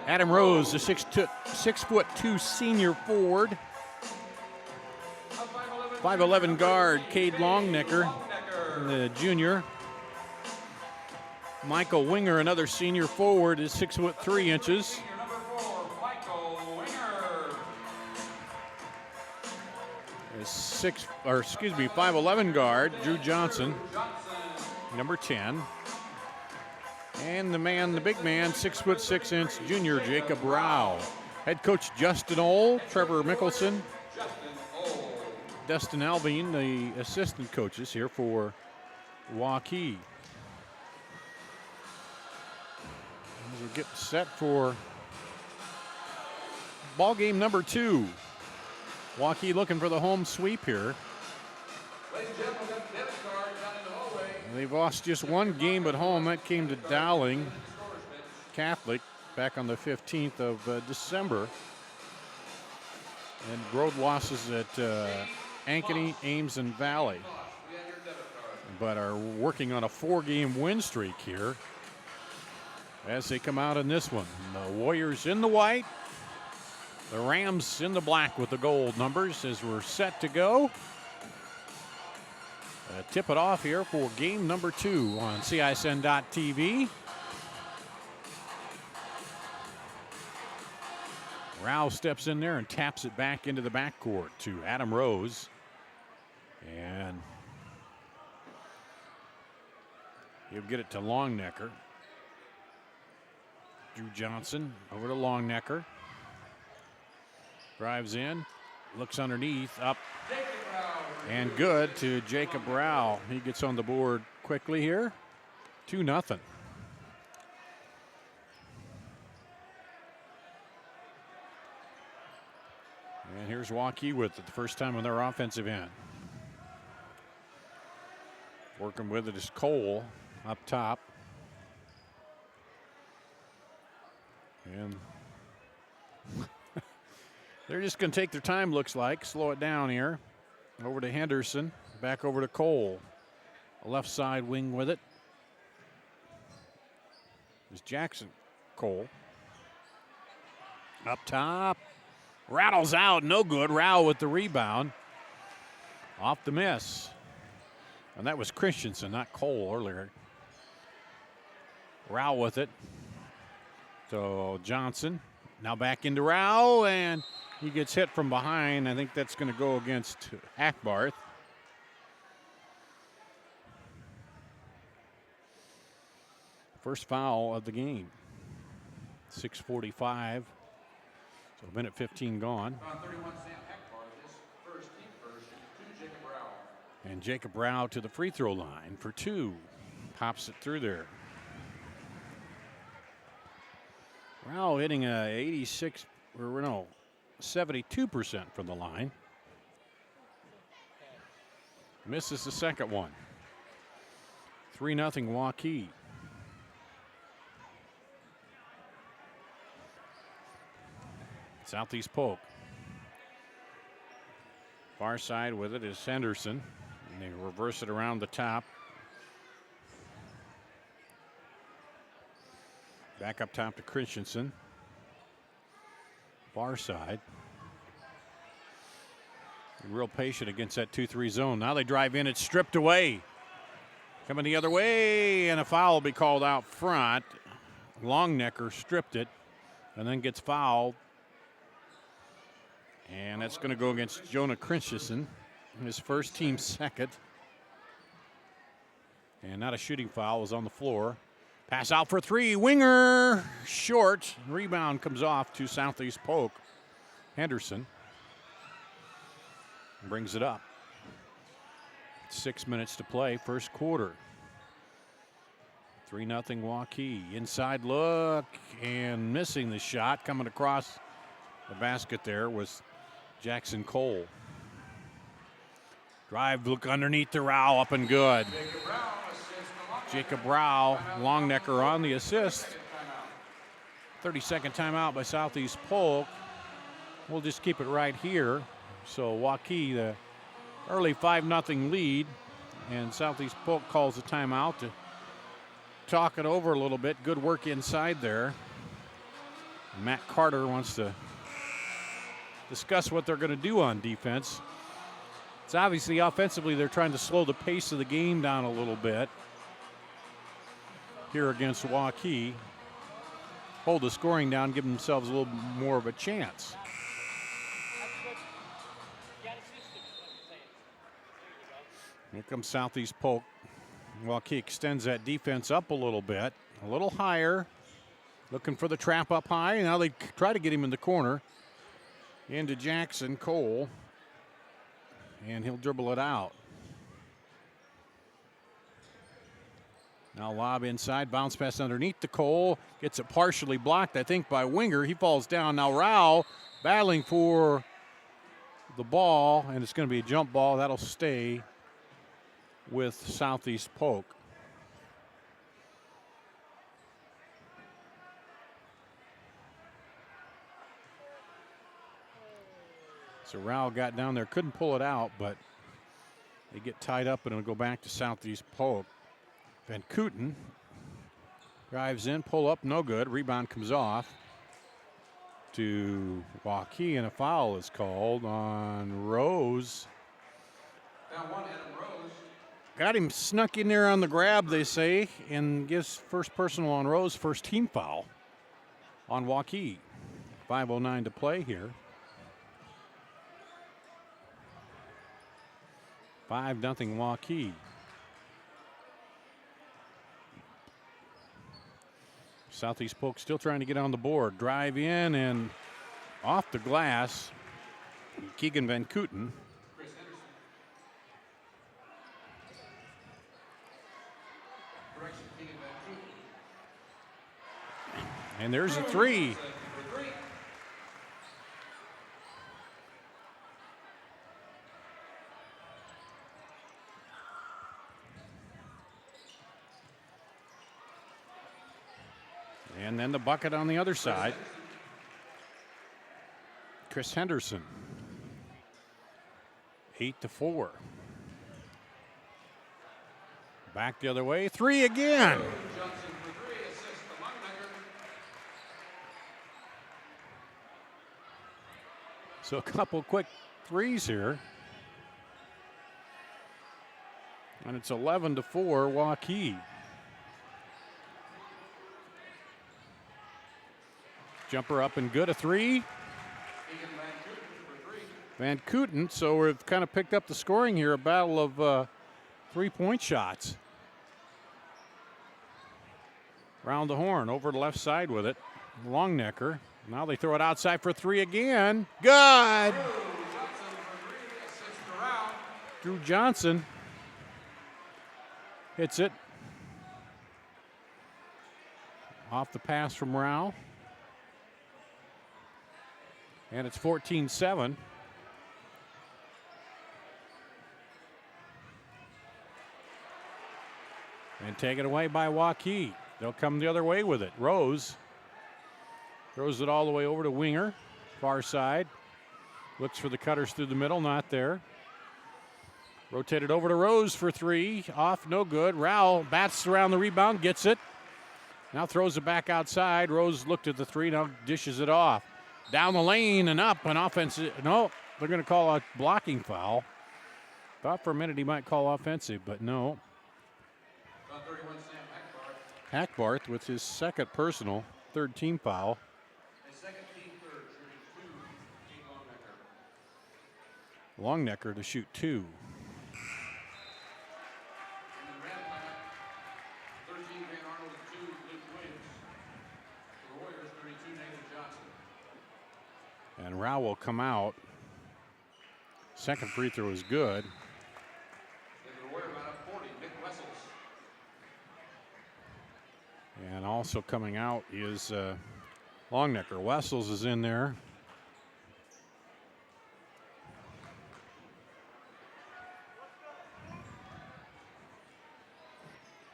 Adam Rose, the 6'2" senior forward. 5'11" guard, Cade Longnecker, the junior. Michael Winger, another senior forward, is 6'3". 5'11" guard, Drew Johnson. number 10. And the big man, 6'6" junior Jacob Rao. Head coach Justin Ohl, Trevor Mickelson, Dustin Alvin, the assistant coaches here for Waukee. As we get set for ball game number 2. Waukee looking for the home sweep here. They've lost just one game at home. That came to Dowling Catholic back on the 15th of December. And road losses at Ankeny, Ames, and Valley. But are working on a 4-game win streak here as they come out in this one. The Warriors in the white, the Rams in the black with the gold numbers as we're set to go. Tip it off here for game number 2 on CISN.TV. Rao steps in there and taps it back into the backcourt to Adam Rose. And he'll get it to Longnecker. Drew Johnson over to Longnecker. Drives in, looks underneath, up, and good to Jacob Rao. He gets on the board quickly here. 2-0. And here's Waukee with it the first time on their offensive end. Working with it is Cole up top. And they're just going to take their time, looks like. Slow it down here. Over to Henderson. Back over to Cole. Left side wing with it. There's Jackson Cole. Up top. Rattles out. No good. Rao with the rebound. Off the miss. And that was Christensen, not Cole earlier. Rao with it. So Johnson. Now back into Rao, and he gets hit from behind. I think that's going to go against Hackbarth. First foul of the game. 6:45. So a minute 15 gone. And Jacob Rao to the free throw line for 2. Pops it through there. Rao hitting a 72% from the line. Misses the second one. 3-0 Waukee. Southeast Polk. Far side with it is Henderson. And they reverse it around the top. Back up top to Christensen. Far side. Real patient against that 2-3 zone. Now they drive in. It's stripped away. Coming the other way, and a foul will be called out front. Longnecker stripped it and then gets fouled. And that's going to go against Jonah Christensen, his first, team second. And not a shooting foul, was on the floor. Pass out for 3, winger, short. Rebound comes off to Southeast Polk. Henderson brings it up. 6 minutes to play, first quarter. 3-0 Waukee. Inside look and missing the shot. Coming across the basket there was Jackson Cole. Drive, look underneath the Rao, up and good. Jacob Rao, Longnecker on the assist. 30-second timeout by Southeast Polk. We'll just keep it right here. So Waukee, the early 5-0 lead, and Southeast Polk calls a timeout to talk it over a little bit. Good work inside there. Matt Carter wants to discuss what they're going to do on defense. It's obviously offensively they're trying to slow the pace of the game down a little bit here against Waukee. Hold the scoring down, give themselves a little more of a chance. Here comes Southeast Polk. Waukee extends that defense up a little bit, a little higher, looking for the trap up high. Now they try to get him in the corner. Into Jackson Cole, and he'll dribble it out. Now lob inside, bounce pass underneath the Cole, gets it partially blocked, I think, by Winger. He falls down. Now Rao battling for the ball, and it's going to be a jump ball. That'll stay with Southeast Polk. So Rao got down there, couldn't pull it out, but they get tied up and it'll go back to Southeast Polk. Van Kooten drives in, pull up, no good. Rebound comes off to Waukee, and a foul is called on Rose. Foul one, Adam Rose. Got him snuck in there on the grab, they say, and gives first personal on Rose, first team foul on Waukee. 5:09 to play here. 5-0 Waukee. Southeast Polk still trying to get on the board. Drive in and off the glass. Keegan Van Kooten. And there's a three. And then the bucket on the other side. Chris Henderson. 8-4. Back the other way. Three again. So a couple quick threes here. And it's 11-4 Waukee. Jumper up and good, a three. Van Kooten, so we've kind of picked up the scoring here, a battle of 3-point shots. Round the horn, over the left side with it. Longnecker. Now they throw it outside for three again. Good! Drew Johnson hits it. Off the pass from Rao. And it's 14-7. And taken away by Waukee. They'll come the other way with it. Rose throws it all the way over to Winger, far side. Looks for the cutters through the middle, not there. Rotated over to Rose for three. Off, no good. Rao bats around the rebound, gets it. Now throws it back outside. Rose looked at the three, now dishes it off. Down the lane and up, an offensive. No, they're going to call a blocking foul. Thought for a minute he might call offensive, but no. Hackbarth with his second personal, third team foul. Longnecker to shoot two. And Rao will come out. Second free throw is good. And also coming out is Longnecker. Wessels is in there.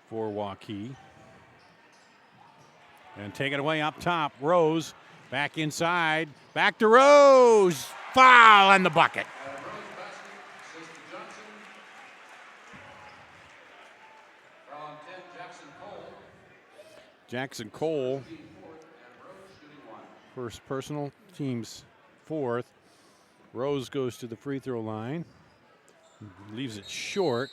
For Waukee. And take it away up top. Rose back inside. Back to Rose. Foul and the bucket. Jackson Cole. First personal, team's fourth. Rose goes to the free throw line. Leaves it short.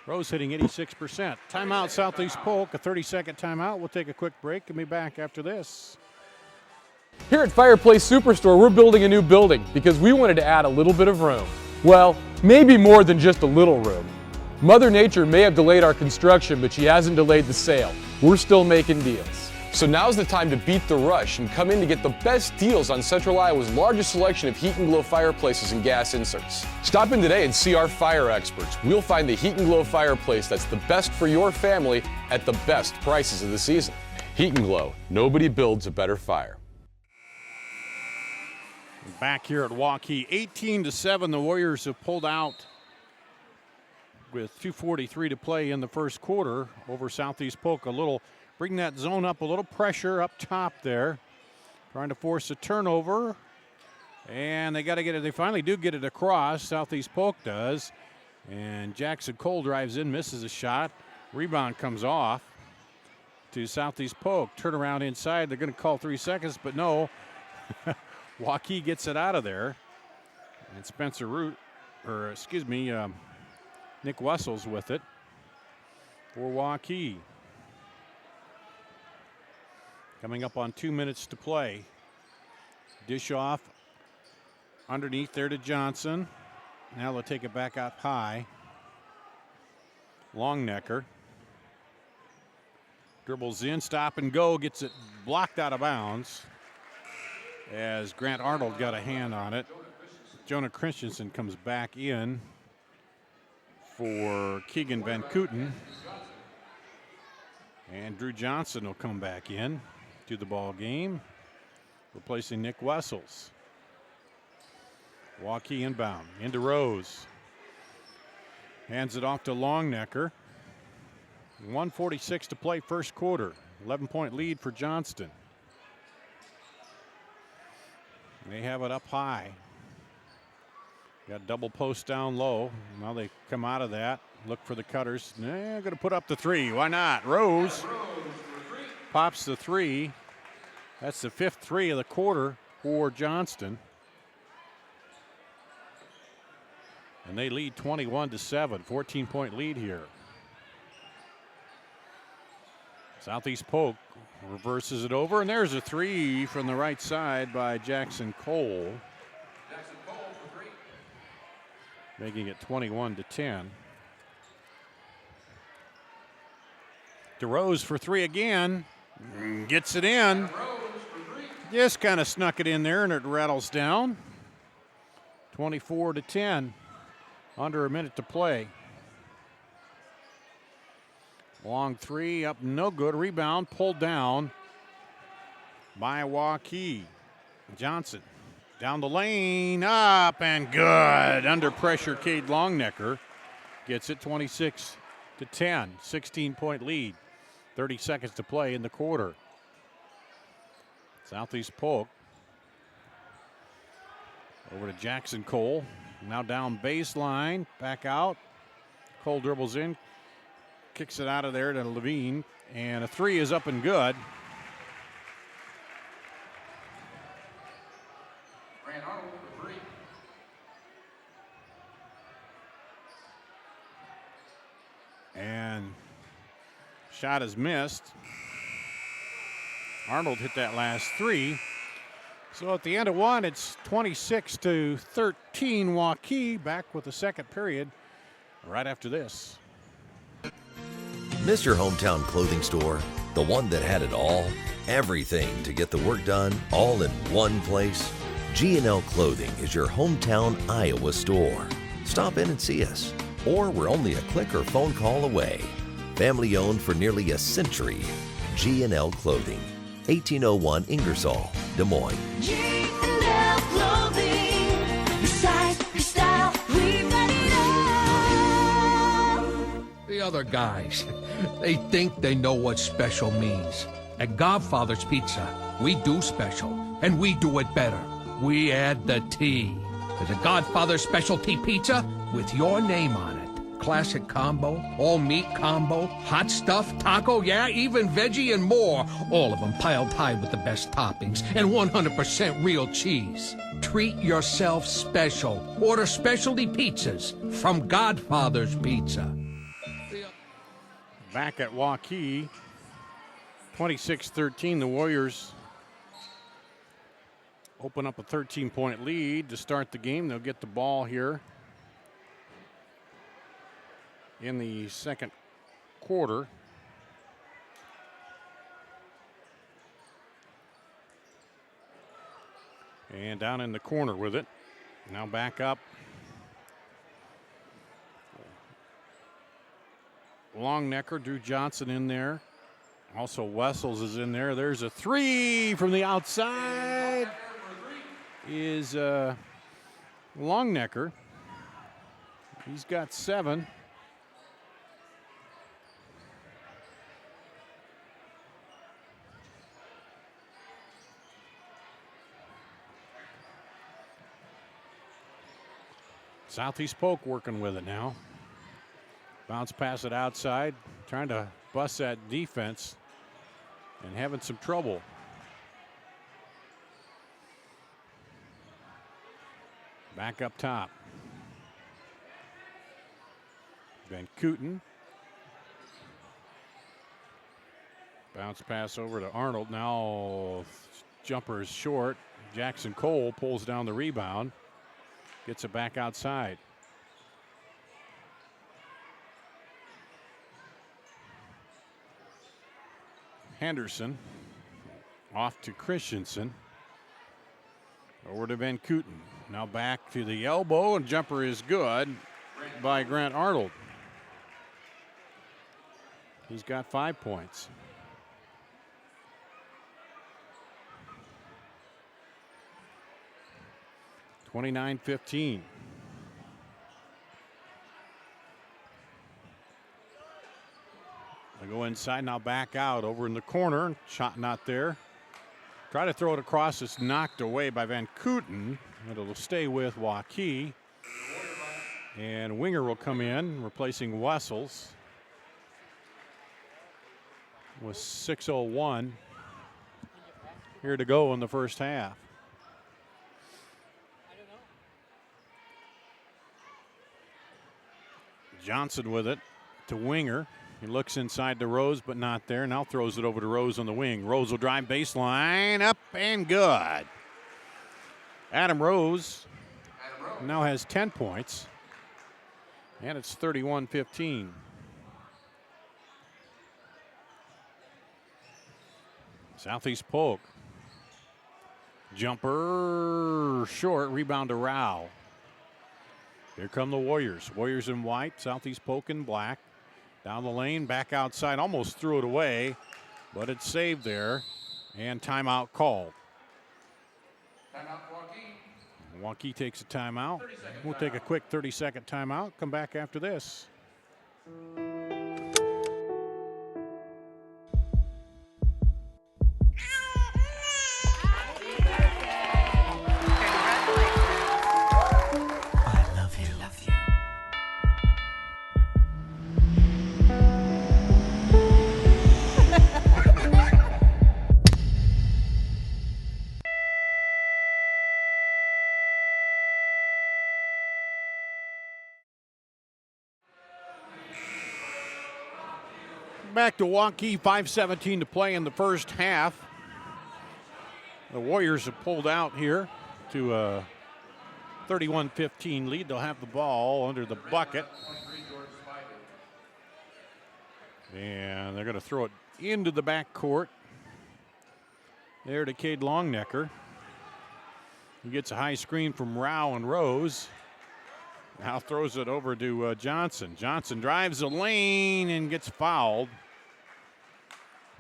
Rose hitting 86%. Timeout, Southeast Polk, a 30-second timeout. We'll take a quick break and be back after this. Here at Fireplace Superstore, we're building a new building because we wanted to add a little bit of room. Well, maybe more than just a little room. Mother Nature may have delayed our construction, but she hasn't delayed the sale. We're still making deals. So now's the time to beat the rush and come in to get the best deals on Central Iowa's largest selection of heat and glow fireplaces and gas inserts. Stop in today and see our fire experts. We'll find the heat and glow fireplace that's the best for your family at the best prices of the season. Heat and Glow, nobody builds a better fire. Back here at Waukee, 18-7, the Warriors have pulled out with 2:43 to play in the first quarter over Southeast Polk. Bring that zone up, a little pressure up top there. Trying to force a turnover. And they got to get it. They finally do get it across. Southeast Polk does. And Jackson Cole drives in, misses a shot. Rebound comes off to Southeast Polk. Turnaround inside. They're going to call 3 seconds, but no. Waukee gets it out of there. And Spencer Root, Nick Wessels with it for Waukee. Coming up on 2 minutes to play. Dish off underneath there to Johnson. Now they'll take it back out high. Longnecker dribbles in, stop and go, gets it blocked out of bounds as Grant Arnold got a hand on it. Jonah Christensen comes back in for Keegan Van Kooten. And Drew Johnson will come back in to the ball game, replacing Nick Wessels. Waukee inbound into Rose. Hands it off to Longnecker. 1:46 to play first quarter. 11-point lead for Johnston. They have it up high. Got double post down low. Now they come out of that. Look for the cutters. Going to put up the three. Why not? Rose pops the three. That's the fifth three of the quarter for Johnston. And they lead 21-7. 14-point lead here. Southeast Polk reverses it over, and there's a three from the right side by Jackson Cole. Jackson Cole for three. Making it 21-10. DeRose for three again. Gets it in. Just kind of snuck it in there, and it rattles down. 24-10. Under a minute to play. Long three up, no good. Rebound pulled down by Waukee. Johnson down the lane, up and good. Under pressure, Cade Longnecker gets it. 26-10. 16-point lead. 30 seconds to play in the quarter. Southeast Polk over to Jackson Cole. Now down baseline, back out. Cole dribbles in, kicks it out of there to Levine, and a three is up and good. Grant Arnold for three. And shot is missed. Arnold hit that last three. So at the end of one, it's 26-13 Waukee. Back with the second period right after this. Mr. Hometown Clothing Store, the one that had it all, everything to get the work done, all in one place. G&L Clothing is your hometown Iowa store. Stop in and see us, or we're only a click or phone call away. Family owned for nearly a century. G&L Clothing, 1801 Ingersoll, Des Moines. G&L Clothing, your size, your style, we've got it all. The other guys, they think they know what special means. At Godfather's Pizza, we do special, and we do it better. We add the T. There's a Godfather specialty pizza with your name on it. Classic combo, all meat combo, hot stuff, taco, yeah, even veggie and more. All of them piled high with the best toppings and 100% real cheese. Treat yourself special. Order specialty pizzas from Godfather's Pizza. Back at Waukee, 26-13, the Warriors open up a 13-point lead to start the game. They'll get the ball here. in the second quarter. And down in the corner with it. Now back up. Longnecker, Drew Johnson in there. Also Wessels is in there. There's a three from the outside. Is Longnecker. He's got 7. Southeast Polk working with it now. Bounce pass it outside, trying to bust that defense and having some trouble. Back up top. Van Kooten. Bounce pass over to Arnold. Now jumper is short. Jackson Cole pulls down the rebound. Gets it back outside. Henderson off to Christensen. Over to Van Kooten. Now back to the elbow, and jumper is good by Grant Arnold. He's got 5 points. (29-15). They go inside, now back out over in the corner. Shot not there. Try to throw it across. It's knocked away by Van Kooten. It'll stay with Waukee. And Winger will come in, replacing Wessels. With 6:01 here to go in the first half. Johnson with it to Winger. He looks inside to Rose, but not there. Now throws it over to Rose on the wing. Rose will drive baseline, up and good. Adam Rose now has 10 points, and it's 31-15. Southeast Polk. Jumper short, rebound to Rao. Here come the Warriors. Warriors in white, Southeast Polk in black. Down the lane, back outside, almost threw it away, but it's saved there, and timeout called. Timeout, Waukee. Waukee takes a timeout. We'll take a quick 30-second timeout. Come back after this. Back to Waukee, 5:17 to play in the first half. The Warriors have pulled out here to a 31-15 lead. They'll have the ball under the bucket. And they're going to throw it into the back court. There to Cade Longnecker. He gets a high screen from Rao and Rose. Now throws it over to Johnson. Johnson drives the lane and gets fouled.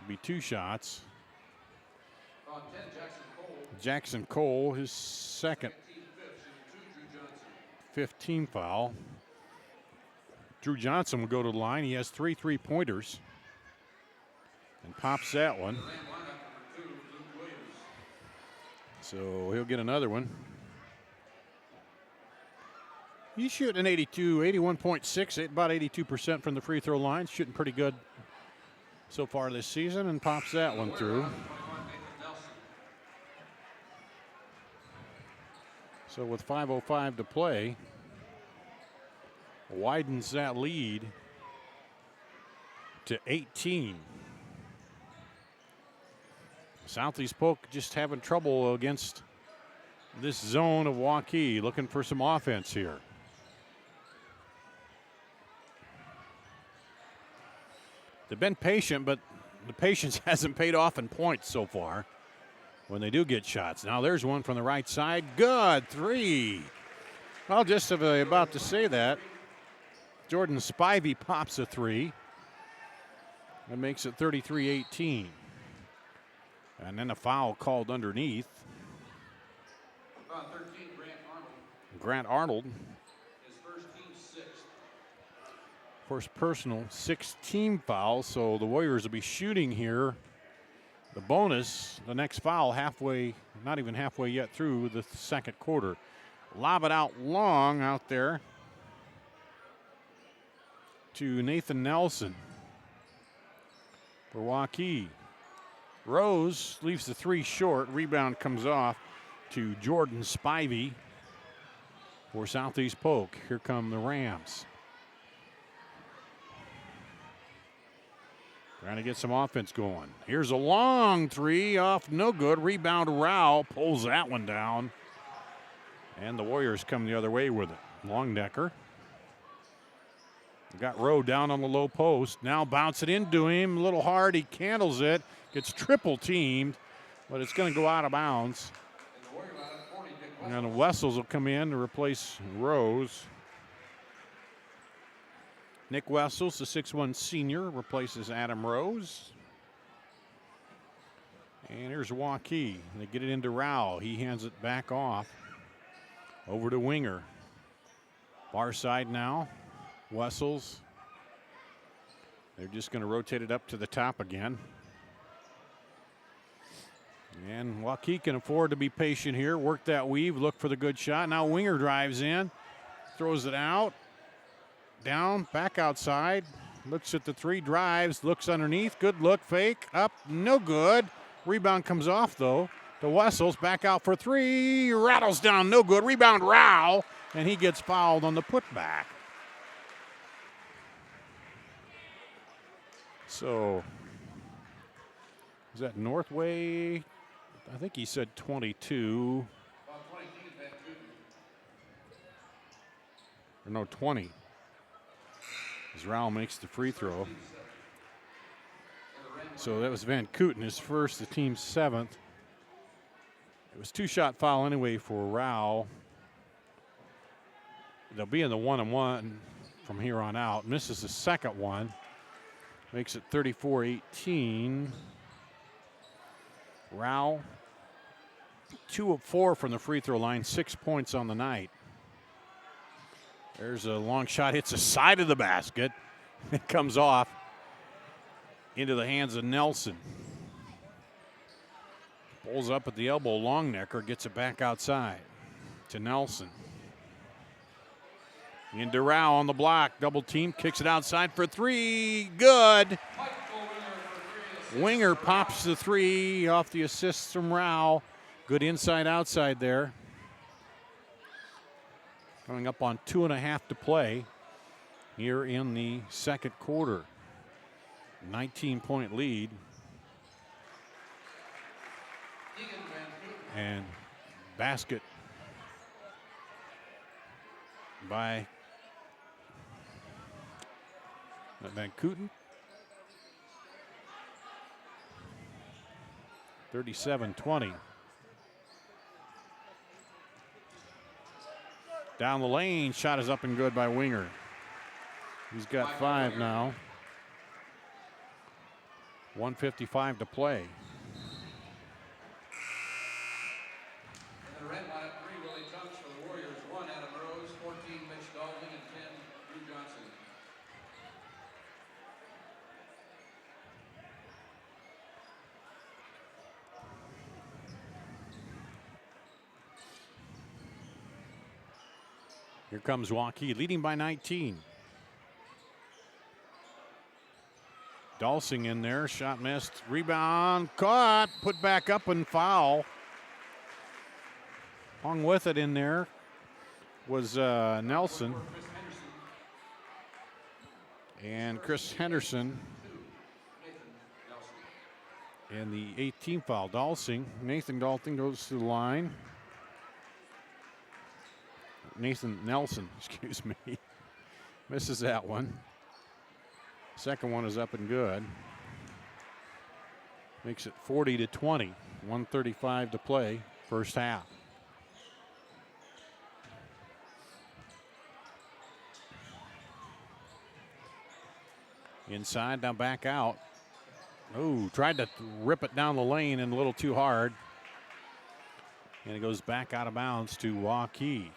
Be 2 shots. On 10, Jackson Cole, his second 15 foul. Drew Johnson will go to the line. He has 3 3-pointers and pops that one. So he'll get another one. He's shooting 81.6, about 82% from the free throw line. Shooting pretty good so far this season, and pops that one through. So with 5:05 to play, widens that lead to 18. Southeast Polk just having trouble against this zone of Waukee, looking for some offense here. They've been patient, but the patience hasn't paid off in points so far when they do get shots. Now there's one from the right side. Good three. Well, just about to say that, Jordan Spivey pops a three. That makes it 33-18. And then a foul called underneath. About 13, Grant Arnold. Grant Arnold, His first team sixth. first personal, 6 team fouls. So the Warriors will be shooting here. The bonus, the next foul, halfway, not even halfway yet through the second quarter. Lob it out long out there to Nathan Nelson for Waukee. Rose leaves the three short. Rebound comes off to Jordan Spivey for Southeast Polk. Here come the Rams. Trying to get some offense going. Here's a long three off, no good. Rebound, Rao pulls that one down. And the Warriors come the other way with it. Longdecker. Got Rowe down on the low post. Now bounce it into him. A little hard. He candles it. Gets triple teamed, but it's going to go out of bounds. And the Wessels will come in to replace Rose. Nick Wessels, the 6'1 senior, replaces Adam Rose. And here's Waukee. They get it into Rao. He hands it back off. Over to Winger. Far side now. Wessels. They're just going to rotate it up to the top again. And Waukee can afford to be patient here. Work that weave. Look for the good shot. Now Winger drives in. Throws it out. Down. Back outside. Looks at the three. Drives. Looks underneath. Good look. Fake. Up. No good. Rebound comes off though. The Wessels back out for three. Rattles down. No good. Rebound Rao. And he gets fouled on the putback. So, is that Northway? I think he said 22. About 22 is Van Cooten. Or no, 20. As Rao makes the free throw. So that was Van Cooten, his first, the team's 7th. It was 2-shot foul anyway for Rao. They'll be in the 1-on-1 from here on out. Misses the second one. Makes it 34-18. Rao, 2 of 4 from the free throw line, 6 points on the night. There's a long shot, hits the side of the basket. It comes off into the hands of Nelson. Pulls up at the elbow, Longnecker gets it back outside to Nelson. Into Rao on the block, double team, kicks it outside for three, good. Winger pops the three off the assist from Rao. Good inside outside there. Coming up on 2.5 to play here in the second quarter. 19-point lead. And basket by Van Cooten. 37-20. Down the lane, shot is up and good by Winger. He's got 5 now. 1:55 to play. The red line at 3, Willie Tunks for the Warriors. 1, Adam Rose. 14, Mitch Dalton. And 10, Drew Johnson. Here comes Waukee, leading by 19. Dalsing in there, shot missed, rebound, caught, put back up and foul. Along with it in there was Nelson. And Chris Henderson. And the 18th foul, Dalsing. Nathan Dalton goes to the line. Nathan Nelson, excuse me, misses that one. Second one is up and good. Makes it 40-20. 1:35 to play, first half. Inside, now back out. Oh, tried to rip it down the lane and a little too hard. And it goes back out of bounds to Waukee.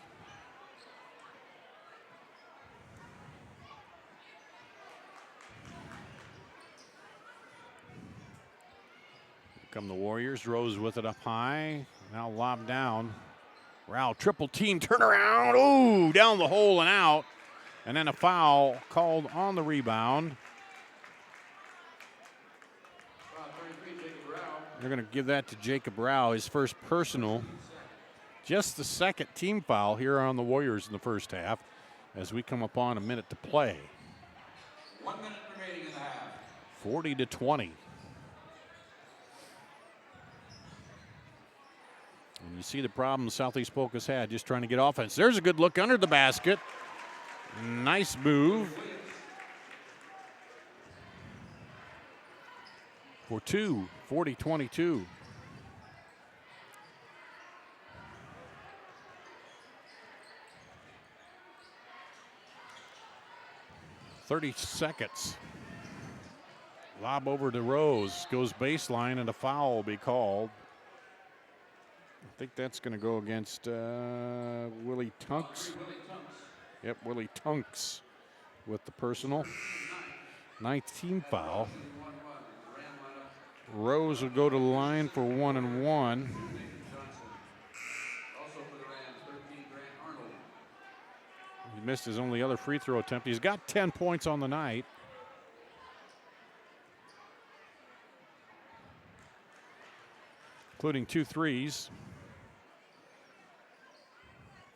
Come the Warriors. Rose with it up high. Now lobbed down. Rao triple team turnaround. Oh, down the hole and out. And then a foul called on the rebound. They're going to give that to Jacob Rao, his first personal. Just the second team foul here on the Warriors in the first half as we come upon a minute to play. 1 minute remaining in the half. 40-20. And you see the problem Southeast Polk has had just trying to get offense. There's a good look under the basket. Nice move. For two, 40-22. .30 seconds. Lob over to Rose. Goes baseline and a foul will be called. I think that's going to go against Willie Tunks. Yep, Willie Tunks with the personal. 9th team foul. Rose will go to the line for 1 and 1. He missed his only other free throw attempt. He's got 10 points on the night. Including 2 threes.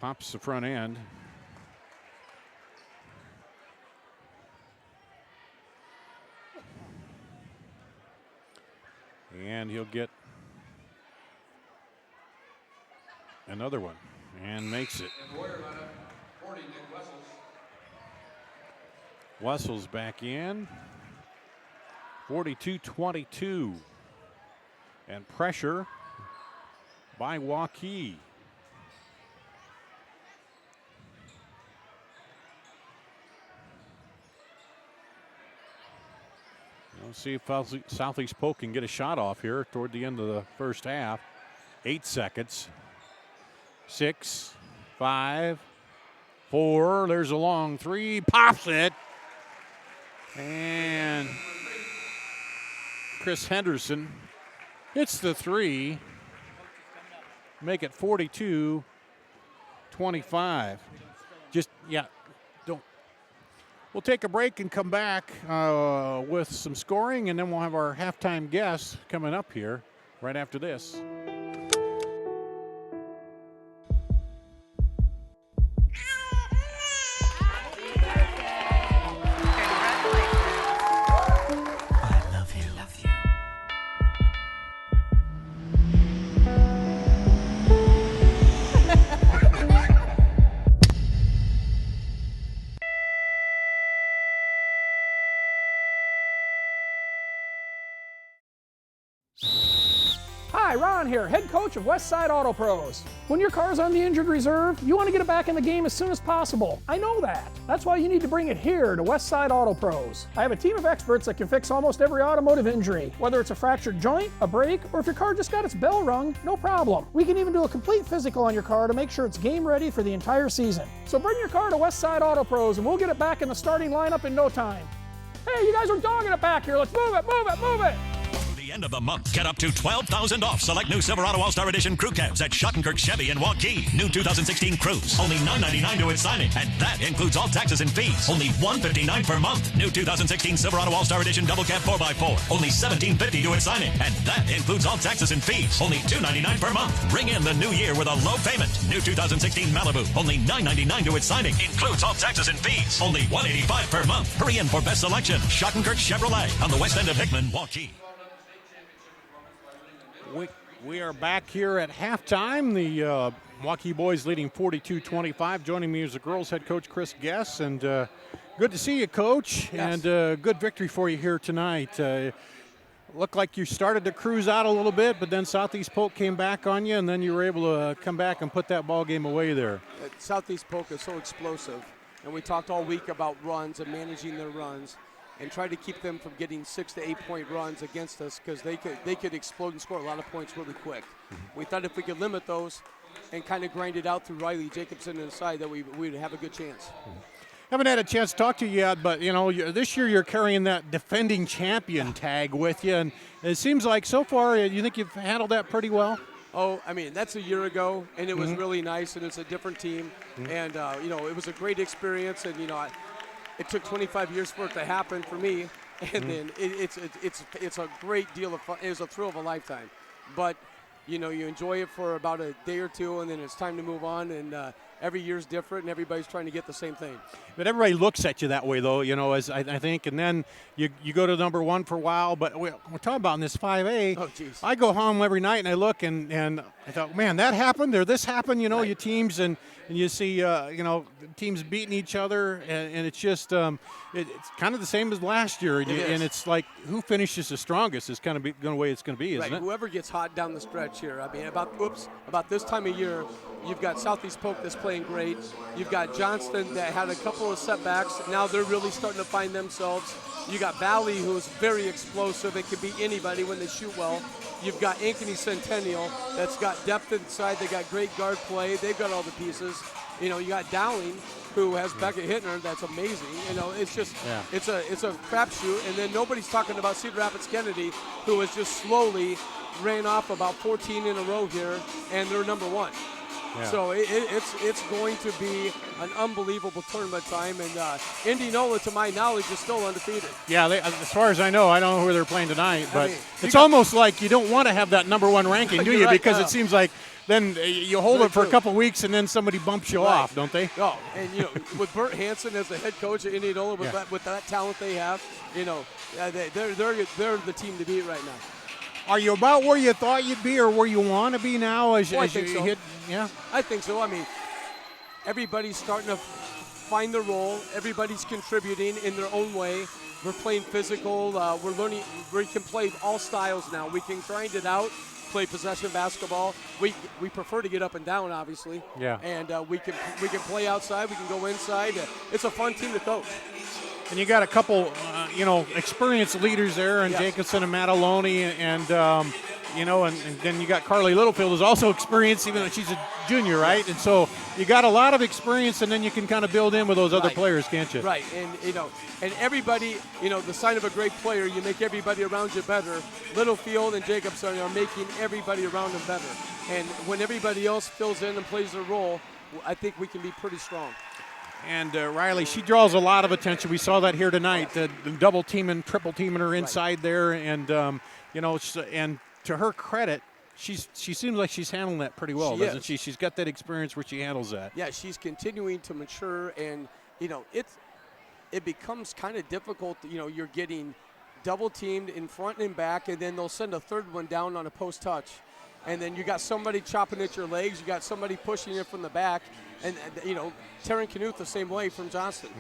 Pops the front end. And he'll get another one and makes it. Wessel's back in. 42-22. And pressure by Waukee. We'll see if Southeast Polk can get a shot off here toward the end of the first half. 8 seconds. 6, 5, 4. There's a long 3. Pops it. And Chris Henderson hits the 3. Make it 42-25. Just, yeah. We'll take a break and come back with some scoring, and then we'll have our halftime guests coming up here right after this. Hi, Ron here, head coach of Westside Auto Pros. When your car's on the injured reserve, you want to get it back in the game as soon as possible. I know that. That's why you need to bring it here to Westside Auto Pros. I have a team of experts that can fix almost every automotive injury. Whether it's a fractured joint, a brake, or if your car just got its bell rung, no problem. We can even do a complete physical on your car to make sure it's game ready for the entire season. So bring your car to Westside Auto Pros and we'll get it back in the starting lineup in no time. Hey, you guys are dogging it back here. Let's move it, move it, move it. End of the month. Get up to $12,000 off select new Silverado All-Star Edition crew cabs at Schottenkirk Chevy in Waukee. New 2016 Cruise. Only $9.99 to its signing. And that includes all taxes and fees. Only $159 per month. New 2016 Silverado All-Star Edition Double Cab 4x4. Only $17.50 to its signing. And that includes all taxes and fees. Only $2.99 per month. Ring in the new year with a low payment. New 2016 Malibu. Only $9.99 to its signing. Includes all taxes and fees. Only $185 per month. Hurry in for best selection. Schottenkirk Chevrolet on the west end of Hickman, Waukee. We are back here at halftime. The Waukee boys leading 42-25. Joining me is the girls' head coach Chris Guess, and good to see you, Coach. Yes. And good victory for you here tonight. Looked like you started to cruise out a little bit, but then Southeast Polk came back on you, and then you were able to come back and put that ball game away there. Southeast Polk is so explosive, and we talked all week about runs and managing their runs, and tried to keep them from getting 6 to 8 point runs against us because they could explode and score a lot of points really quick. We thought if we could limit those and kind of grind it out through Riley Jacobson inside, that we'd have a good chance. Haven't had a chance to talk to you yet, but this year you're carrying that defending champion tag with you, and it seems like so far you think you've handled that pretty well. Oh, I mean, that's a year ago, and it was really nice, and it's a different team, and it was a great experience, and it took 25 years for it to happen for me, and then it's a great deal of fun. It was a thrill of a lifetime, but you enjoy it for about a day or two, and then it's time to move on, and every year's different, and everybody's trying to get the same thing. But everybody looks at you that way, though, as I think, and then you go to number one for a while. But we're talking about in this 5A. Oh, geez. I go home every night and I look, and I thought, man, that happened or this happened. Right. Your teams and you see, teams beating each other, and it's just it's kind of the same as last year. And it's like who finishes the strongest is kind of the way it's going to be, isn't Right. it? Whoever gets hot down the stretch here. I mean, about this time of year, you've got Southeast Polk that's playing great. You've got Johnston that had a couple of setbacks. Now they're really starting to find themselves. You got Valley, who's very explosive and can beat anybody when they shoot well. You've got Ankeny Centennial that's got depth inside. They got great guard play. They've got all the pieces. You got Dowling, who has Beckett Hittner. That's amazing. It's just it's a crapshoot. And then nobody's talking about Cedar Rapids Kennedy, who has just slowly ran off about 14 in a row here, and they're number one. Yeah. So it's going to be an unbelievable tournament time, and Indianola, to my knowledge, is still undefeated. Yeah, as far as I know, I don't know who they're playing tonight, but mean, it's almost like you don't want to have that number one ranking, do You're you? right, Because no. it seems like then you hold Very it for a true. couple weeks and then somebody bumps you Right. off, don't they? Oh, and with Bert Hansen as the head coach at Indianola, with that talent they have, they're the team to beat right now. Are you about where you thought you'd be or where you want to be now as I you think so. hit? Yeah. I think so. I mean, everybody's starting to find their role. Everybody's contributing in their own way. We're playing physical. We're learning. We can play all styles now. We can grind it out, play possession basketball. We prefer to get up and down, obviously. Yeah. And we can play outside. We can go inside. It's a fun team to coach. And you got a couple, experienced leaders there, and Yes. Jacobson and Mataloni, and then you got Carly Littlefield, who's also experienced, even though she's a junior, right? And so you got a lot of experience, and then you can kind of build in with those other Right. players, can't you? Right, and everybody, the sign of a great player, you make everybody around you better. Littlefield and Jacobson are making everybody around them better. And when everybody else fills in and plays their role, I think we can be pretty strong. And Riley, she draws a lot of attention. We saw that here tonight, the double teaming, triple teaming her inside there, and and to her credit, she seems like she's handling that pretty well, She doesn't is. she? She's got that experience where she handles that. Yeah, she's continuing to mature, and it becomes kind of difficult. You're getting double teamed in front and back, and then they'll send a third one down on a post touch, and then you got somebody chopping at your legs. You got somebody pushing you from the back, and Taryn Knuth the same way from Johnston.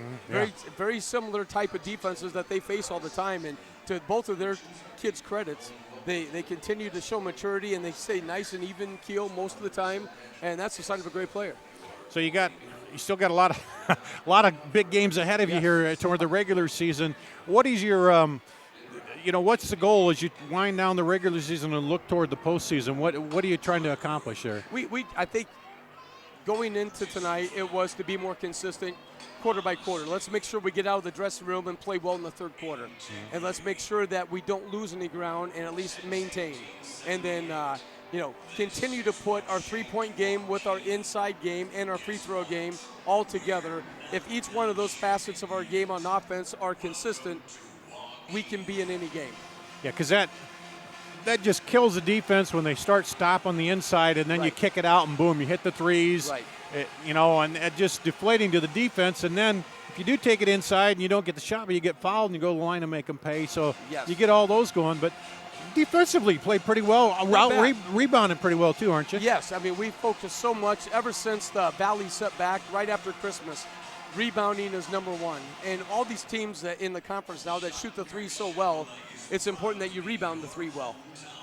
Very similar type of defenses that they face all the time, and to both of their kids' credits, they continue to show maturity, and they stay nice and even keel most of the time, and that's the sign of a great player. So you still got a lot of big games ahead of you here toward the regular season. What is your what's the goal as you wind down the regular season and look toward the postseason? What are you trying to accomplish there? I think going into tonight, it was to be more consistent quarter by quarter. Let's make sure we get out of the dressing room and play well in the third quarter. And let's make sure that we don't lose any ground and at least maintain. And then, continue to put our three-point game with our inside game and our free throw game all together. If each one of those facets of our game on offense are consistent, we can be in any game. Yeah, because that just kills the defense when they start stop on the inside, and then you kick it out and boom, you hit the threes. Right. And it just deflating to the defense. And then if you do take it inside and you don't get the shot, but you get fouled and you go to the line and make them pay. So Yes. you get all those going. But defensively played pretty well. Rebounding pretty well too, aren't you? Yes, I mean, we focused so much ever since the Valley setback right after Christmas. Rebounding is number one. And all these teams that in the conference now that shoot the three so well, it's important that you rebound the three well.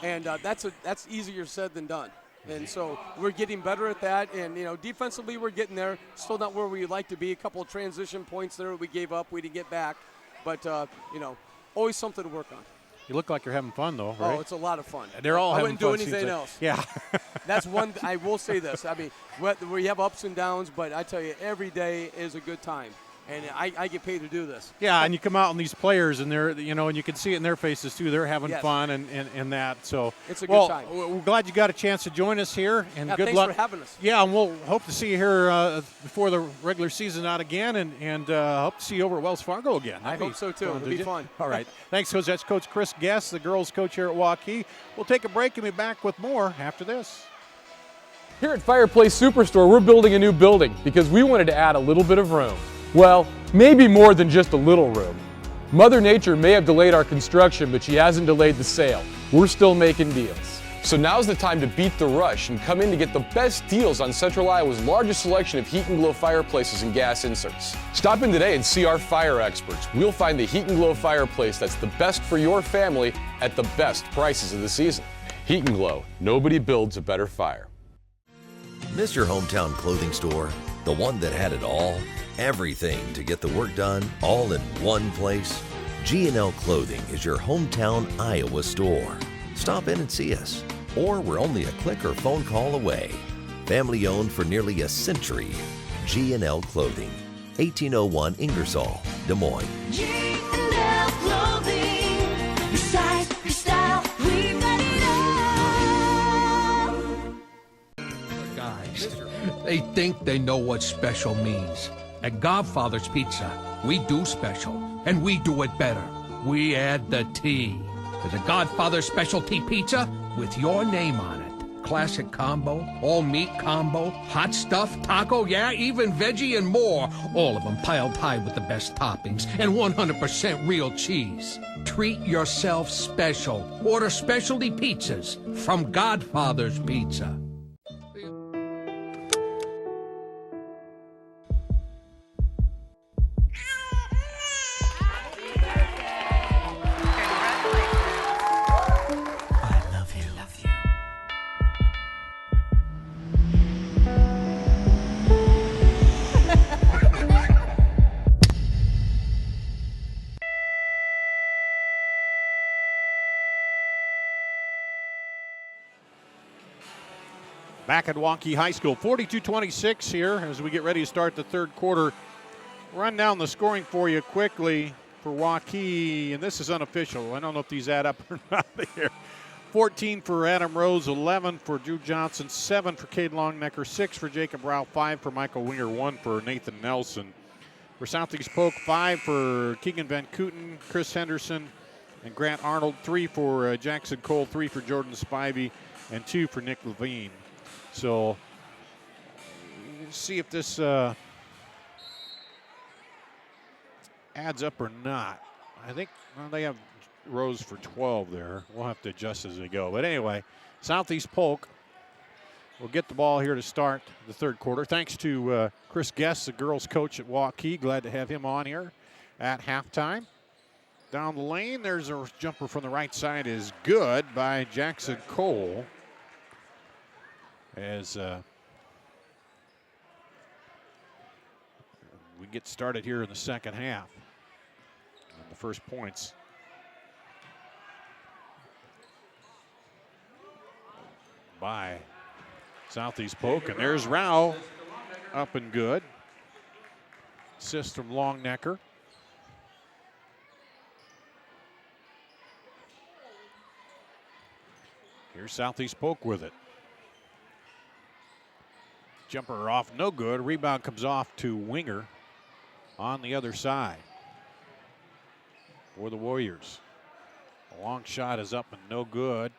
And that's easier said than done. And so we're getting better at that. And, defensively we're getting there. Still not where we'd like to be. A couple of transition points there we gave up. We didn't get back. But, always something to work on. You look like you're having fun, though, right? Oh, it's a lot of fun. They're all I having wouldn't do fun, anything seems like. else. Yeah. That's one. I will say this. I mean, we have ups and downs, but I tell you, every day is a good time, and I get paid to do this. Yeah, and you come out on these players, and they're, and you can see it in their faces too. They're having fun and that. So it's a good time. We're glad you got a chance to join us here, and good thanks luck for having us. Yeah, and we'll hope to see you here before the regular season out again, and hope to see you over at Wells Fargo again. I hope so too. It'll be fun. All right, thanks, Coach. That's Coach Chris Guest, the girls' coach here at Waukee. We'll take a break and be back with more after this. Here at Fireplace Superstore, we're building a new building because we wanted to add a little bit of room. Well, maybe more than just a little room. Mother Nature may have delayed our construction, but she hasn't delayed the sale. We're still making deals. So now's the time to beat the rush and come in to get the best deals on Central Iowa's largest selection of heat and glow fireplaces and gas inserts. Stop in today and see our fire experts. We'll find the heat and glow fireplace that's the best for your family at the best prices of the season. Heat and Glow, nobody builds a better fire. Miss your hometown clothing store? The one that had it all? Everything to get the work done, all in one place? G&L Clothing is your hometown Iowa store. Stop in and see us, or we're only a click or phone call away. Family owned for nearly a century. G&L Clothing, 1801 Ingersoll, Des Moines. G&L Clothing. Your size, your style, we've got it all. Guys, they think they know what special means. At Godfather's Pizza, we do special, and we do it better. We add the T. There's a Godfather specialty pizza with your name on it. Classic combo, all meat combo, hot stuff, taco, yeah, even veggie and more. All of them piled high with the best toppings and 100% real cheese. Treat yourself special. Order specialty pizzas from Godfather's Pizza. Back at Waukee High School, 42-26 here as we get ready to start the third quarter. Run down the scoring for you quickly for Waukee, and this is unofficial. I don't know if these add up or not here. 14 for Adam Rose, 11 for Drew Johnson, 7 for Cade Longnecker, 6 for Jacob Rao, 5 for Michael Winger, 1 for Nathan Nelson. For Southeast Polk, 5 for Keegan Van Kooten, Chris Henderson, and Grant Arnold, 3 for Jackson Cole, 3 for Jordan Spivey, and 2 for Nick Levine. So, see if this adds up or not. I think they have Rose for 12 there. We'll have to adjust as we go. But anyway, Southeast Polk will get the ball here to start the third quarter. Thanks to Chris Guest, the girls' coach at Waukee. Glad to have him on here at halftime. Down the lane, there's a jumper from the right side is good by Jackson Cole. As we get started here in the second half. And the first points by Southeast Polk. And there's Rao up and good. Assist from Longnecker. Here's Southeast Polk with it. Jumper off, no good. Rebound comes off to Winger on the other side for the Warriors. A long shot is up and no good.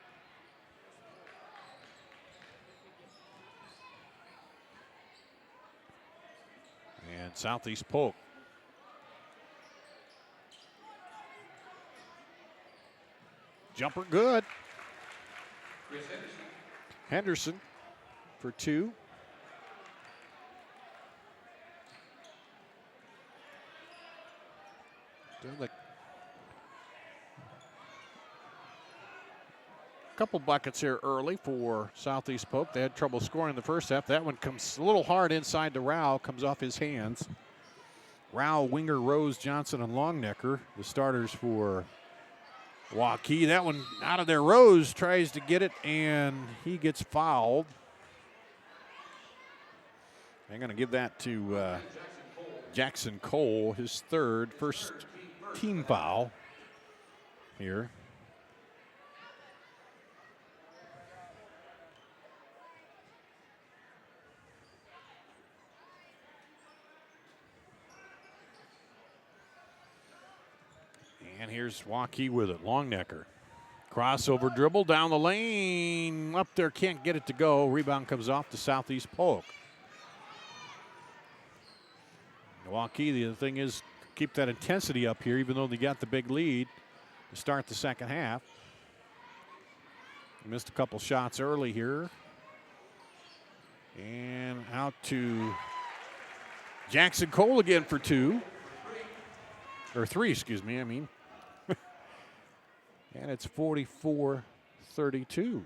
And Southeast Polk Jumper good. Henderson for 2. Couple buckets here early for Southeast Polk. They had trouble scoring the first half. That one comes a little hard inside to Rao, comes off his hands. Rao, Winger, Rose, Johnson, and Longnecker, the starters for Waukee. That one out of there. Rose tries to get it, and he gets fouled. I'm going to give that to Jackson Cole, his first team foul here. And here's Waukee with it. Longnecker. Crossover dribble down the lane. Up there, can't get it to go. Rebound comes off to Southeast Polk. Waukee, the other thing is keep that intensity up here, even though they got the big lead to start the second half. Missed a couple shots early here. And out to Jackson Cole again for 2. Or 3, excuse me, I mean. And it's 44-32.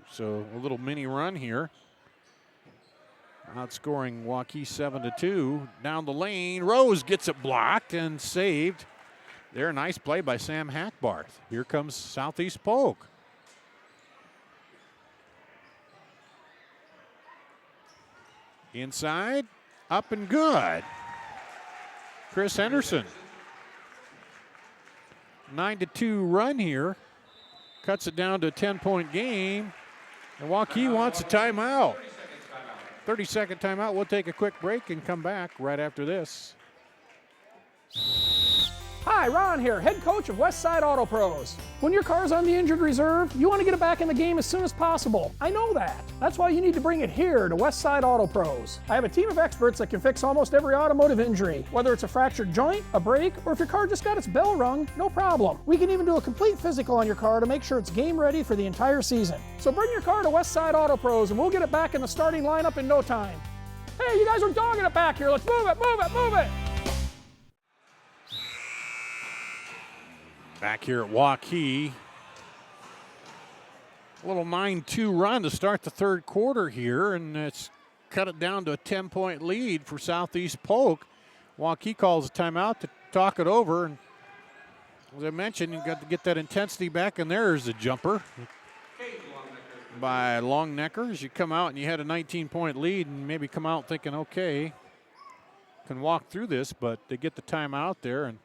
So a little mini run here. Outscoring Waukee 7-2. Down the lane. Rose gets it blocked and saved. There, nice play by Sam Hackbarth. Here comes Southeast Polk. Inside. Up and good. Chris Henderson. 9-2 run here. Cuts it down to a 10-point game. And Waukee wants a timeout. 30-second timeout. We'll take a quick break and come back right after this. Hi, Ron here, head coach of Westside Auto Pros. When your car's on the injured reserve, you want to get it back in the game as soon as possible. I know that. That's why you need to bring it here to Westside Auto Pros. I have a team of experts that can fix almost every automotive injury. Whether it's a fractured joint, a brake, or if your car just got its bell rung, no problem. We can even do a complete physical on your car to make sure it's game ready for the entire season. So bring your car to Westside Auto Pros and we'll get it back in the starting lineup in no time. Hey, you guys are dogging it back here. Let's move it, move it, move it. Back here at Waukee. A little 9-2 run to start the third quarter here, and it's cut it down to a 10-point lead for Southeast Polk. Waukee calls a timeout to talk it over, and as I mentioned, you've got to get that intensity back, and there's a jumper by Longnecker. As you come out and you had a 19-point lead and maybe come out thinking, okay, can walk through this, but they get the timeout there and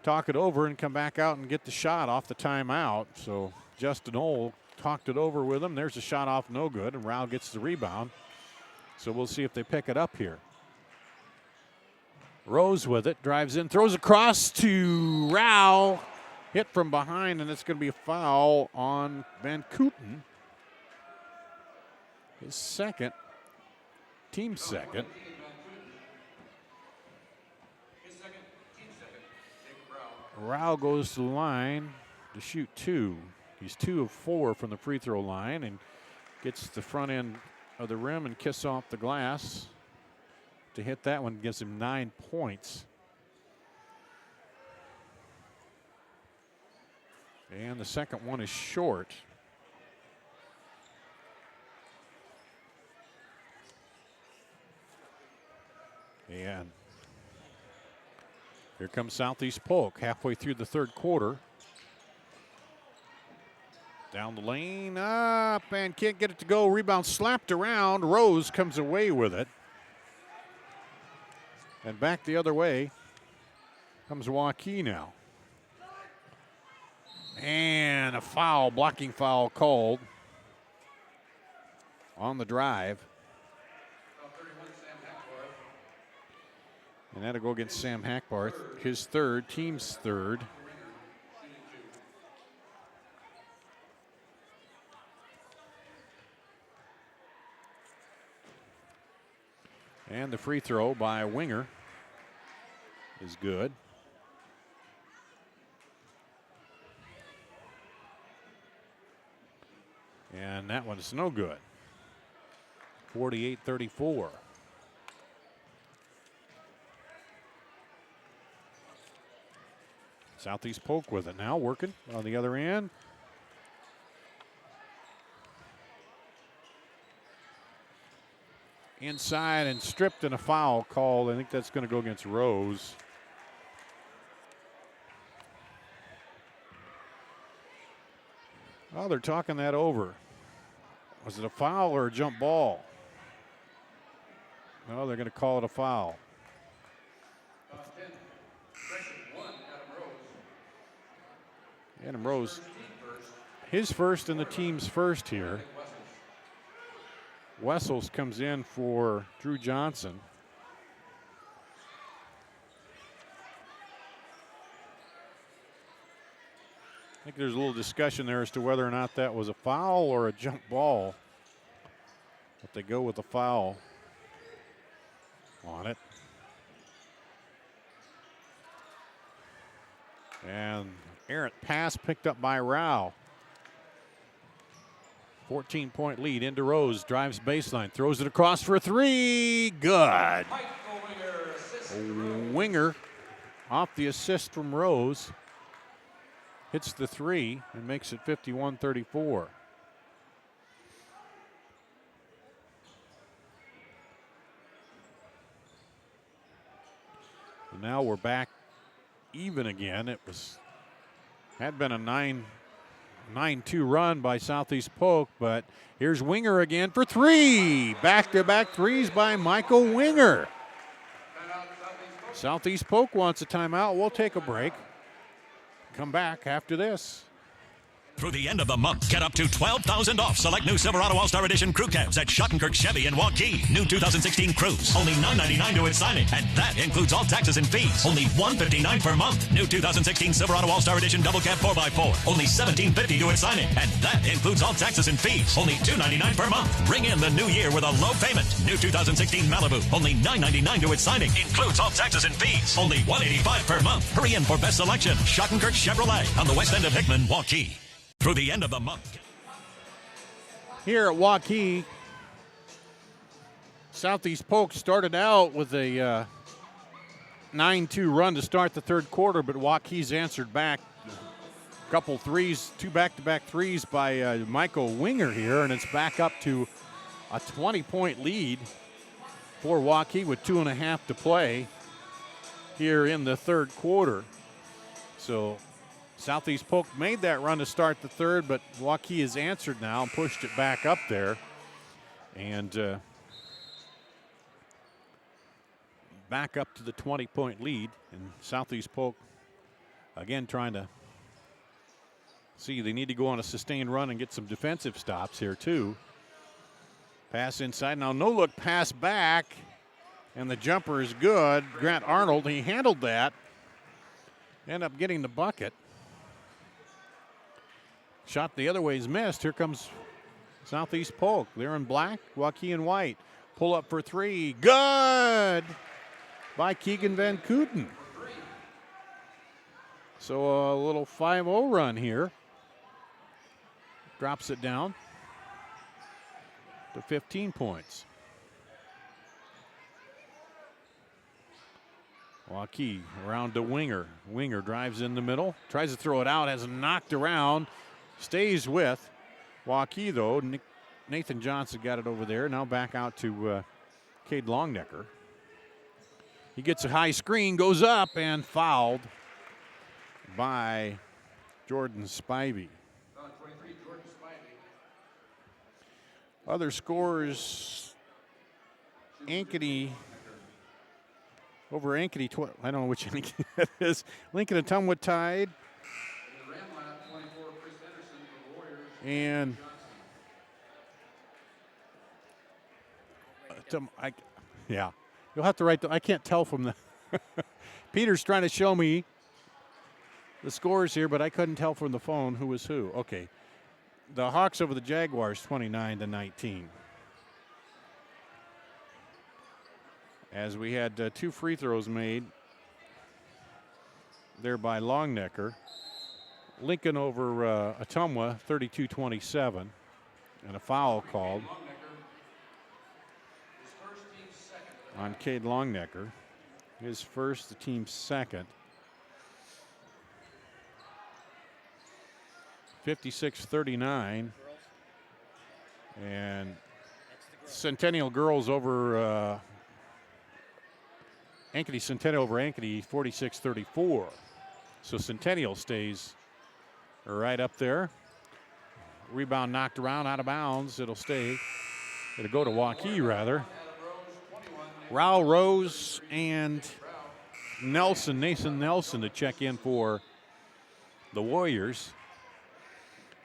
talk it over and come back out and get the shot off the timeout. So Justin Ohl talked it over with him. There's a shot off, no good, and Rao gets the rebound. So we'll see if they pick it up here. Rose with it, drives in, throws across to Rao. Hit from behind, and it's going to be a foul on Van Kooten. His second, team second. Rao goes to the line to shoot 2. He's 2 of 4 from the free throw line and gets the front end of the rim and kiss off the glass. To hit that one gives him 9 points. And the second one is short. And here comes Southeast Polk halfway through the third quarter. Down the lane, up, and can't get it to go. Rebound slapped around. Rose comes away with it. And back the other way comes Waukee now. And a foul, blocking foul called on the drive. And that'll go against Sam Hackbarth, his third, team's third. And the free throw by Winger is good. And that one's no good. 48-34. Southeast Polk with it now, working on the other end. Inside and stripped and a foul called. I think that's going to go against Rose. Oh, they're talking that over. Was it a foul or a jump ball? No, they're going to call it a foul. Adam Rose, his first and the team's first here. Wessels comes in for Drew Johnson. I think there's a little discussion there as to whether or not that was a foul or a jump ball. But they go with a foul on it. And errant pass picked up by Rao. 14-point lead into Rose. Drives baseline. Throws it across for three. Good. Winger off the assist from Rose. Hits the three and makes it 51-34. And now we're back even again. It had been a 9-2 run by Southeast Polk, but here's Winger again for three. Back-to-back threes by Michael Winger. Southeast Polk wants a timeout. We'll take a break. Come back after this. Through the end of the month, get up to $12,000 off select new Silverado All-Star Edition crew cabs at Schottenkirk Chevy in Waukee. New 2016 Cruise, only $9.99 to its signing, and that includes all taxes and fees. Only $159 per month. New 2016 Silverado All-Star Edition Double Cab 4x4, only $17.50 to its signing, and that includes all taxes and fees. Only $2.99 per month. Ring in the new year with a low payment. New 2016 Malibu, only $9.99 to its signing, includes all taxes and fees. Only $185 per month. Hurry in for best selection. Schottenkirk Chevrolet on the west end of Hickman, Waukee. Through the end of the month. Here at Waukee, Southeast Polk started out with a 9-2 run to start the third quarter, but Waukee's answered back. A couple threes, two back-to-back threes by Michael Winger here, and it's back up to a 20-point lead for Waukee with 2.5 to play here in the third quarter. So Southeast Polk made that run to start the third, but Waukee has answered now and pushed it back up there. And back up to the 20-point lead. And Southeast Polk, again, trying to see they need to go on a sustained run and get some defensive stops here, too. Pass inside. Now, no-look pass back, and the jumper is good. Grant Arnold, he handled that. End up getting the bucket. Shot the other way is missed. Here comes Southeast Polk. They're in black, Waukee in white. Pull up for three. Good by Keegan Van Kooten. So a little 5-0 run here. Drops it down to 15 points. Waukee around to Winger. Winger drives in the middle. Tries to throw it out. Has knocked around. Stays with Waukee, though. Nathan Johnson got it over there. Now back out to Cade Longnecker. He gets a high screen, goes up, and fouled by Jordan Spivey. Other scores, Ankeny over Ankeny. I don't know which Ankeny that is. Lincoln Atumwa tied. And yeah, you'll have to write. I can't tell from the. Peter's trying to show me the scores here, but I couldn't tell from the phone who was who. Okay, the Hawks over the Jaguars, 29-19. As we had 2 free throws made there by Longnecker. Lincoln over Atumwa, 32-27. And a foul called on Cade Longnecker. His first, the team's second. 56-39. And Centennial girls over Ankeny Centennial over Ankeny, 46-34. So Centennial stays right up there. Rebound knocked around, out of bounds. It'll stay. It'll go to Waukee, rather. Rao, Rose, and Nelson, Nathan Nelson, to check in for the Warriors.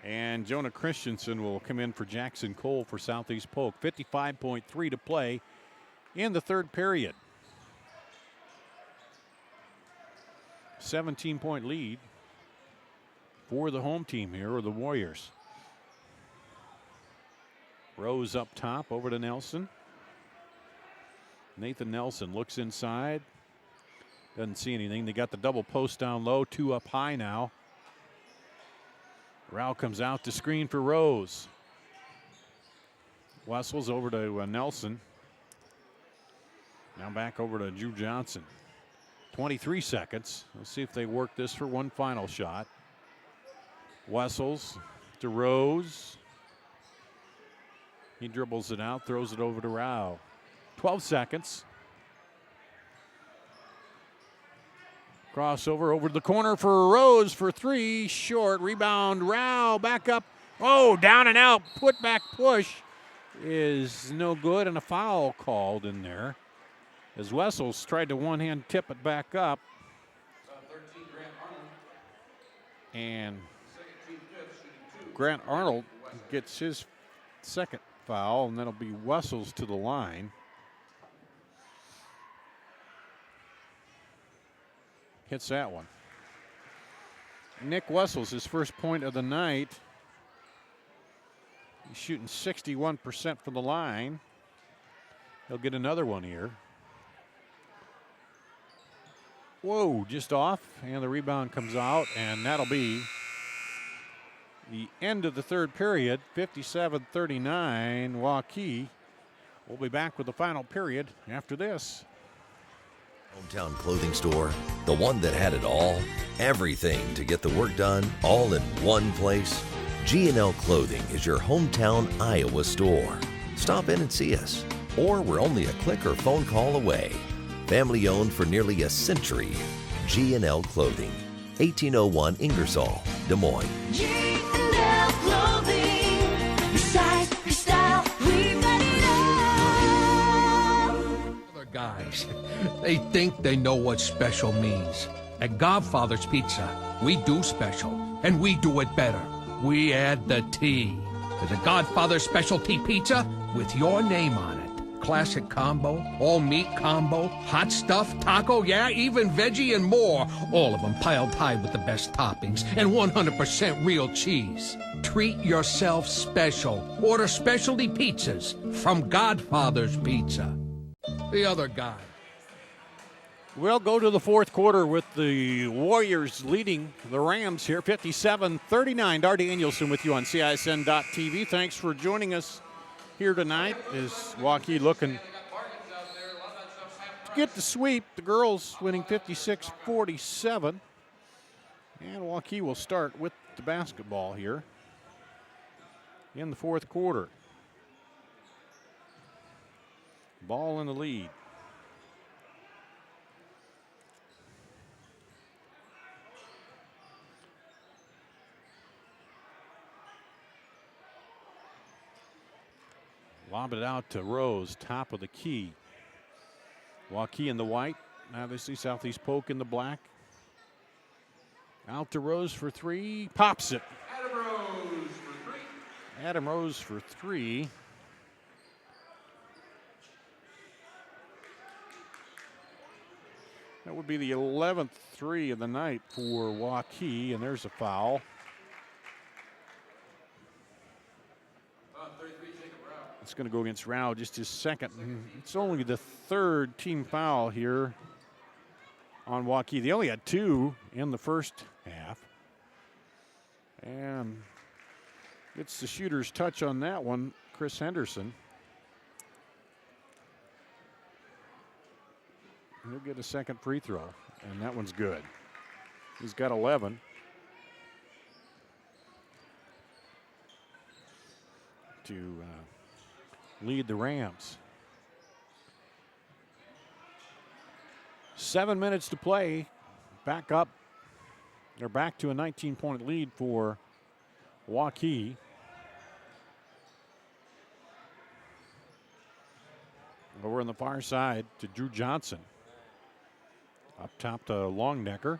And Jonah Christensen will come in for Jackson Cole for Southeast Polk. 55.3 to play in the third period. 17-point lead for the home team here, or the Warriors. Rose up top, over to Nelson. Nathan Nelson looks inside. Doesn't see anything. They got the double post down low, 2 up high now. Rao comes out to screen for Rose. Wessels over to Nelson. Now back over to Drew Johnson. 23 seconds. Let's see if they work this for one final shot. Wessels to Rose. He dribbles it out, throws it over to Rao. 12 seconds. Crossover over to the corner for Rose for 3. Short. Rebound. Rao back up. Oh, down and out. Put back push is no good, and a foul called in there as Wessels tried to one-hand tip it back up. And Grant Arnold gets his second foul, and that'll be Wessels to the line. Hits that one. Nick Wessels, his first point of the night. He's shooting 61% from the line. He'll get another one here. Whoa, just off, and the rebound comes out, and that'll be the end of the third period. 57-39, Waukee. We'll be back with the final period after this. Hometown clothing store, the one that had it all, everything to get the work done, all in one place. G&L Clothing is your hometown Iowa store. Stop in and see us, or we're only a click or phone call away. Family owned for nearly a century. G&L Clothing, 1801 Ingersoll, Des Moines. G&L Clothing, your size, your style, we've got it all. Other guys, they think they know what special means. At Godfather's Pizza, we do special, and we do it better. We add the T. There's a Godfather specialty pizza with your name on it. Classic combo, all meat combo, hot stuff, taco, yeah, even veggie and more. All of them piled high with the best toppings and 100% real cheese. Treat yourself special. Order specialty pizzas from Godfather's Pizza. The other guy. We'll go to the fourth quarter with the Warriors leading the Rams here, 57-39. Dar Danielson with you on CISN.TV. Thanks for joining us here tonight. Is Waukee looking to get the sweep? The girls winning 56-47. And Waukee will start with the basketball here in the fourth quarter. Ball in the lead. Lob it out to Rose, top of the key. Waukee in the white. Obviously, Southeast Polk in the black. Out to Rose for 3. Pops it. Adam Rose for 3. Adam Rose for 3. That would be the 11th 3 of the night for Waukee, and there's a foul. It's going to go against Rao, just his second. It's only the third team foul here on Waukee. They only had 2 in the first half. And Gets the shooter's touch on that one, Chris Henderson. He'll get a second free throw, and that one's good. He's got 11. To lead the Rams. 7 minutes to play. Back up. They're back to a 19-point lead for Waukee. Over on the far side to Drew Johnson. Up top to Longnecker.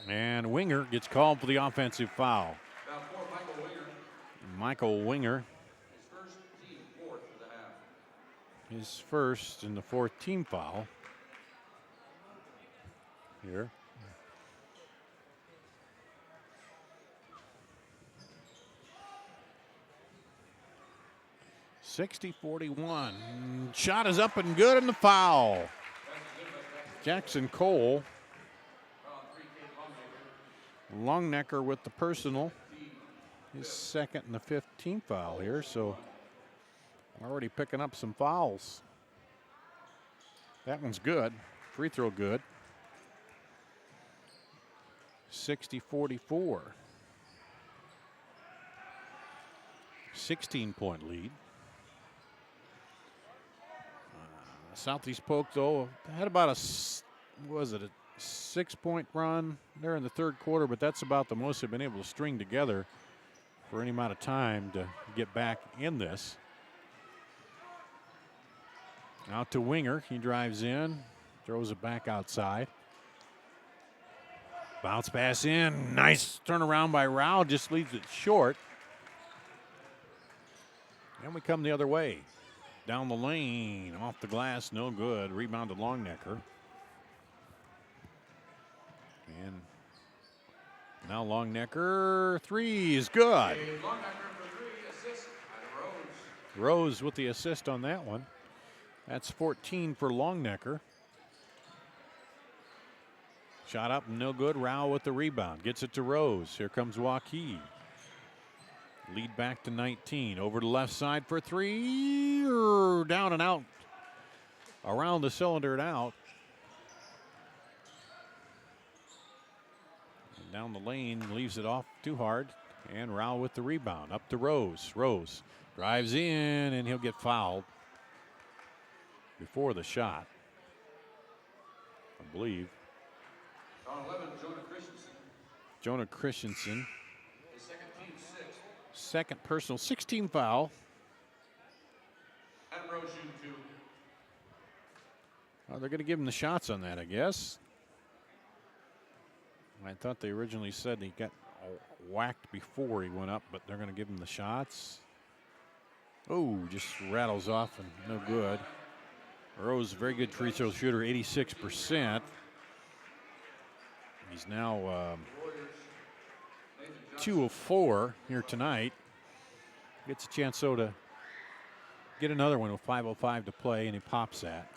And Winger gets called for the offensive foul. Michael Winger. His first and the fourth team foul here. .60-41. Shot is up and good and the foul. Jackson Cole. Longnecker with the personal. His second and the fifth team foul here, so already picking up some fouls. That one's good. Free throw good. 60-44. 16-point lead. Southeast Polk, though, had about a 6-point run there in the third quarter, but that's about the most they've been able to string together for any amount of time to get back in this. Out to Winger. He drives in, throws it back outside. Bounce pass in. Nice turnaround by Rao. Just leaves it short. And we come the other way. Down the lane. Off the glass. No good. Rebound to Longnecker. And now Longnecker. Three is good. Rose with the assist on that one. That's 14 for Longnecker. Shot up, no good. Rao with the rebound. Gets it to Rose. Here comes Waukee. Lead back to 19. Over to left side for three. Down and out. Around the cylinder and out. And down the lane, leaves it off too hard. And Rao with the rebound. Up to Rose. Rose drives in, and he'll get fouled before the shot, I believe. On 11, Jonah Christensen. Jonah Christensen. His second team sixth. Second personal, 16 foul. Adam Rose shooting 2. Well, they're going to give him the shots on that, I guess. I thought they originally said he got whacked before he went up, but they're going to give him the shots. Oh, just rattles off and no good. Rose, very good free throw shooter, 86%. He's now 2 of 4 here tonight. Gets a chance, though, to get another one with 5:05 to play, and he pops that.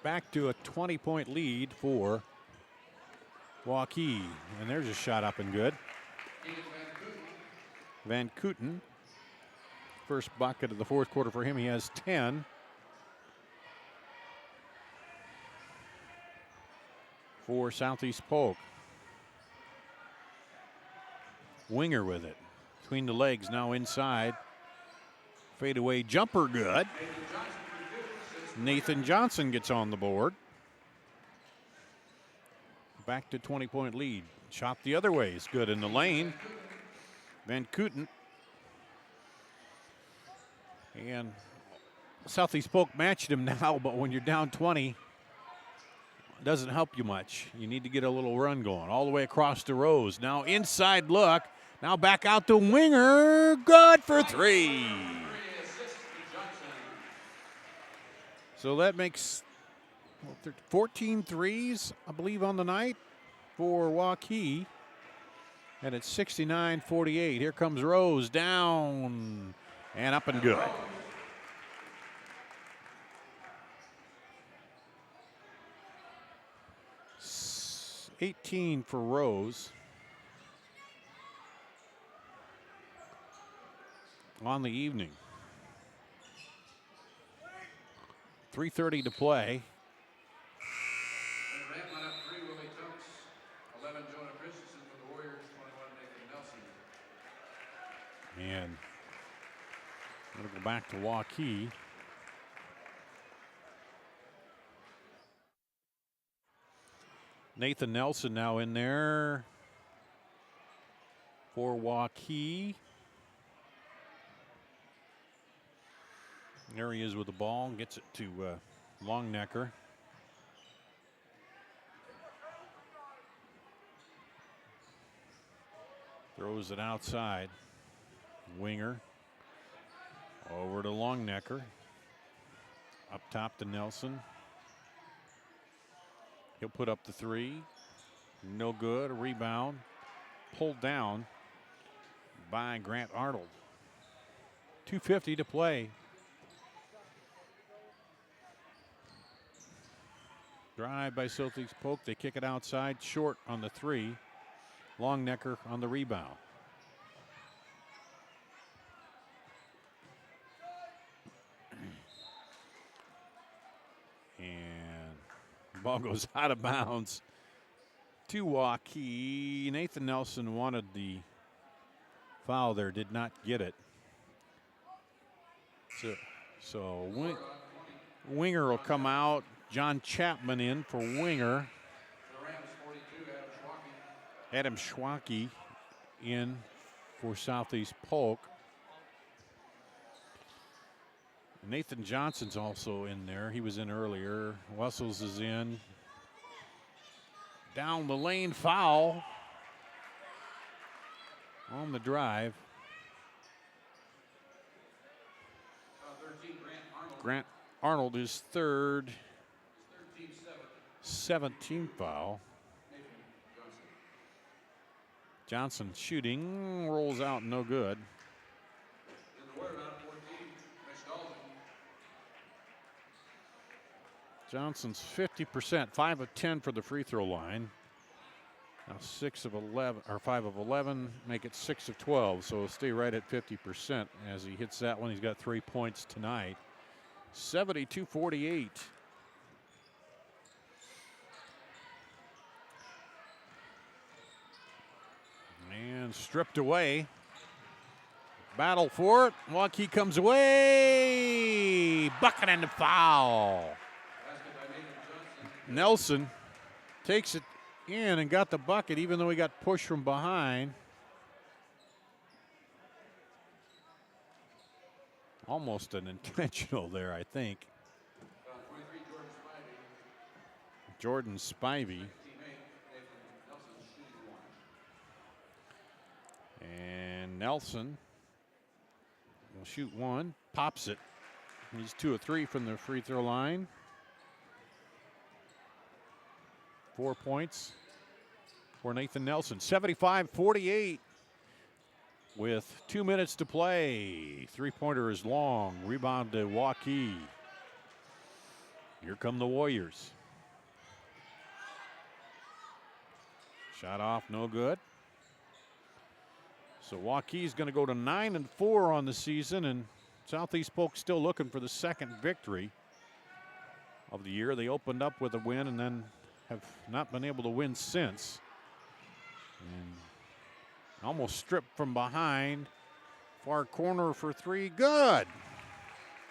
Back to a 20-point lead for Waukee. And there's a shot up and good. Van Kooten, first bucket of the fourth quarter for him. He has 10. For Southeast Polk. Winger with it. Between the legs, now inside. Fadeaway jumper good. Nathan Johnson gets on the board. Back to 20-point lead. Shot the other way is good in the lane. Van Kooten. And Southeast Polk matched him now, but when you're down 20, it doesn't help you much. You need to get a little run going. All the way across to Rose. Now inside look. Now back out to Winger. Good for 3. So that makes 14 threes, I believe, on the night for Waukee. And it's 69-48. Here comes Rose down and up and good. 18 for Rose. On the evening. 3:30 to play. Grant lineup 3, Willie Tunks. 11, Jonah Christensen for the Warriors. 21, Nathan Nelson. And I'm going to go back to Waukee. Nathan Nelson now in there for Waukee. There he is with the ball, gets it to Longnecker. Throws it outside. Winger over to Longnecker. Up top to Nelson. He'll put up the three. No good. A rebound. Pulled down by Grant Arnold. 2:50 to play. Drive by Southeast Polk. They kick it outside. Short on the three. Longnecker on the rebound. And the ball goes out of bounds to Waukee. Nathan Nelson wanted the foul there, did not get it. So Winger will come out. John Chapman in for Winger. For the Rams, 42, Adam Schwacke in for Southeast Polk. Nathan Johnson's also in there. He was in earlier. Wessels is in. Down the lane, foul on the drive. 13, Grant Arnold is third. 13, 17th foul. Johnson shooting, rolls out, no good. In the Warrior lineup 14, Mitch Dalton. Johnson's 50%, 5 of 10 for the free throw line. Now 6 of 11, or 5 of 11, make it 6 of 12. So stay right at 50% as he hits that one. He's got 3 points tonight. 72-48. And stripped away. Battle for it. Waukee comes away. Bucket and the foul. Nelson takes it in and got the bucket, even though he got pushed from behind. Almost an intentional there, I think. 23, Jordan Jordan Spivey. Spivey. Teammate, Nathan Nelson shooting 1. And Nelson will shoot one, pops it. He's 2 of 3 from the free throw line. 4 points for Nathan Nelson. 75-48 with 2 minutes to play. Three-pointer is long. Rebound to Waukee. Here come the Warriors. Shot off, no good. So Waukee's going to go to 9-4 on the season, and Southeast Polk still looking for the second victory of the year. They opened up with a win and then have not been able to win since. And almost stripped from behind. Far corner for three, good.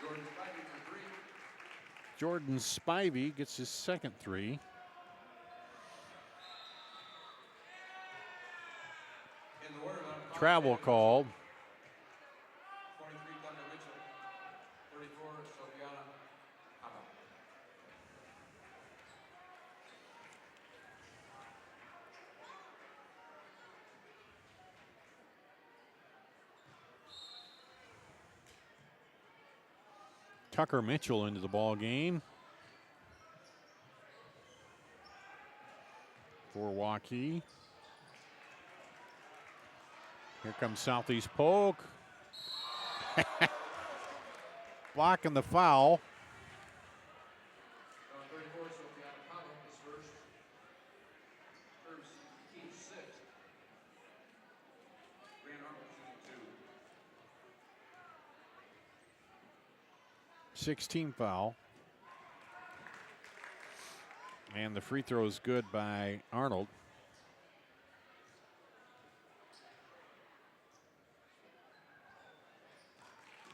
Jordan Spivey for 3. Jordan Spivey gets his second three. In the Warrior lineup, Travel called. 23, Thunder Mitchell. 34, Sofiana Papa. Tucker Mitchell into the ball game for Waukee. Here comes Southeast Polk. Blocking the foul. 34, Sofiana Papa is first. team foul. And the free throw is good by Arnold.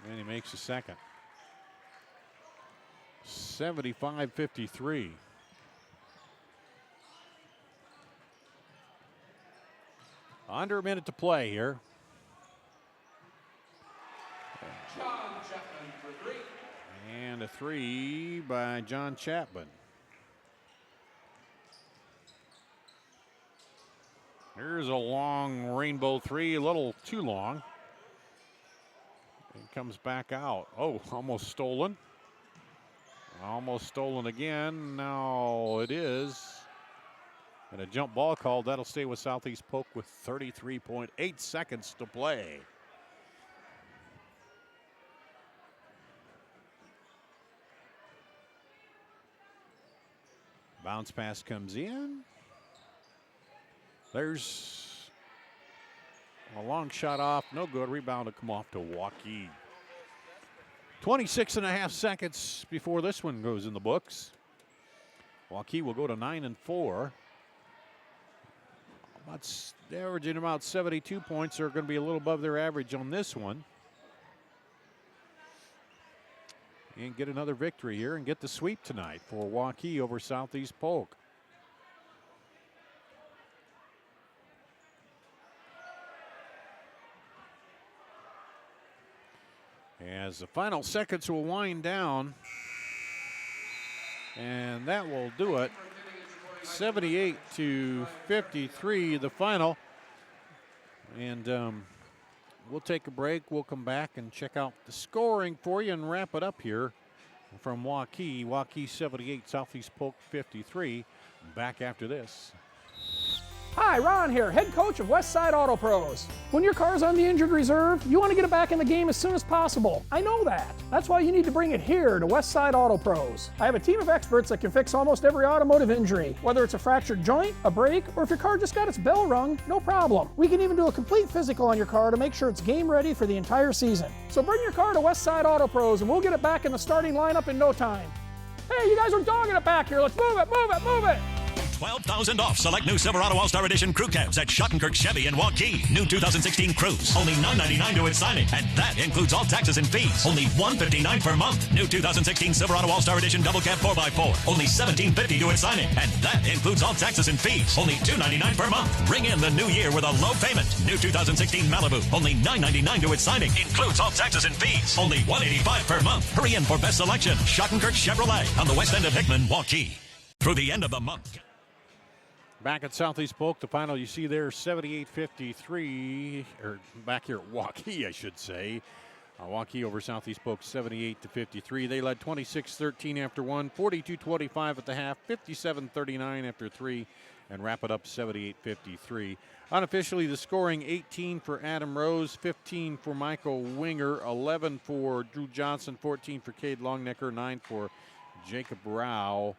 And he makes a second. 75-53. Under a minute to play here. John Chapman for three. And a three by John Chapman. Here's a long rainbow three, a little too long. It comes back out. Oh, almost stolen. Almost stolen again. Now it is. And a jump ball called. That'll stay with Southeast Polk with 33.8 seconds to play. Bounce pass comes in. There's a long shot off. No good. Rebound to come off to Waukee. 26.5 seconds before this one goes in the books. Waukee will go to 9-4. Averaging about 72 points. They're going to be a little above their average on this one. And get another victory here and get the sweep tonight for Waukee over Southeast Polk. As the final seconds will wind down. And that will do it. 78-53, the final. And we'll take a break. We'll come back and check out the scoring for you and wrap it up here from Waukee. Waukee 78, Southeast Polk 53. Back after this. Hi, Ron here, head coach of Westside Auto Pros. When your car's on the injured reserve, you want to get it back in the game as soon as possible. I know that. That's why you need to bring it here to Westside Auto Pros. I have a team of experts that can fix almost every automotive injury. Whether it's a fractured joint, a brake, or if your car just got its bell rung, no problem. We can even do a complete physical on your car to make sure it's game ready for the entire season. So bring your car to Westside Auto Pros and we'll get it back in the starting lineup in no time. Hey, you guys are dogging it back here. Let's move it, move it, move it. $12,000 off select new Silverado All-Star Edition crew cabs at Schottenkirk Chevy in Waukee. New 2016 Cruise. Only $9.99 to its signing. And that includes all taxes and fees. Only $159 per month. New 2016 Silverado All-Star Edition Double Cab 4x4. Only $17.50 to its signing. And that includes all taxes and fees. Only $2.99 per month. Ring in the new year with a low payment. New 2016 Malibu. Only $9.99 to its signing. Includes all taxes and fees. Only $185 per month. Hurry in for best selection. Schottenkirk Chevrolet on the west end of Hickman, Waukee. Through the end of the month. Back at Southeast Polk, the final you see there, 78-53, or back here at Waukee, I should say. Waukee over Southeast Polk, 78-53. They led 26-13 after one, 42-25 at the half, 57-39 after three, and wrap it up 78-53. Unofficially, the scoring 18 for Adam Rose, 15 for Michael Winger, 11 for Drew Johnson, 14 for Cade Longnecker, 9 for Jacob Rao.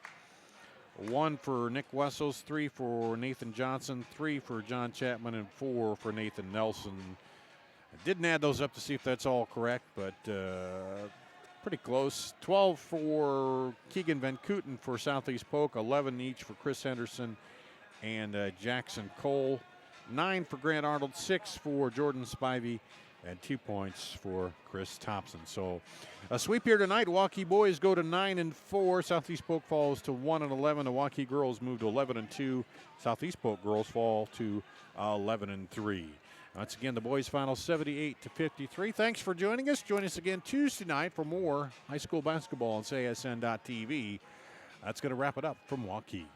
1 for Nick Wessels, 3 for Nathan Johnson, 3 for John Chapman, and 4 for Nathan Nelson. I didn't add those up to see if that's all correct, but pretty close. 12 for Keegan Van Kooten for Southeast Polk, 11 each for Chris Henderson and Jackson Cole. 9 for Grant Arnold, 6 for Jordan Spivey, and 2 points for Chris Thompson. So a sweep here tonight. Waukee boys go to 9-4. Southeast Polk falls to 1-11. The Waukee girls move to 11-2. Southeast Polk girls fall to 11-3. Once again, the boys final 78-53. Thanks for joining us. Join us again Tuesday night for more high school basketball on CISN.TV. That's going to wrap it up from Waukee.